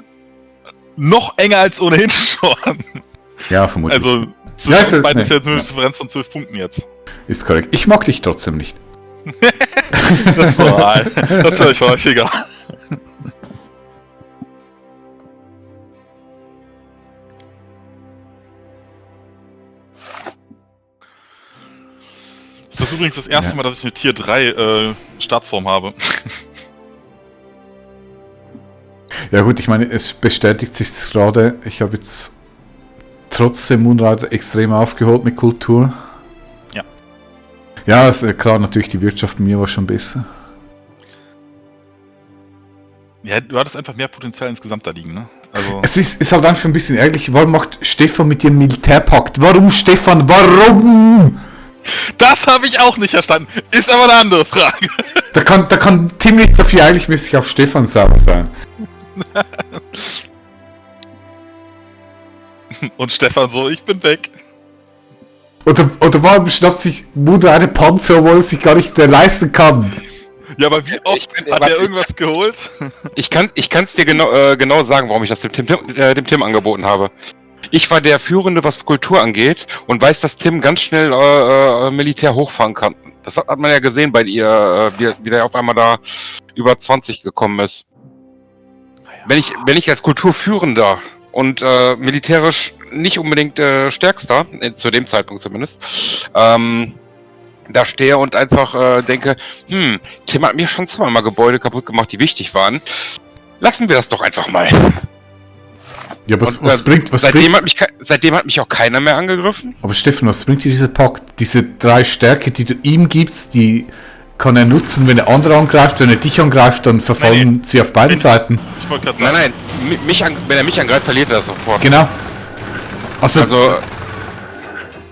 [SPEAKER 3] noch enger als ohnehin schon.
[SPEAKER 2] Ja, vermutlich.
[SPEAKER 3] Also,
[SPEAKER 2] Ja, ist
[SPEAKER 3] beiden ist
[SPEAKER 2] nee,
[SPEAKER 3] jetzt nur eine
[SPEAKER 2] ja.
[SPEAKER 3] Differenz von 12 Punkten jetzt.
[SPEAKER 2] Ist korrekt. Ich mag dich trotzdem nicht.
[SPEAKER 3] Das ist normal. Das höre ich häufiger. Das ist übrigens das erste
[SPEAKER 2] Ja.
[SPEAKER 3] Mal, dass ich eine Tier 3 Staatsform habe.
[SPEAKER 2] Ja gut, ich meine, es bestätigt sich gerade, ich habe jetzt trotzdem Moonrider extrem aufgeholt mit Kultur.
[SPEAKER 3] Ja.
[SPEAKER 2] Ja, ist, klar, natürlich, die Wirtschaft bei mir war schon besser.
[SPEAKER 3] Ja, du hattest einfach mehr Potenzial insgesamt da liegen, ne? Also,
[SPEAKER 2] Es ist halt einfach ein bisschen ärgerlich, warum macht Stefan mit dem Militärpakt? Warum, Stefan, warum?
[SPEAKER 3] das habe ich auch nicht verstanden. Ist aber eine andere Frage.
[SPEAKER 2] Da kann Tim nicht so viel, eigentlich müsste ich auf Stefan sauer sein.
[SPEAKER 3] Und Stefan so, ich bin weg.
[SPEAKER 2] Oder warum schnappt sich Mutter eine Panzer, obwohl er sich gar nicht leisten kann?
[SPEAKER 3] Ja, aber wie oft hat er irgendwas geholt?
[SPEAKER 1] Ich kann's dir genau sagen, warum ich das dem Tim angeboten habe. Ich war der Führende, was Kultur angeht, und weiß, dass Tim ganz schnell Militär hochfahren kann. Das hat man ja gesehen bei ihr, wie der auf einmal da über 20 gekommen ist. Wenn ich als Kulturführender und militärisch nicht unbedingt stärkster, zu dem Zeitpunkt zumindest, da stehe und einfach denke, Tim hat mir schon zweimal Gebäude kaputt gemacht, die wichtig waren. Lassen wir das doch einfach mal.
[SPEAKER 2] Ja, aber
[SPEAKER 1] Und,
[SPEAKER 2] was bringt...
[SPEAKER 1] Seitdem hat mich auch keiner mehr angegriffen.
[SPEAKER 2] Aber Stefan, was bringt dir dieser Pakt? Diese 3 Stärke, die du ihm gibst, die kann er nutzen, wenn er andere angreift. Wenn er dich angreift, dann verfallen sie auf beiden Seiten.
[SPEAKER 3] Ich wollte gerade sagen.
[SPEAKER 1] Nein, wenn er mich angreift, verliert er das sofort.
[SPEAKER 2] Genau. Also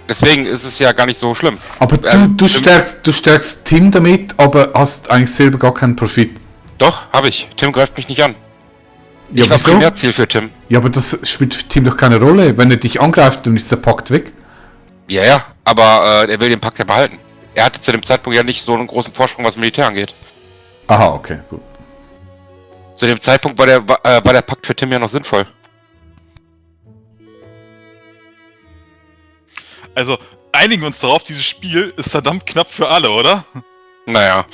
[SPEAKER 1] Deswegen ist es ja gar nicht so schlimm.
[SPEAKER 2] aber du stärkst Tim damit, aber hast eigentlich selber gar keinen Profit.
[SPEAKER 1] Doch, habe ich. Tim greift mich nicht an.
[SPEAKER 2] Ja,
[SPEAKER 1] Ich war
[SPEAKER 2] wieso?
[SPEAKER 1] Primärziel für Tim.
[SPEAKER 2] Ja, aber das spielt für Tim doch keine Rolle. Wenn er dich angreift, dann ist der Pakt weg.
[SPEAKER 1] Ja, aber er will den Pakt ja behalten. Er hatte zu dem Zeitpunkt ja nicht so einen großen Vorsprung, was Militär angeht.
[SPEAKER 2] Aha, okay, gut.
[SPEAKER 1] Zu dem Zeitpunkt war der Pakt für Tim ja noch sinnvoll.
[SPEAKER 3] Also, einigen wir uns darauf, dieses Spiel ist verdammt knapp für alle, oder?
[SPEAKER 1] Naja,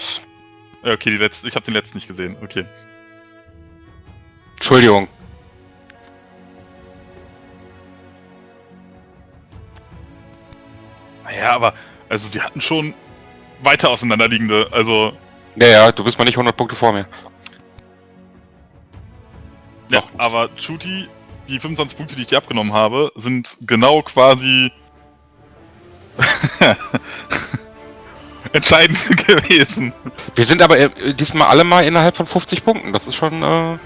[SPEAKER 3] Ja, okay, ich habe den letzten nicht gesehen. Okay.
[SPEAKER 1] Entschuldigung.
[SPEAKER 3] Naja, aber, also wir hatten schon weiter auseinanderliegende, also...
[SPEAKER 1] Ja, du bist mal nicht 100 Punkte vor mir.
[SPEAKER 3] Ja, aber Chuti, die 25 Punkte, die ich dir abgenommen habe, sind genau quasi... entscheidend gewesen.
[SPEAKER 1] Wir sind aber diesmal alle mal innerhalb von 50 Punkten. Das ist schon,
[SPEAKER 4] Und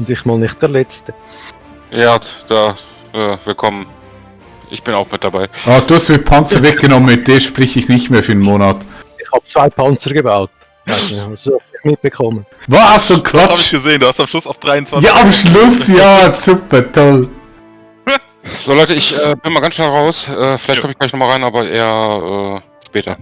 [SPEAKER 4] ich mal nicht der Letzte.
[SPEAKER 1] ja, willkommen. Ich bin auch mit dabei.
[SPEAKER 2] Ah, du hast mir Panzer weggenommen, mit der sprich ich nicht mehr für einen Monat.
[SPEAKER 4] Ich habe 2 Panzer gebaut. Also, hab ich mitbekommen.
[SPEAKER 2] Was, so ein
[SPEAKER 3] Das habe ich
[SPEAKER 2] Quatsch!
[SPEAKER 3] gesehen, du hast am Schluss auf 23.
[SPEAKER 2] Ja, am Schluss, ja, super, toll.
[SPEAKER 1] So Leute, ich bin mal ganz schnell raus. Vielleicht
[SPEAKER 3] Ja.
[SPEAKER 1] komme ich gleich nochmal rein, aber eher später.